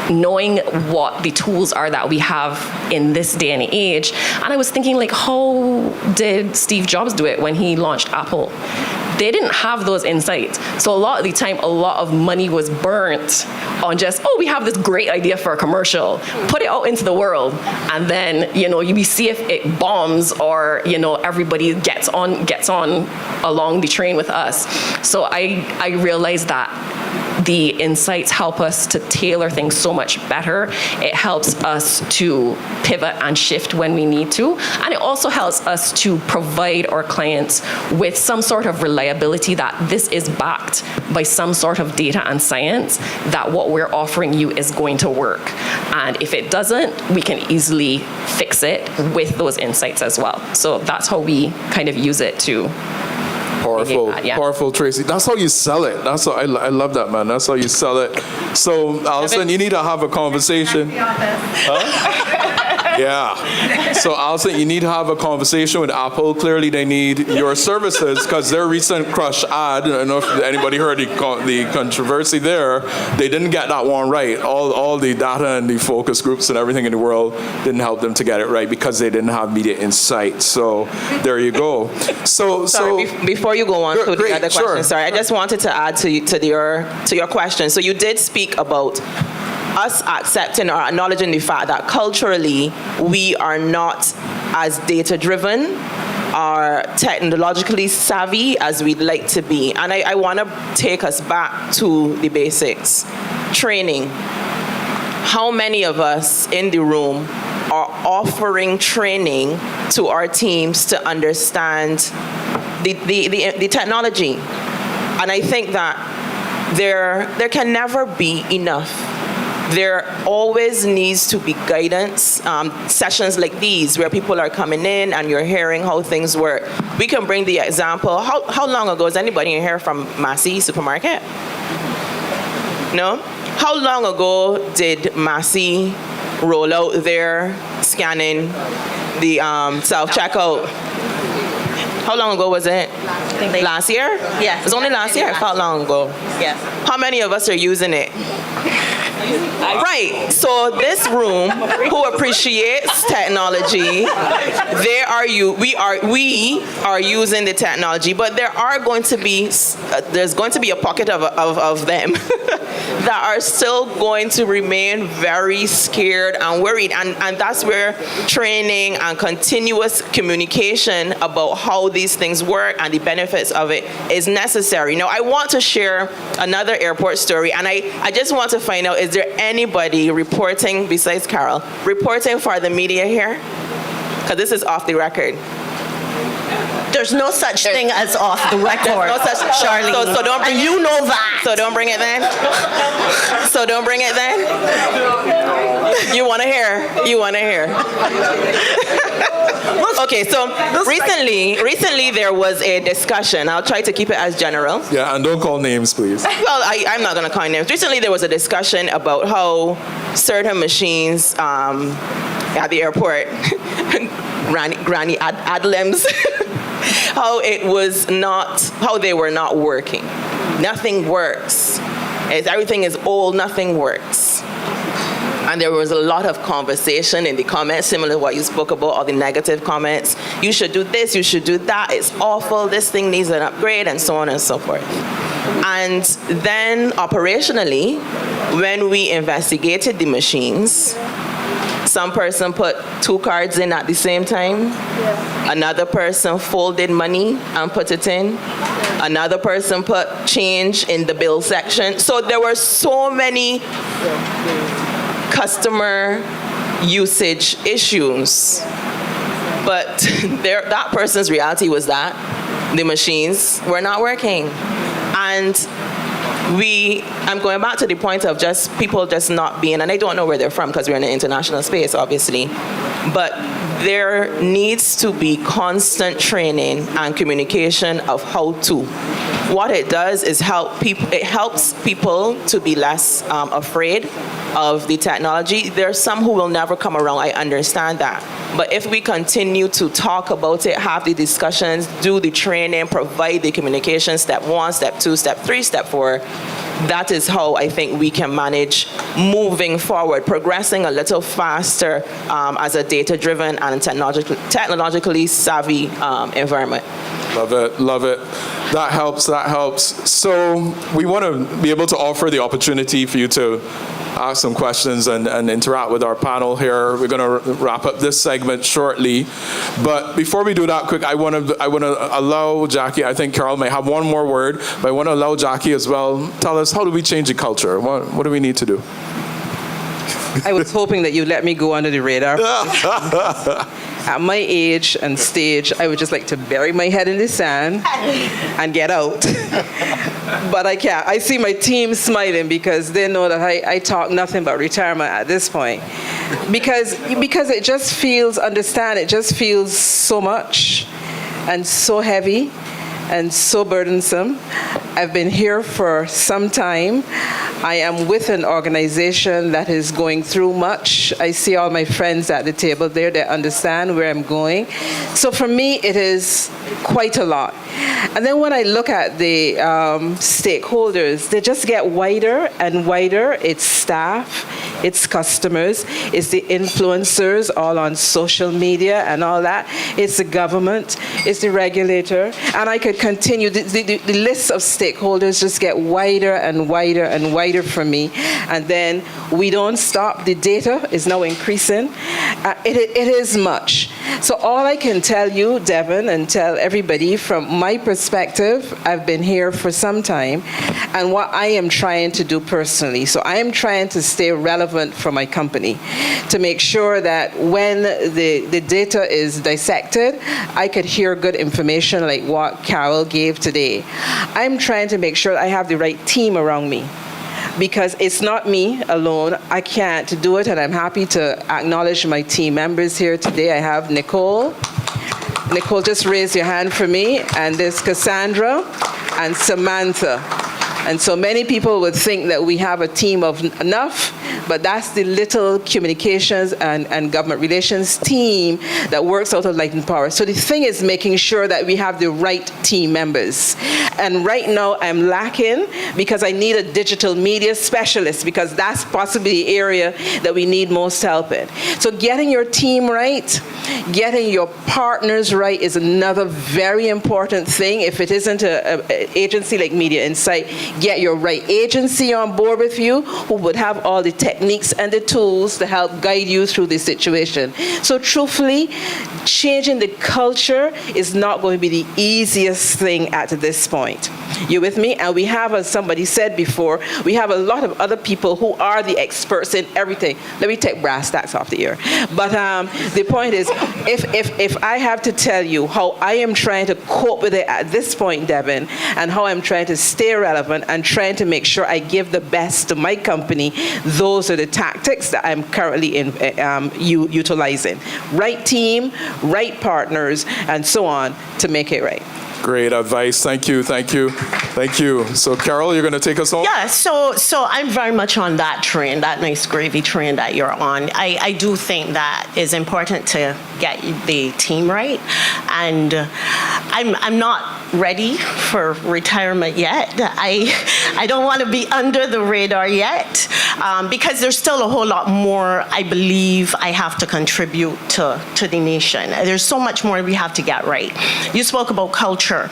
knowing what the tools are that we have in this day and age, and I was thinking, like, how did Steve Jobs do it when he launched Apple? They didn't have those insights. So a lot of the time, a lot of money was burnt on just, we have this great idea for a commercial, put it out into the world, and then, we see if it bombs or, everybody gets on along the train with us. So I realized that the insights help us to tailor things so much better. It helps us to pivot and shift when we need to. And it also helps us to provide our clients with some sort of reliability that this is backed by some sort of data and science, that what we're offering you is going to work. And if it doesn't, we can easily fix it with those insights as well. So that's how we kind of use it to Powerful, Tracy. That's how you sell it. That's how I love that, man. That's how you sell it. So, Allison, you need to have a conversation. Yeah. So, Allison, you need to have a conversation with Apple. Clearly, they need your services because their recent Crush ad, I don't know if anybody heard the controversy there, they didn't get that one right. All the data and the focus groups and everything in the world didn't help them to get it right because they didn't have Media InSite. So, there you go. Sorry, before you go on to the other question, sorry, I just wanted to add to your question. So you did speak about us accepting or acknowledging the fact that culturally we are not as data-driven or technologically savvy as we'd like to be. And I want to take us back to the basics. Training. How many of us in the room are offering training to our teams to understand the technology? And I think that there can never be enough. There always needs to be guidance, sessions like these where people are coming in and you're hearing how things work. We can bring the example. How long ago is anybody in here from Massey Supermarket? No? How long ago did Massey roll out their scanning the self-checkout? How long ago was it? Last year? Yes. It was only last year? It felt long ago. Yes. How many of us are using it? Right. So this room, who appreciates technology, we are using the technology, but there's going to be a pocket of them that are still going to remain very scared and worried, and that's where training and continuous communication about how these things work and the benefits of it is necessary. Now, I want to share another airport story, and I just want to find out, is there anybody reporting, besides Carol, reporting for the media here? Because this is off the record. there's no such thing as off the record. There's no such, Charlene. So don't bring and it, you know that. So don't bring it then. So don't bring it then. You want to hear? You want to hear? Okay, so recently there was a discussion. I'll try to keep it as general. Yeah, and don't call names, please. Well, I'm not going to call names. Recently there was a discussion about how certain machines at the airport, Granny Adlems, how they were not working. Nothing works. Everything is old, nothing works. And there was a lot of conversation in the comments, similar to what you spoke about, all the negative comments. You should do this, you should do that, it's awful, this thing needs an upgrade, and so on and so forth. And then operationally, when we investigated the machines, some person put 2 cards in at the same time. Yeah. Another person folded money and put it in. Another person put change in the bill section. So there were so many customer usage issues. But that person's reality was that the machines were not working. And I'm going back to the point of just people just not being, and I don't know where they're from because we're in an international space, obviously, but there needs to be constant training and communication of how to. What it does is it helps people to be less afraid of the technology. There are some who will never come around, I understand that. But if we continue to talk about it, have the discussions, do the training, provide the communication, step 1, step 2, step 3, step 4, that is how I think we can manage moving forward, progressing a little faster as a data-driven and technologically savvy environment. Love it, love it. That helps, that helps. So we want to be able to offer the opportunity for you to ask some questions and interact with our panel here. We're going to wrap up this segment shortly. But before we do that, quick, I want to allow Jackie, I think Carol may have one more word, but I want to allow Jackie as well. Tell us, how do we change the culture? What do we need to do? I was hoping that you'd let me go under the radar. At my age and stage, I would just like to bury my head in the sand and get out. But I can't. I see my team smiling because they know that I talk nothing but retirement at this point. Because it just feels, it just feels so much and so heavy and so burdensome. I've been here for some time. I am with an organization that is going through much. I see all my friends at the table there that understand where I'm going. So for me, it is quite a lot. And then when I look at the stakeholders, they just get wider and wider. It's staff, it's customers, it's the influencers all on social media and all that. It's the government, it's the regulator. And I could continue. The list of stakeholders just get wider and wider and wider for me. And then we don't stop. The data is now increasing. It is much. So all I can tell you, Devin, and tell everybody from my perspective, I've been here for some time, and what I am trying to do personally. So I am trying to stay relevant for my company to make sure that when the data is dissected, I could hear good information like what Carol gave today. I'm trying to make sure I have the right team around me, because it's not me alone. I can't do it, and I'm happy to acknowledge my team members here today. I have Nicole. Nicole, just raise your hand for me. And there's Cassandra and Samantha. And so many people would think that we have a team of enough, but that's the little communications and government relations team that works out of Light and Power. So the thing is making sure that we have the right team members. And right now I'm lacking because I need a digital media specialist, because that's possibly the area that we need most help in. So getting your team right, getting your partners right is another very important thing. If it isn't an agency like Media InSite, get your right agency on board with you who would have all the techniques and the tools to help guide you through this situation. So truthfully, changing the culture is not going to be the easiest thing at this point. You with me? And we have, as somebody said before, we have a lot of other people who are the experts in everything. Let me take brass tacks off the air. But the point is, if I have to tell you how I am trying to cope with it at this point, Devin, and how I'm trying to stay relevant and trying to make sure I give the best to my company, those are the tactics that I'm currently utilizing. Right team, right partners, and so on to make it right. Great advice. Thank you. Thank you. Thank you. So, Carol, you're going to take us home? Yeah, so I'm very much on that train, that nice gravy train that you're on. I do think that is important to get the team right. And I'm not ready for retirement yet. I don't want to be under the radar yet because there's still a whole lot more I believe I have to contribute to the nation. There's so much more we have to get right. You spoke about culture.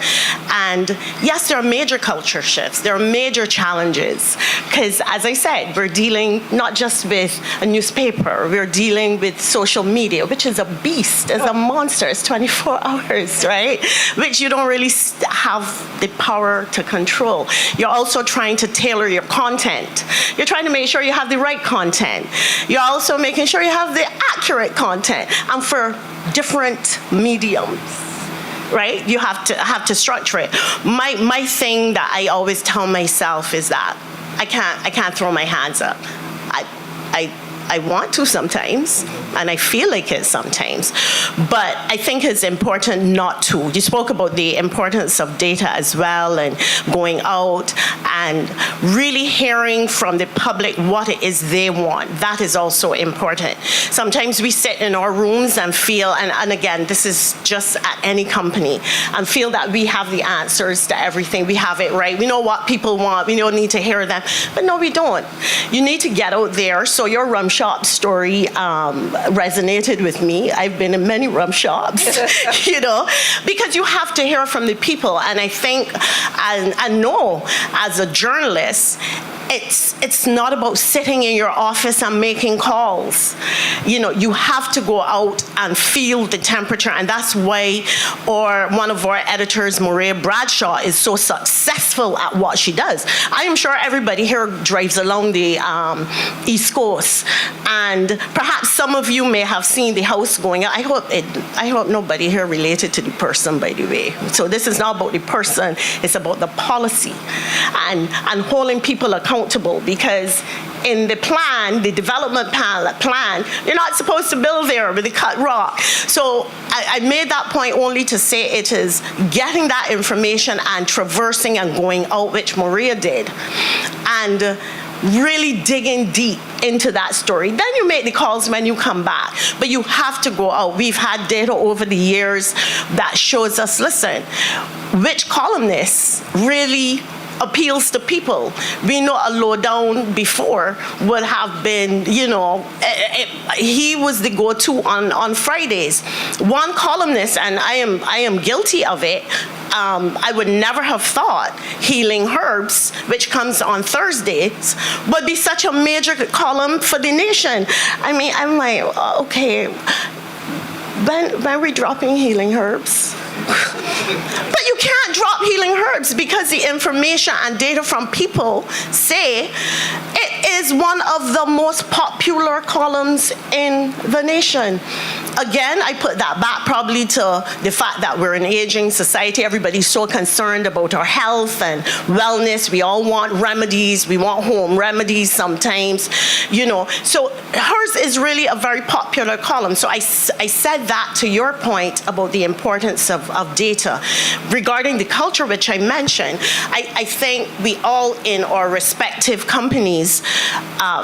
And yes, there are major culture shifts. There are major challenges. Because as I said, we're dealing not just with a newspaper, we're dealing with social media, which is a beast, it's a monster, it's 24 hours, right? Which you don't really have the power to control. You're also trying to tailor your content. You're trying to make sure you have the right content. You're also making sure you have the accurate content. And for different mediums, right? You have to structure it. My thing that I always tell myself is that I can't throw my hands up. I want to sometimes, and I feel like it sometimes, but I think it's important not to. You spoke about the importance of data as well, and going out and really hearing from the public what it is they want. That is also important. Sometimes we sit in our rooms and feel, and again, this is just at any company, and feel that we have the answers to everything. We have it right. We know what people want. We don't need to hear them. But no, we don't. You need to get out there. So your rum shop story resonated with me. I've been in many rum shops, because you have to hear from the people. And I think, I know as a journalist, it's not about sitting in your office and making calls. You have to go out and feel the temperature, and that's why one of our editors, Maria Bradshaw, is so successful at what she does. I am sure everybody here drives along the East Coast, and perhaps some of you may have seen the house going up. I hope nobody here related to the person, by the way. So this is not about the person, it's about the policy and holding people accountable, because in the plan, the development plan, you're not supposed to build there with the cut rock. So I made that point only to say it is getting that information and traversing and going out, which Maria did, and really digging deep into that story. Then you make the calls when you come back, but you have to go out. We've had data over the years that shows us, listen, which columnist really appeals to people. We know a lowdown before would have been, he was the go-to on Fridays. One columnist, and I am guilty of it, I would never have thought Healing Herbs, which comes on Thursdays, would be such a major column for the nation. I mean, I'm like, okay, when are we dropping Healing Herbs? But you can't drop Healing Herbs because the information and data from people say it is one of the most popular columns in the nation. Again, I put that back probably to the fact that we're an aging society. Everybody's so concerned about our health and wellness. We all want remedies. We want home remedies sometimes, So hers is really a very popular column. So I said that to your point about the importance of data. Regarding the culture, which I mentioned, I think we all in our respective companies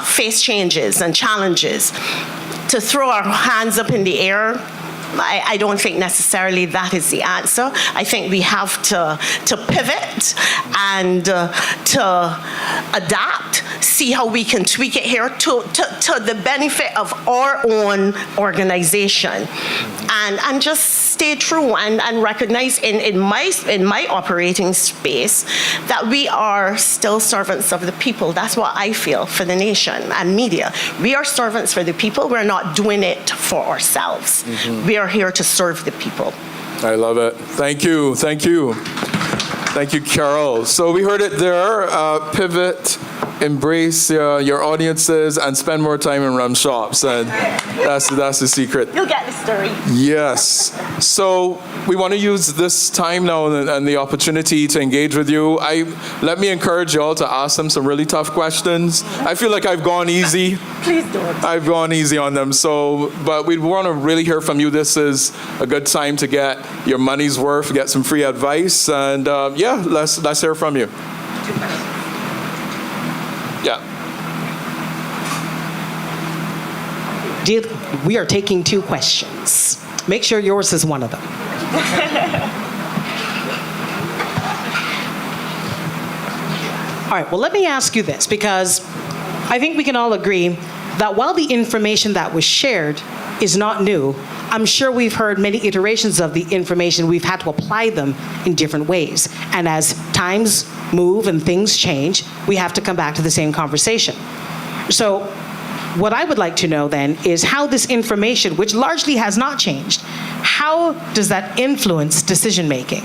face changes and challenges. To throw our hands up in the air I don't think necessarily that is the answer. I think we have to pivot and to adapt, see how we can tweak it here to the benefit of our own organization, and just stay true and recognize in my operating space that we are still servants of the people. That's what I feel for the nation and media. We are servants for the people. We're not doing it for ourselves. We are here to serve the people. I love it. Thank you. Thank you. Thank you, Carol. So we heard it there. Pivot, embrace your audiences, and spend more time in rum shops. And that's the secret. You'll get the story. Yes. So we want to use this time now and the opportunity to engage with you. Let me encourage you all to ask them some really tough questions. I feel like I've gone easy. Please don't. I've gone easy on them. But we want to really hear from you. This is a good time to get your money's worth, get some free advice, and let's hear from you. Yeah. We are taking 2 questions. Make sure yours is one of them. All right, well, let me ask you this, because I think we can all agree that while the information that was shared is not new, I'm sure we've heard many iterations of the information. We've had to apply them in different ways. And as times move and things change, we have to come back to the same conversation. So what I would like to know then is how this information, which largely has not changed, how does that influence decision making?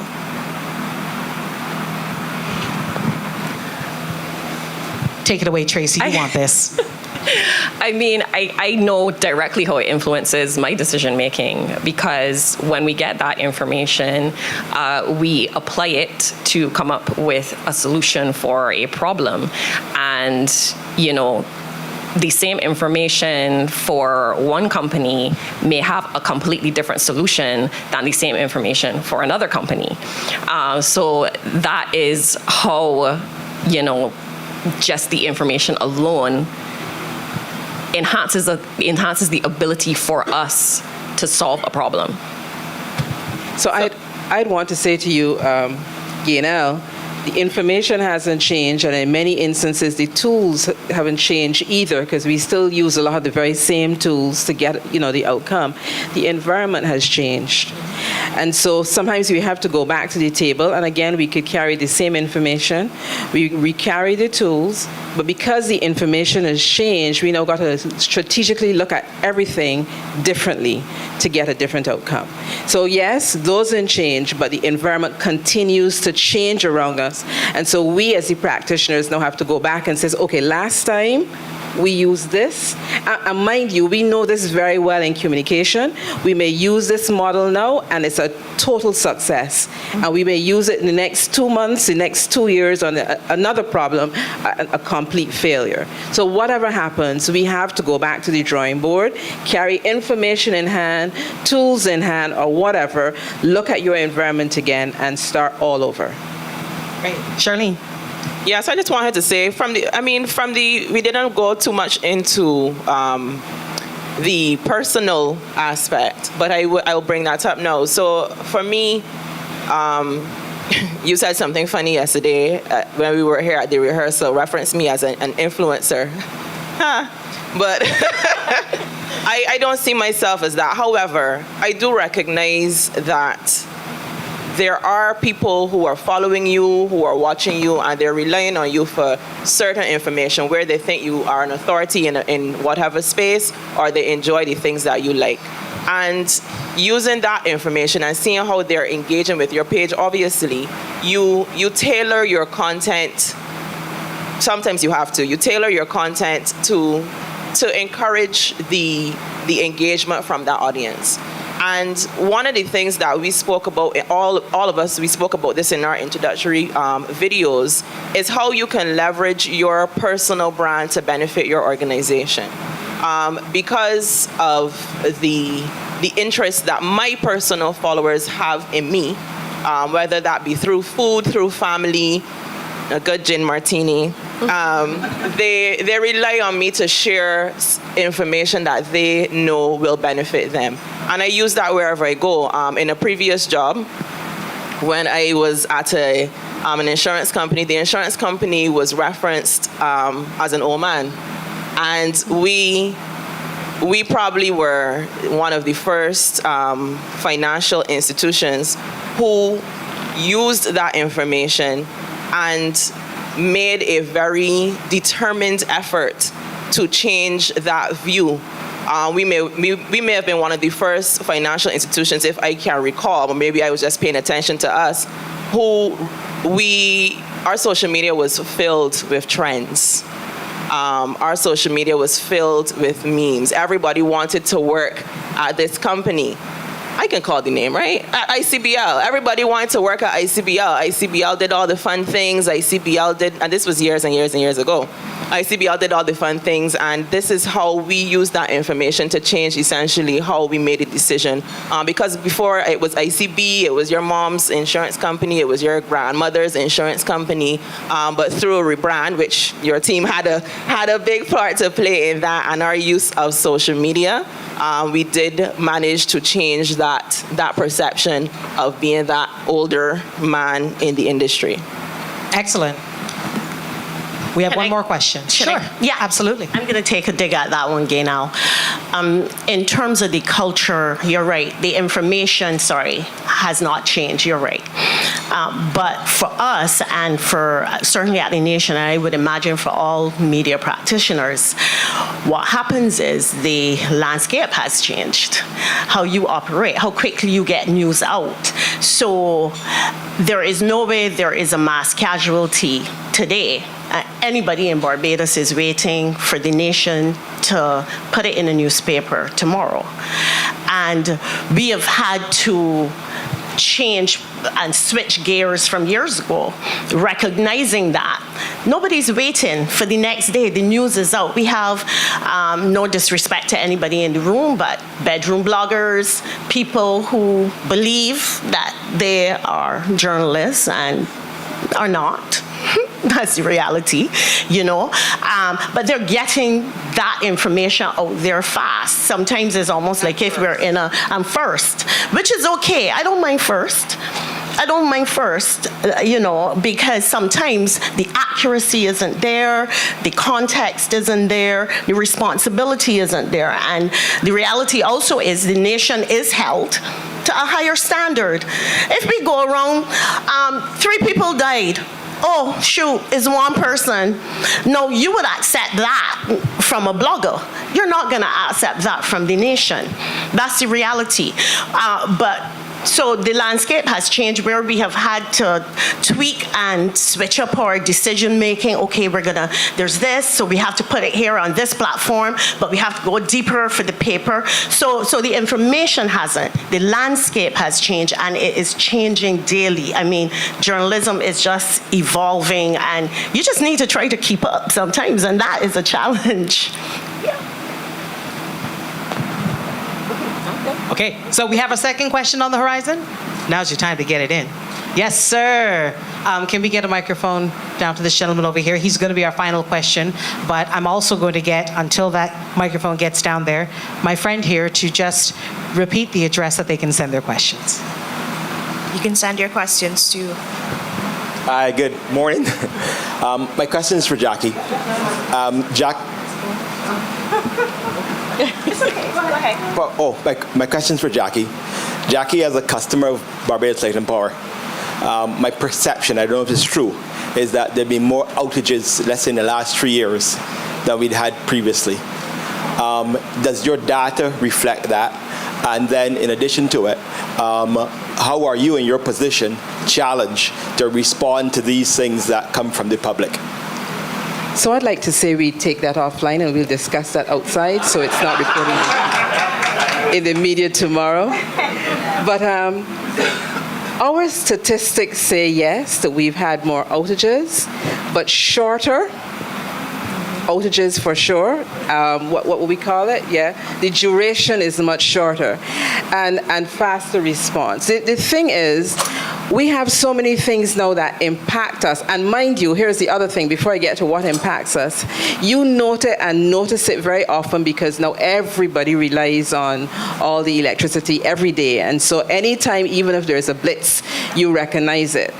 Take it away, Tracy. You want this. I mean, I know directly how it influences my decision making, because when we get that information, we apply it to come up with a solution for a problem. And, the same information for one company may have a completely different solution than the same information for another company. So that is how, just the information alone enhances the ability for us to solve a problem. So I'd want to say to you, Gaynell, the information hasn't changed, and in many instances, the tools haven't changed either, because we still use a lot of the very same tools to get, the outcome. The environment has changed. And so sometimes we have to go back to the table, and again, we could carry the same information. We carry the tools, but because the information has changed, we now got to strategically look at everything differently to get a different outcome. So yes, those didn't change, but the environment continues to change around us. And so we as the practitioners now have to go back and say, okay, last time we used this. And mind you, we know this very well in communication. We may use this model now, and it's a total success. And we may use it in the next 2 months, the next 2 years on another problem, a complete failure. So whatever happens, we have to go back to the drawing board, carry information in hand, tools in hand, or whatever, look at your environment again, and start all over. Great. Charlene. Yes, I just wanted to say we didn't go too much into the personal aspect, but I will bring that up now. So for me, you said something funny yesterday when we were here at the rehearsal, referenced me as an influencer. But I don't see myself as that. However, I do recognize that there are people who are following you, who are watching you, and they're relying on you for certain information where they think you are an authority in whatever space, or they enjoy the things that you like. And using that information and seeing how they're engaging with your page, obviously, you tailor your content. Sometimes you have to. You tailor your content to encourage the engagement from that audience. And one of the things that we spoke about, all of us, we spoke about this in our introductory videos, is how you can leverage your personal brand to benefit your organization. Because of the interest that my personal followers have in me, whether that be through food, through family, a good gin martini, they rely on me to share information that they know will benefit them. And I use that wherever I go. In a previous job, when I was at an insurance company, the insurance company was referenced as an old man. And we probably were one of the first financial institutions who used that information and made a very determined effort to change that view. We may have been one of the first financial institutions, if I can recall, but maybe I was just paying attention to us, our social media was filled with trends. Our social media was filled with memes. Everybody wanted to work at this company. I can call the name, right? At ICBL. Everybody wanted to work at ICBL. ICBL did all the fun things. ICBL did, and this was years and years and years ago. ICBL did all the fun things, and this is how we used that information to change essentially how we made a decision. Because before it was ICB, it was your mom's insurance company, it was your grandmother's insurance company, but through a rebrand, which your team had a big part to play in that, and our use of social media, we did manage to change that perception of being that older man in the industry. Excellent. We have one more question. Sure. Yeah, absolutely. I'm going to take a dig at that one, Gay, now. In terms of the culture, you're right. The information, has not changed. You're right. But for us and for certainly at the nation, I would imagine for all media practitioners, what happens is the landscape has changed. How you operate, how quickly you get news out. So there is no way there is a mass casualty today. Anybody in Barbados is waiting for the nation to put it in a newspaper tomorrow. And we have had to change and switch gears from years ago, recognizing that nobody's waiting for the next day. The news is out. We have, no disrespect to anybody in the room, but bedroom bloggers, people who believe that they are journalists and are not. That's the reality, but they're getting that information out there fast. Sometimes it's almost like if we're in I'm first, which is okay. I don't mind first, because sometimes the accuracy isn't there, the context isn't there, the responsibility isn't there. And the reality also is the nation is held to a higher standard. If we go around, 3 people died. Oh, shoot, it's one person. No, you would accept that from a blogger. You're not going to accept that from the nation. That's the reality. So the landscape has changed where we have had to tweak and switch up our decision making. Okay, there's this, so we have to put it here on this platform, but we have to go deeper for the paper. So the information hasn't. The landscape has changed, and it is changing daily. I mean, journalism is just evolving, and you just need to try to keep up sometimes, and that is a challenge. Okay, so we have a second question on the horizon. Now's your time to get it in. Yes, sir. Can we get a microphone down to this gentleman over here? He's going to be our final question, but I'm also going to get, until that microphone gets down there, my friend here to just repeat the address that they can send their questions. You can send your questions to... Hi, good morning. My question is for Jackie. It's okay. Go ahead. My question's for Jackie. Jackie, as a customer of Barbados Light and Power, my perception, I don't know if it's true, is that there have been more outages, let's say in the last 3 years, than we'd had previously. Does your data reflect that? And then in addition to it, how are you in your position challenged to respond to these things that come from the public? So I'd like to say we take that offline and we'll discuss that outside, so it's not reported in the media tomorrow. But our statistics say yes, that we've had more outages, but shorter outages for sure. What will we call it? Yeah, the duration is much shorter, and faster response. The thing is, we have so many things now that impact us. And mind you, here's the other thing before I get to what impacts us. You note it and notice it very often because now everybody relies on all the electricity every day. And so anytime, even if there's a blitz, you recognize it.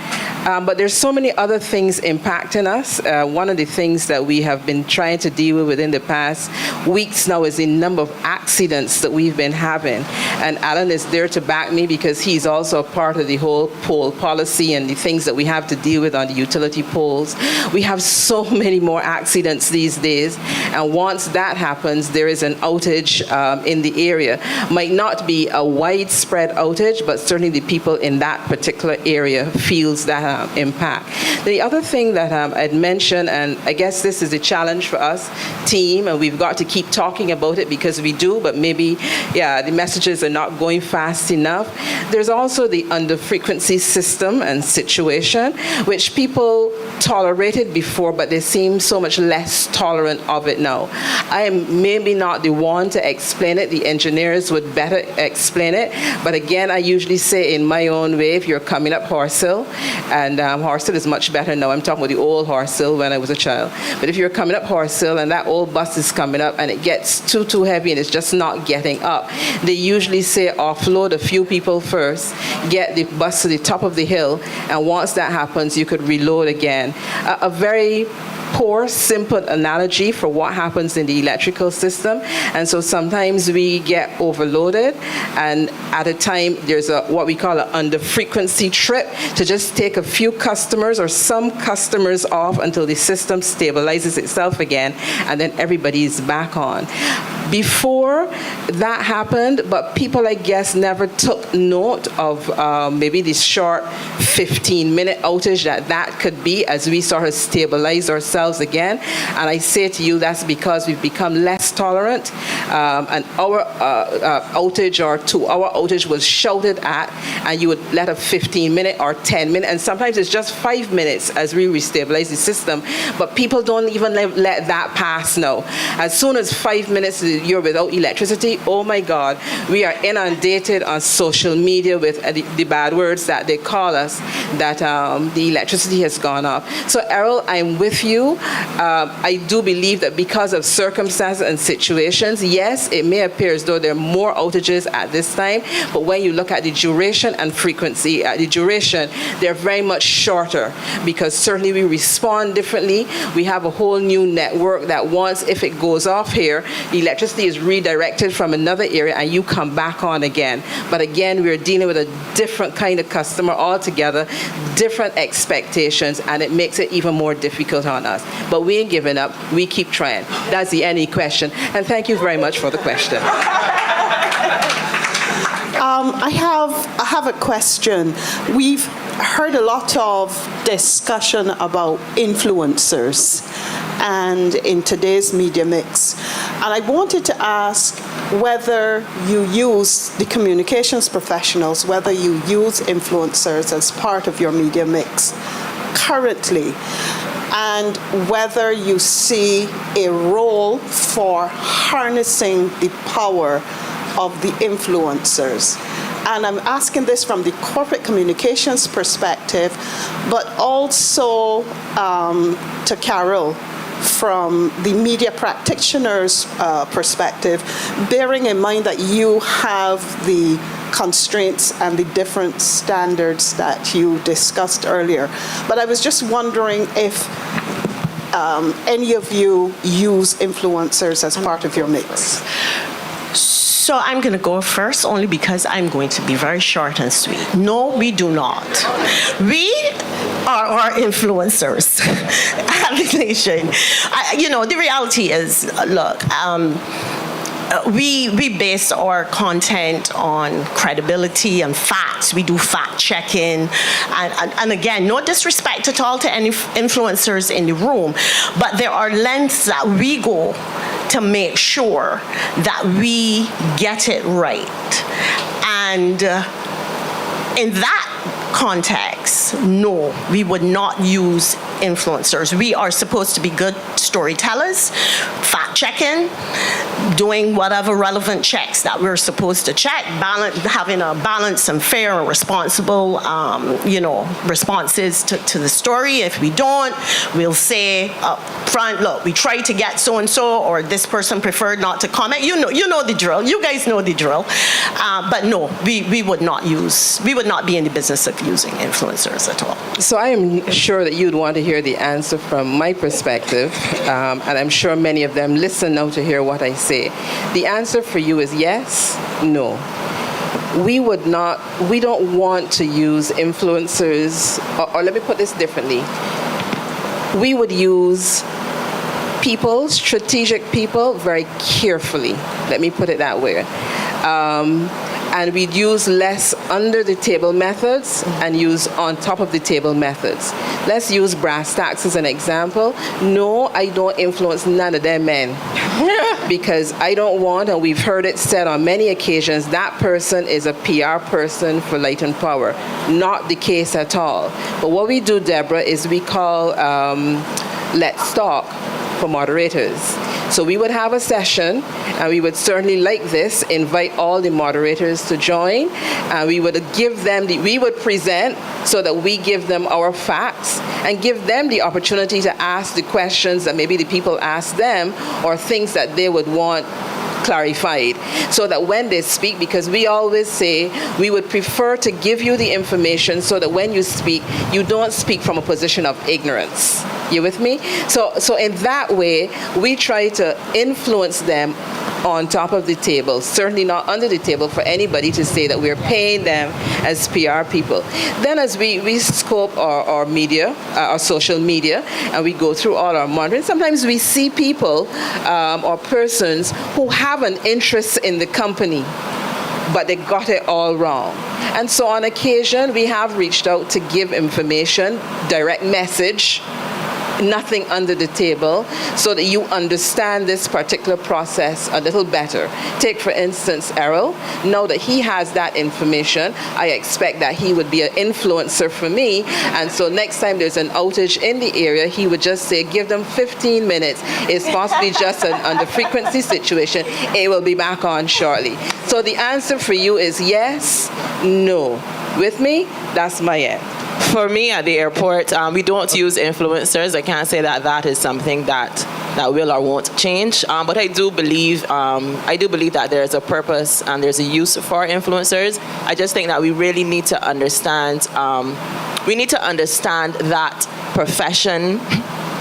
But there's so many other things impacting us. One of the things that we have been trying to deal with within the past weeks now is the number of accidents that we've been having. And Alan is there to back me because he's also a part of the whole pole policy and the things that we have to deal with on the utility poles. We have so many more accidents these days. And once that happens, there is an outage in the area. Might not be a widespread outage, but certainly the people in that particular area feels that impact. The other thing that I'd mentioned, and I guess this is a challenge for us, team, and we've got to keep talking about it because we do, but maybe, the messages are not going fast enough. There's also the under-frequency system and situation, which people tolerated before, but they seem so much less tolerant of it now. I am maybe not the one to explain it. The engineers would better explain it. But again, I usually say in my own way, if you're coming up Horsill, and Horsill is much better now. I'm talking about the old Horsill when I was a child. But if you're coming up Horsill and that old bus is coming up and it gets too heavy and it's just not getting up, they usually say offload a few people first, get the bus to the top of the hill, and once that happens, you could reload again. A very poor, simple analogy for what happens in the electrical system. And so sometimes we get overloaded, and at a time there's what we call an under-frequency trip to just take a few customers or some customers off until the system stabilizes itself again, and then everybody is back on. Before that happened, but people, I guess, never took note of maybe this short 15-minute outage that could be as we sort of stabilize ourselves again. And I say to you, that's because we've become less tolerant. An hour outage or 2-hour outage was shouted at, and you would let a 15-minute or 10-minute, and sometimes it's just 5 minutes as we restabilize the system. But people don't even let that pass now. As soon as 5 minutes you're without electricity, oh my God, we are inundated on social media with the bad words that they call us, that the electricity has gone off. So Errol, I'm with you. I do believe that because of circumstances and situations, yes, it may appear as though there are more outages at this time, but when you look at the duration and frequency, the duration, they're very much shorter because certainly we respond differently. We have a whole new network that once, if it goes off here, the electricity is redirected from another area and you come back on again. But again, we're dealing with a different kind of customer altogether, different expectations, and it makes it even more difficult on us. But we ain't giving up. We keep trying. That's the any question. And thank you very much for the question. I have a question. We've heard a lot of discussion about influencers and in today's media mix. And I wanted to ask whether you use the communications professionals, whether you use influencers as part of your media mix currently, and whether you see a role for harnessing the power of the influencers. And I'm asking this from the corporate communications perspective, but also to Carol from the media practitioner's perspective, bearing in mind that you have the constraints and the different standards that you discussed earlier. But I was just wondering if any of you use influencers as part of your mix. So I'm going to go first only because I'm going to be very short and sweet. No, we do not. We are our influencers at the nation. The reality is, look, we base our content on credibility and facts. We do fact checking, and again, no disrespect at all to any influencers in the room, but there are lengths that we go to make sure that we get it right. And in that context, no, we would not use influencers. We are supposed to be good storytellers, fact checking, doing whatever relevant checks that we're supposed to check, having a balanced and fair and responsible, responses to the story. If we don't, we'll say up front, look, we tried to get so-and-so, or this person preferred not to comment. You know the drill. You guys know the drill. But no, we would not be in the business of using influencers at all. So I am sure that you'd want to hear the answer from my perspective, and I'm sure many of them listen now to hear what I say. The answer for you is yes, no. We don't want to use influencers, or let me put this differently. We would use people, strategic people, very carefully. Let me put it that way. And we'd use less under-the-table methods and use on-top-of-the-table methods. Let's use brass tacks as an example. No, I don't influence none of them men. Because I don't want, and we've heard it said on many occasions, that person is a PR person for Light and Power. Not the case at all. But what we do, Deborah, is we call Let's Talk for moderators. So we would have a session, and we would certainly like this, invite all the moderators to join, and we would give them, we would present so that we give them our facts and give them the opportunity to ask the questions that maybe the people ask them, or things that they would want clarified, so that when they speak, because we always say we would prefer to give you the information so that when you speak, you don't speak from a position of ignorance. You with me? So in that way, we try to influence them on top of the table, certainly not under the table for anybody to say that we're paying them as PR people. Then as we scope our media, our social media, and we go through all our monitoring, sometimes we see people or persons who have an interest in the company, but they got it all wrong. And so on occasion, we have reached out to give information, direct message, nothing under the table, so that you understand this particular process a little better. Take, for instance, Errol. Now that he has that information, I expect that he would be an influencer for me, and so next time there's an outage in the area, he would just say, give them 15 minutes. It's possibly just an under-frequency situation. It will be back on shortly. So the answer for you is yes, no. With me? That's my end. For me at the airport, we don't use influencers. I can't say that is something that will or won't change. But I do believe that there's a purpose and there's a use for influencers. I just think that we really need to understand. We need to understand that profession,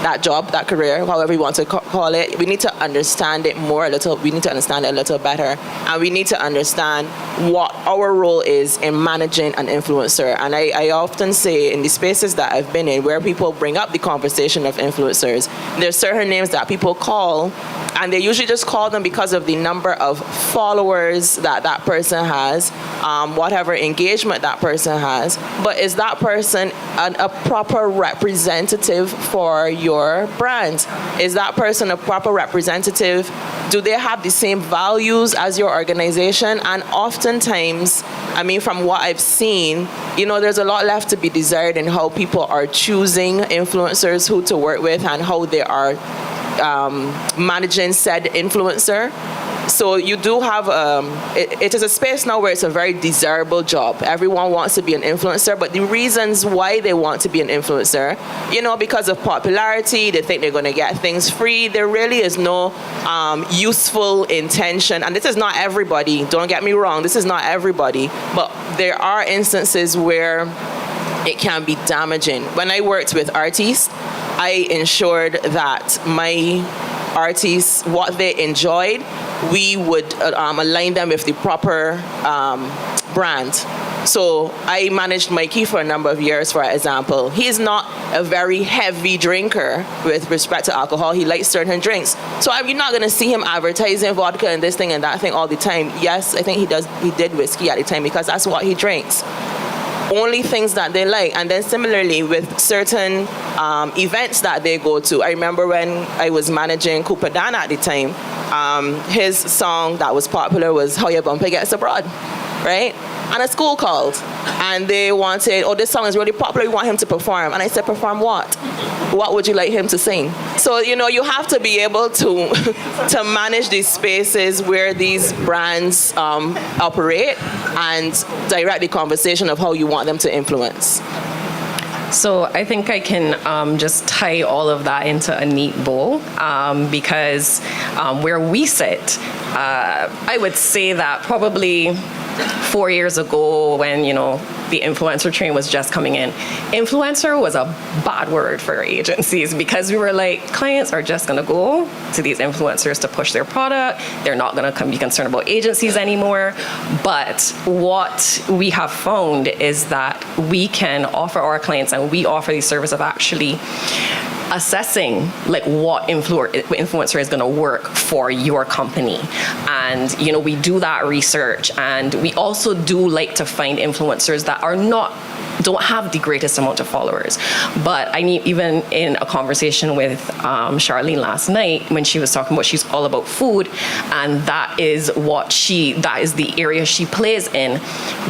that job, that career, however you want to call it. We need to understand it more a little. We need to understand it a little better, and we need to understand what our role is in managing an influencer. And I often say in the spaces that I've been in, where people bring up the conversation of influencers, there's certain names that people call, and they usually just call them because of the number of followers that person has, whatever engagement that person has. But is that person a proper representative for your brand? Is that person a proper representative? Do they have the same values as your organization? And oftentimes, I mean, from what I've seen, there's a lot left to be desired in how people are choosing influencers, who to work with, and how they are managing said influencer. So you do have, it is a space now where it's a very desirable job. Everyone wants to be an influencer, but the reasons why they want to be an influencer, because of popularity, they think they're going to get things free. There really is no useful intention. And this is not everybody, don't get me wrong, this is not everybody, but there are instances where it can be damaging. When I worked with artists, I ensured that my artists, what they enjoyed, we would align them with the proper brand. So I managed Mikey for a number of years, for example. He's not a very heavy drinker with respect to alcohol. He likes certain drinks. So you're not going to see him advertising vodka and this thing and that thing all the time. Yes, I think he did whiskey at the time because that's what he drinks. Only things that they like. And then similarly with certain events that they go to. I remember when I was managing Cooper Dan at the time, his song that was popular was How Your Bumper Gets Abroad. right? And a school called and they wanted, oh, this song is really popular, we want him to perform. And I said, perform what? What would you like him to sing? So, you have to be able to to manage these spaces where these brands operate and direct the conversation of how you want them to influence. So I think I can just tie all of that into a neat bow because where we sit, I would say that probably 4 years ago when, the influencer train was just coming in, influencer was a bad word for agencies because we were like, clients are just going to go to these influencers to push their product. They're not going to be concerned about agencies anymore. But what we have found is that we can offer our clients, and we offer the service of actually assessing like what influencer is going to work for your company. And we do that research, and we also do like to find influencers that don't have the greatest amount of followers. But I need, even in a conversation with Charlene last night when she was talking about she's all about food, and that is the area she plays in.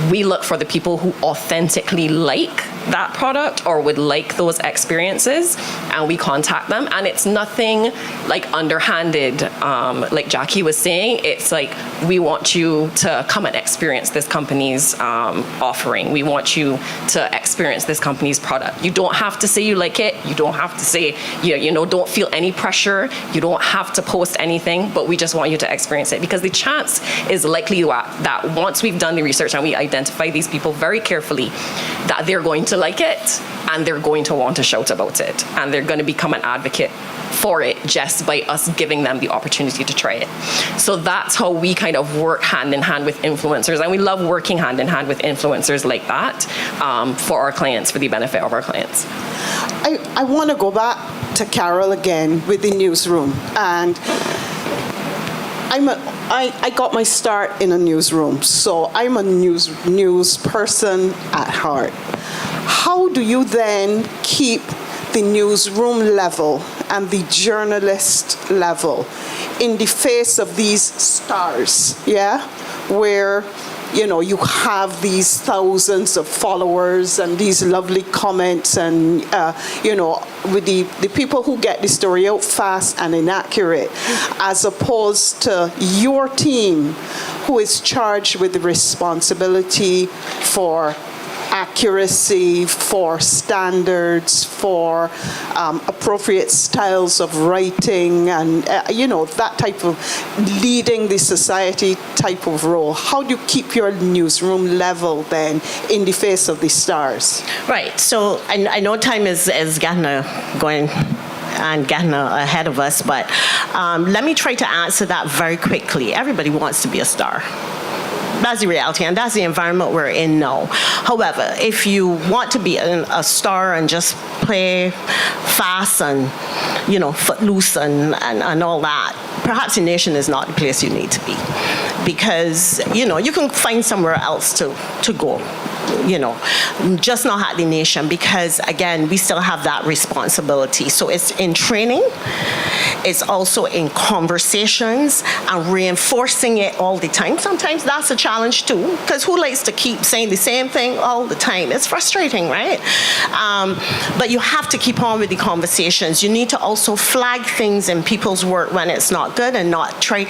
We look for the people who authentically like that product or would like those experiences, and we contact them. And it's nothing like underhanded, like Jackie was saying. It's like, we want you to come and experience this company's offering. We want you to experience this company's product. You don't have to say you like it. You don't have to say, don't feel any pressure. You don't have to post anything, but we just want you to experience it, because the chance is likely that once we've done the research and we identify these people very carefully, that they're going to like it and they're going to want to shout about it and they're going to become an advocate for it just by us giving them the opportunity to try it. So that's how we kind of work hand in hand with influencers, and we love working hand in hand with influencers like that for our clients, for the benefit of our clients. I want to go back to Carol again with the newsroom, and I got my start in a newsroom, so I'm a news person at heart. How do you then keep the newsroom level and the journalist level in the face of these stars, where you have these thousands of followers and these lovely comments and, with the people who get the story out fast and inaccurate, as opposed to your team who is charged with the responsibility for accuracy, for standards, for appropriate styles of writing, and that type of leading the society type of role. How do you keep your newsroom level then in the face of the stars? Right. So I know time is getting ahead of us, but let me try to answer that very quickly. Everybody wants to be a star. That's the reality, and that's the environment we're in now. However, if you want to be a star and just play fast and, footloose and all that, perhaps the nation is not the place you need to be. Because, you can find somewhere else to go. Just not at the nation, because again, we still have that responsibility. So it's in training, it's also in conversations and reinforcing it all the time. Sometimes that's a challenge too, because who likes to keep saying the same thing all the time? It's frustrating, right? But you have to keep on with the conversations. You need to also flag things in people's work when it's not good, and not try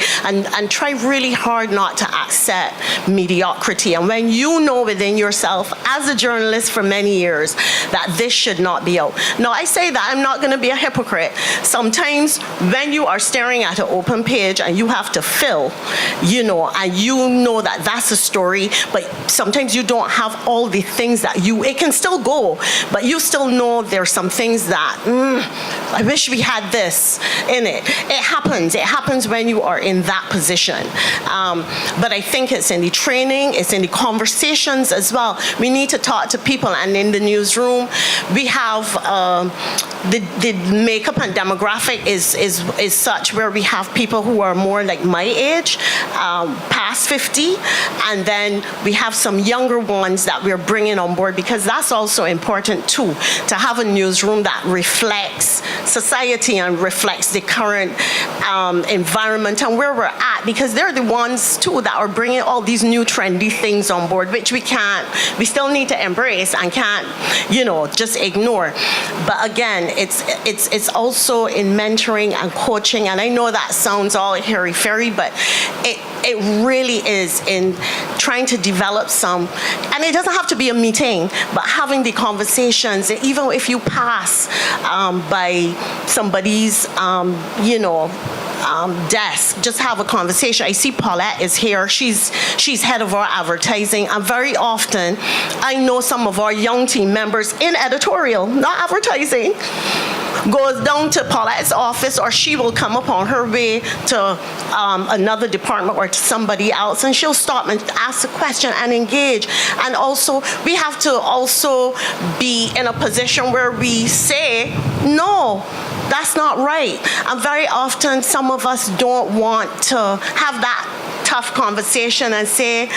really hard not to accept mediocrity. And when you know within yourself, as a journalist for many years, that this should not be out. Now, I say that, I'm not going to be a hypocrite. Sometimes when you are staring at an open page and you have to fill, and that that's a story, but sometimes you don't have all the things that it can still go, but you still know there's some things that, I wish we had this in it. It happens when you are in that position. But I think it's in the training, it's in the conversations as well. well. We need to talk to people, and in the newsroom, we have the makeup and demographic is such where we have people who are more like my age, past 50, and then we have some younger ones that we're bringing on board, because that's also important too, to have a newsroom that reflects society and reflects the current environment and where we're at, because they're the ones too that are bringing all these new trendy things on board, which we still need to embrace and can't, just ignore. But again, it's also in mentoring and coaching, and I know that sounds all hairy-fairy, but it really is in trying to develop some, and it doesn't have to be a meeting, but having the conversations, even if you pass by somebody's, desk, just have a conversation. I see Paulette is here. She's head of our advertising, and very often I know some of our young team members in editorial, not advertising, goes down to Paulette's office, or she will come up on her way to another department or to somebody else, and she'll stop and ask a question and engage. And also, we have to also be in a position where we say, no, that's not right. And very often, some of us don't want to have that tough conversation and say,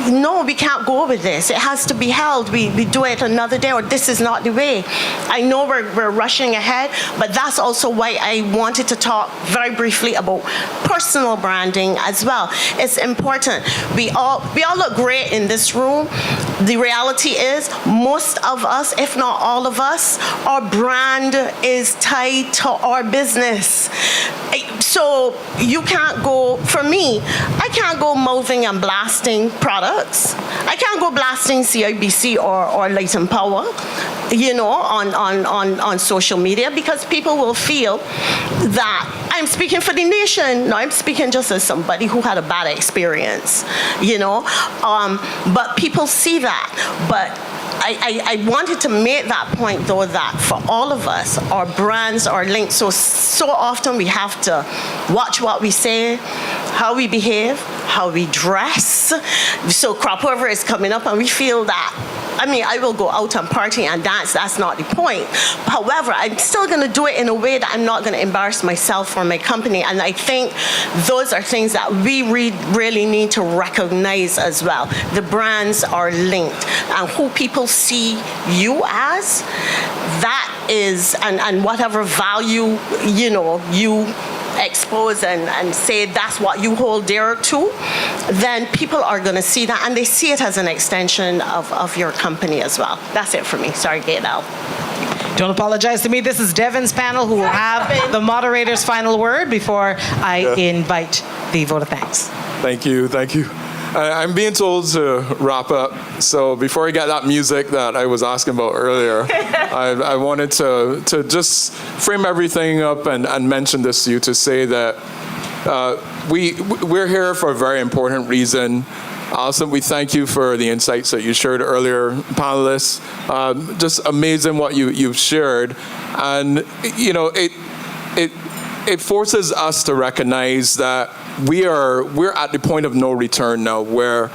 no, we can't go with this. It has to be held. We do it another day, or this is not the way. I know we're rushing ahead, but that's also why I wanted to talk very briefly about personal branding as well. It's important. We all look great in this room. The reality is, most of us, if not all of us, our brand is tied to our business. So you can't go, for me, I can't go mouthing and blasting products. I can't go blasting CIBC or Light and Power, on social media, because people will feel that I'm speaking for the nation. No, I'm speaking just as somebody who had a bad experience, but people see that. But I wanted to make that point, though, that for all of us, our brands are linked. So often we have to watch what we say, how we behave, how we dress. So crop over is coming up, and we feel that, I will go out and party and dance. That's not the point. However, I'm still going to do it in a way that I'm not going to embarrass myself or my company. And I think those are things that we really need to recognize as well. The brands are linked, and who people see you as, that is, and whatever value, you expose and say that's what you hold dear to, then people are going to see that, and they see it as an extension of your company as well. That's it for me. Sorry, Gaydel. Don't apologize to me. This is Devon's panel, who will have the moderator's final word before I invite the vote of thanks. Thank you. I'm being told to wrap up, so before I get that music that I was asking about earlier, I wanted to just frame everything up and mention this to you, to say that we're here for a very important reason. Alison, we thank you for the insights that you shared earlier, panelists. Just amazing what you've shared, and it forces us to recognize that we're at the point of no return now, where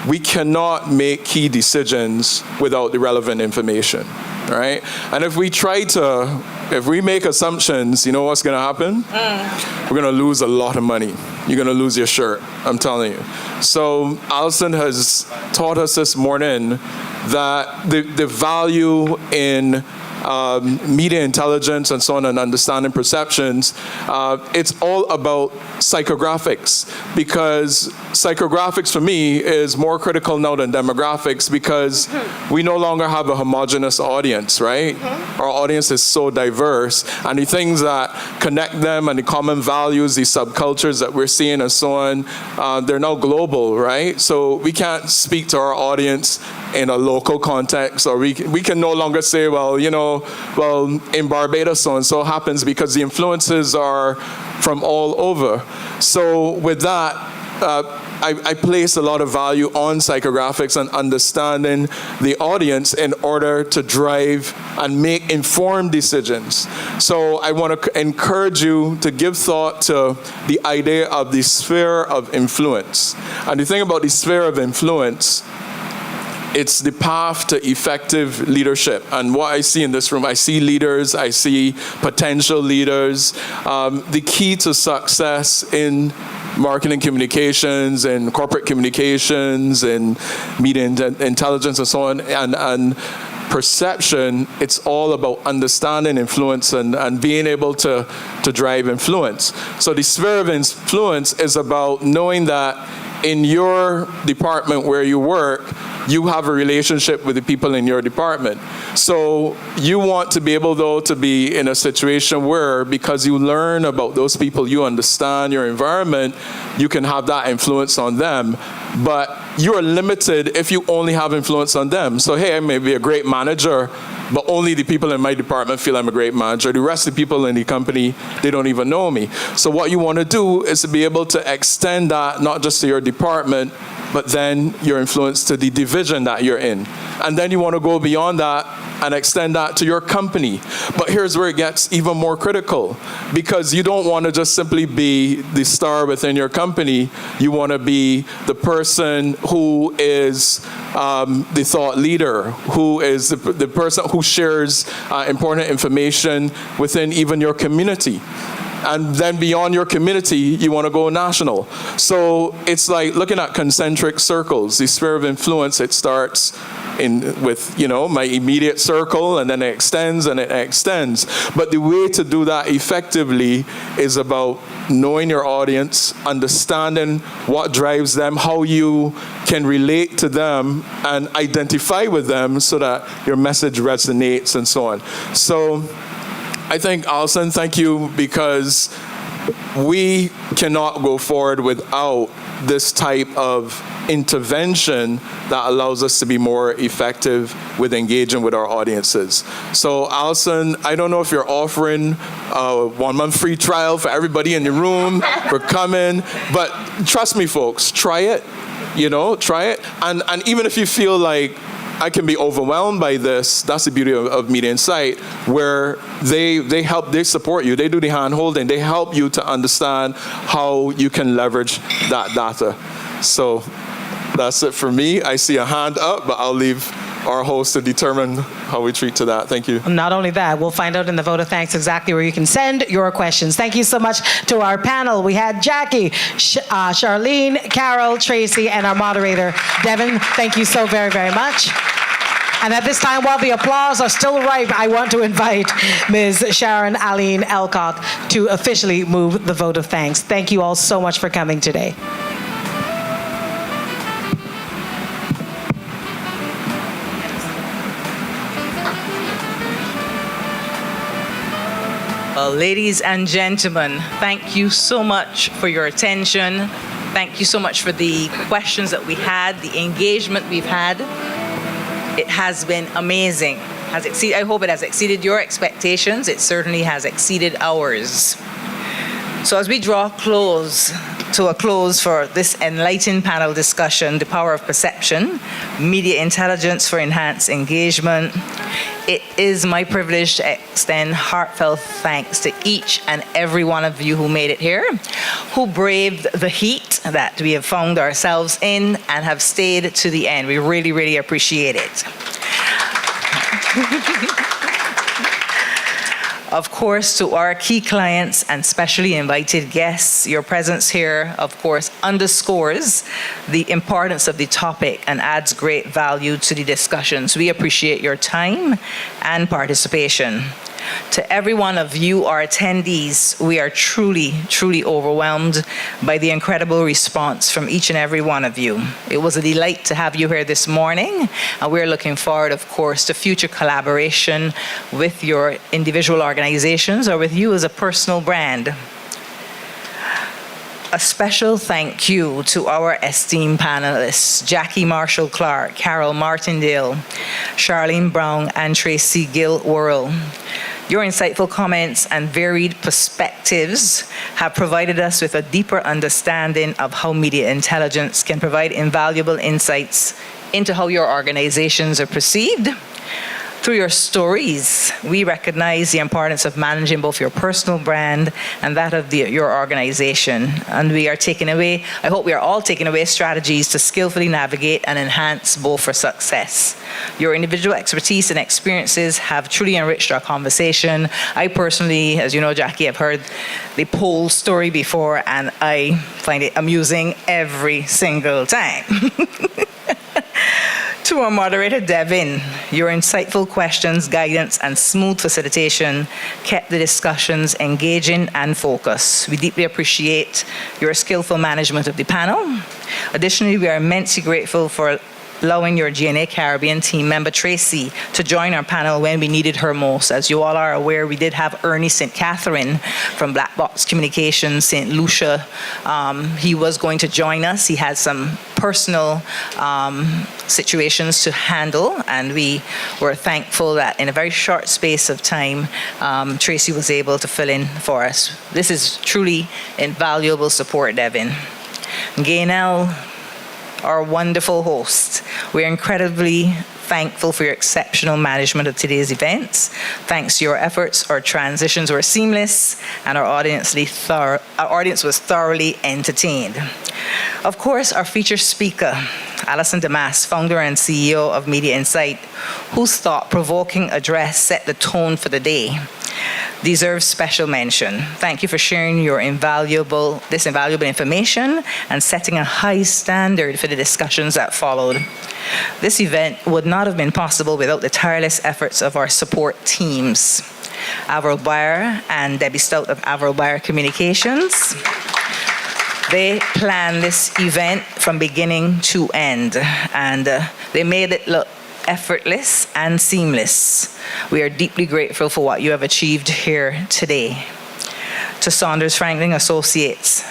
we cannot make key decisions without the relevant information, right? And if we make assumptions, you know what's going to happen? We're going to lose a lot of money. You're going to lose your shirt, I'm telling you. So Alison has taught us this morning that the value in media intelligence and so on, and understanding perceptions, it's all about psychographics, because psychographics for me is more critical now than demographics, because we no longer have a homogeneous audience, right? Our audience is so diverse, and the things that connect them and the common values, the subcultures that we're seeing and so on, they're now global, right? So we can't speak to our audience in a local context, or we can no longer say, well, in Barbados so happens, because the influences are from all over. So with that, I place a lot of value on psychographics and understanding the audience in order to drive and make informed decisions. So I want to encourage you to give thought to the idea of the sphere of influence. And the thing about the sphere of influence It's the path to effective leadership. And what I see in this room, I see leaders, I see potential leaders. The key to success in marketing communications and corporate communications and media intelligence and so on, and perception, it's all about understanding influence and being able to drive influence. So the sphere of influence is about knowing that in your department where you work, you have a relationship with the people in your department. So you want to be able, though, to be in a situation where, because you learn about those people, you understand your environment, you can have that influence on them. But you are limited if you only have influence on them. So, hey, I may be a great manager, but only the people in my department feel I'm a great manager. The rest of the people in the company, they don't even know me. So what you want to do is to be able to extend that not just to your department, but then your influence to the division that you're in. And then you want to go beyond that and extend that to your company. But here's where it gets even more critical, because you don't want to just simply be the star within your company. You want to be the person who is the thought leader, who is the person who shares important information within even your community. And then beyond your community, you want to go national. So it's like looking at concentric circles. The sphere of influence, it starts with my immediate circle, and then it extends and it extends. But the way to do that effectively is about knowing your audience, understanding what drives them, how you can relate to them and identify with them so that your message resonates and so on. So I think, Alison, thank you, because we cannot go forward without this type of intervention that allows us to be more effective with engaging with our audiences. So, Alison, I don't know if you're offering a 1 month free trial for everybody in the room for coming, but trust me, folks, try it. Try it. And even if you feel like I can be overwhelmed by this, that's the beauty of Media InSite, where they support you, they do the hand-holding, they help you to understand how you can leverage that data. So that's it for me. I see a hand up, but I'll leave our host to determine how we treat to that. Thank you. Not only that, we'll find out in the vote of thanks exactly where you can send your questions. Thank you so much to our panel. We had Jackie, Charlene, Carol, Tracy, and our moderator, Devin. Thank you so very, very much. And at this time, while the applause are still ripe, I want to invite Ms. Sharon Aline Elcock to officially move the vote of thanks. Thank you all so much for coming today. Well, ladies and gentlemen, thank you so much for your attention. Thank you so much for the questions that we had, the engagement we've had. It has been amazing. I hope it has exceeded your expectations. It certainly has exceeded ours. So as we draw to a close for this enlightened panel discussion, The Power of Perception, Media Intelligence for Enhanced Engagement, it is my privilege to extend heartfelt thanks to each and every one of you who made it here, who braved the heat that we have found ourselves in and have stayed to the end. We really, really appreciate it. Of course, to our key clients and specially invited guests, your presence here, of course, underscores the importance of the topic and adds great value to the discussions. We appreciate your time and participation. To every one of you, our attendees, we are truly, truly overwhelmed by the incredible response from each and every one of you. It was a delight to have you here this morning, and we're looking forward, of course, to future collaboration with your individual organizations or with you as a personal brand. A special thank you to our esteemed panelists, Jackie Marshall-Clark, Carol Martindale, Charlene Brown, and Tracy Gill-Worrell. Your insightful comments and varied perspectives have provided us with a deeper understanding of how media intelligence can provide invaluable insights into how your organizations are perceived. Through your stories, we recognize the importance of managing both your personal brand and that of your organization. And we are taking away, I hope we are all taking away strategies to skillfully navigate and enhance both for success. Your individual expertise and experiences have truly enriched our conversation. I personally, as you know, Jackie, have heard the poll story before, and I find it amusing every single time. To our moderator, Devin, your insightful questions, guidance, and smooth facilitation kept the discussions engaging and focused. We deeply appreciate your skillful management of the panel. Additionally, we are immensely grateful for allowing your GNA Caribbean team member, Tracy, to join our panel when we needed her most. As you all are aware, we did have Ernie St. Catherine from Black Box Communications, St. Lucia. He was going to join us. He had some personal situations to handle, and we were thankful that in a very short space of time, Tracy was able to fill in for us. This is truly invaluable support, Devin. Gaynell, our wonderful host, we're incredibly thankful for your exceptional management of today's events. Thanks to your efforts, our transitions were seamless and our audience was thoroughly entertained. Of course, our featured speaker, Alison Damas, founder and CEO of Media InSite, whose thought-provoking address set the tone for the day, deserves special mention. Thank you for sharing this invaluable information and setting a high standard for the discussions that followed. This event would not have been possible without the tireless efforts of our support teams, Avril Bayer and Debbie Stout of Avril Bayer Communications. They planned this event from beginning to end, and they made it look effortless and seamless. We are deeply grateful for what you have achieved here today. To Saunders Franklin Associates,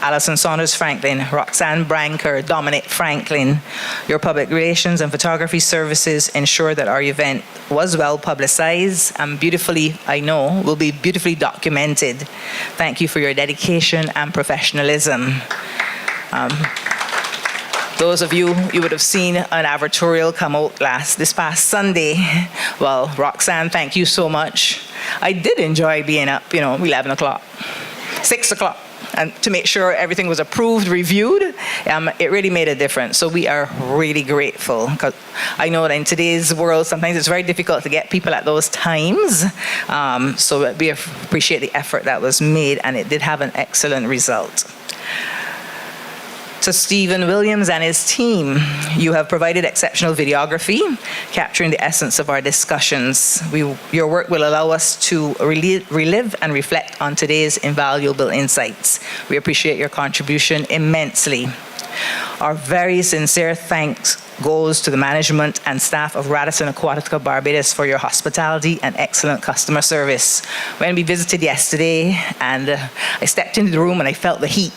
Alison Saunders Franklin, Roxanne Branker, Dominic Franklin, your public relations and photography services ensured that our event was well publicized and beautifully, I know, will be beautifully documented. Thank you for your dedication and professionalism. Those of you would have seen an advertorial come out this past Sunday. Well, Roxanne, thank you so much. I did enjoy being up, 11 o'clock, 6 o'clock, and to make sure everything was approved, reviewed. It really made a difference. So we are really grateful, because I know that in today's world, sometimes it's very difficult to get people at those times. So we appreciate the effort that was made, and it did have an excellent result. To Stephen Williams and his team, you have provided exceptional videography, capturing the essence of our discussions. Your work will allow us to relive and reflect on today's invaluable insights. We appreciate your contribution immensely. Our very sincere thanks goes to the management and staff of Radisson Aquatica Barbados for your hospitality and excellent customer service. When we visited yesterday and I stepped into the room and I felt the heat,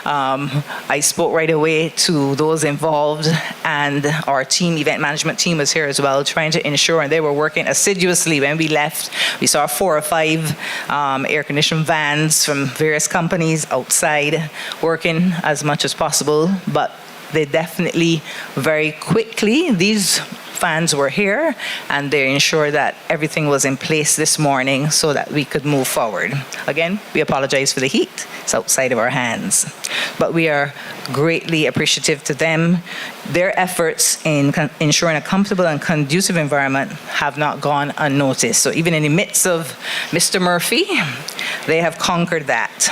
I spoke right away to those involved, and our team, event management team, was here as well, trying to ensure, and they were working assiduously. When we left, we saw 4 or 5 air-conditioned vans from various companies outside working as much as possible, but they definitely very quickly, these fans were here, and they ensured that everything was in place this morning so that we could move forward. Again, we apologize for the heat. It's outside of our hands. But we are greatly appreciative to them. Their efforts in ensuring a comfortable and conducive environment have not gone unnoticed. So even in the midst of Mr. Murphy, they have conquered that.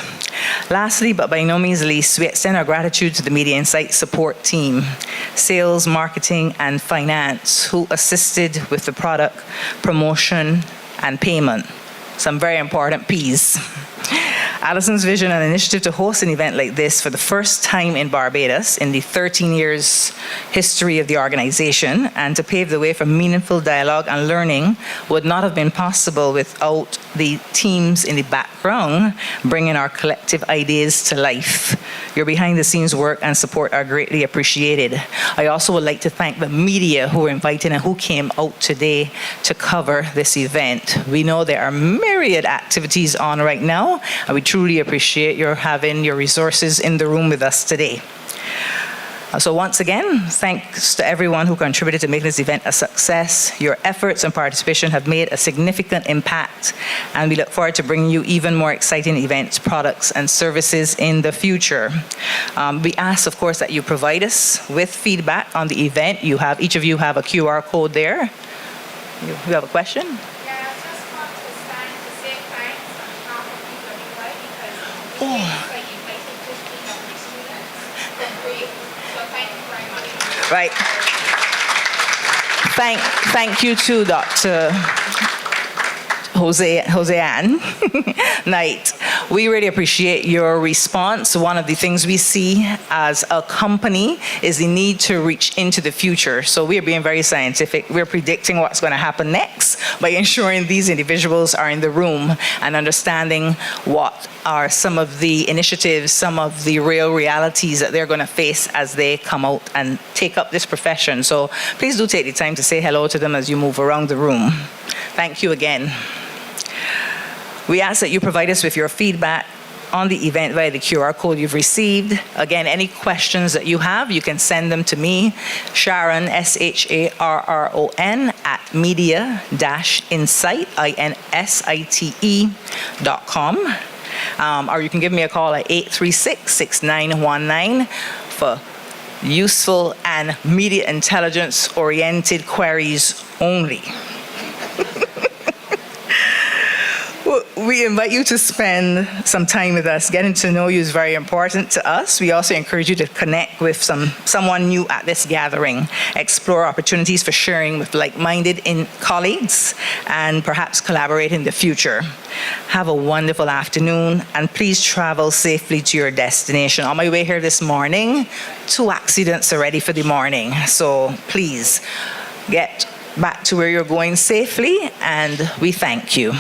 Lastly, but by no means least, we extend our gratitude to the Media InSite support team, sales, marketing, and finance, who assisted with the product promotion and payment. Some very important P's. Alison's vision and initiative to host an event like this for the first time in Barbados in the 13 years history of the organization, and to pave the way for meaningful dialogue and learning, would not have been possible without the teams in the background bringing our collective ideas to life. Your behind-the-scenes work and support are greatly appreciated. I also would like to thank the media who were invited and who came out today to cover this event. We know there are myriad activities on right now, and we truly appreciate your having your resources in the room with us today. So once again, thanks to everyone who contributed to making this event a success. Your efforts and participation have made a significant impact, and we look forward to bringing you even more exciting events, products, and services in the future. We ask, of course, that you provide us with feedback on the event. Each of you have a QR code there. You have a question? Right. Thank you to Dr. Jose-Ann Knight. We really appreciate your response. One of the things we see as a company is the need to reach into the future. So we are being very scientific. We're predicting what's going to happen next by ensuring these individuals are in the room and understanding what are some of the initiatives, some of the real realities that they're going to face as they come out and take up this profession. So please do take the time to say hello to them as you move around the room. Thank you again. We ask that you provide us with your feedback on the event via the QR code you've received. Again, any questions that you have, you can send them to me, Sharon, SHARRON, at media-insight, INSITE.com. Or you can give me a call at 836-6919 for useful and media intelligence-oriented queries only. We invite you to spend some time with us. Getting to know you is very important to us. We also encourage you to connect with someone new at this gathering, explore opportunities for sharing with like-minded colleagues, and perhaps collaborate in the future. Have a wonderful afternoon, and please travel safely to your destination. On my way here this morning, 2 accidents already for the morning. So please get back to where you're going safely, and we thank you.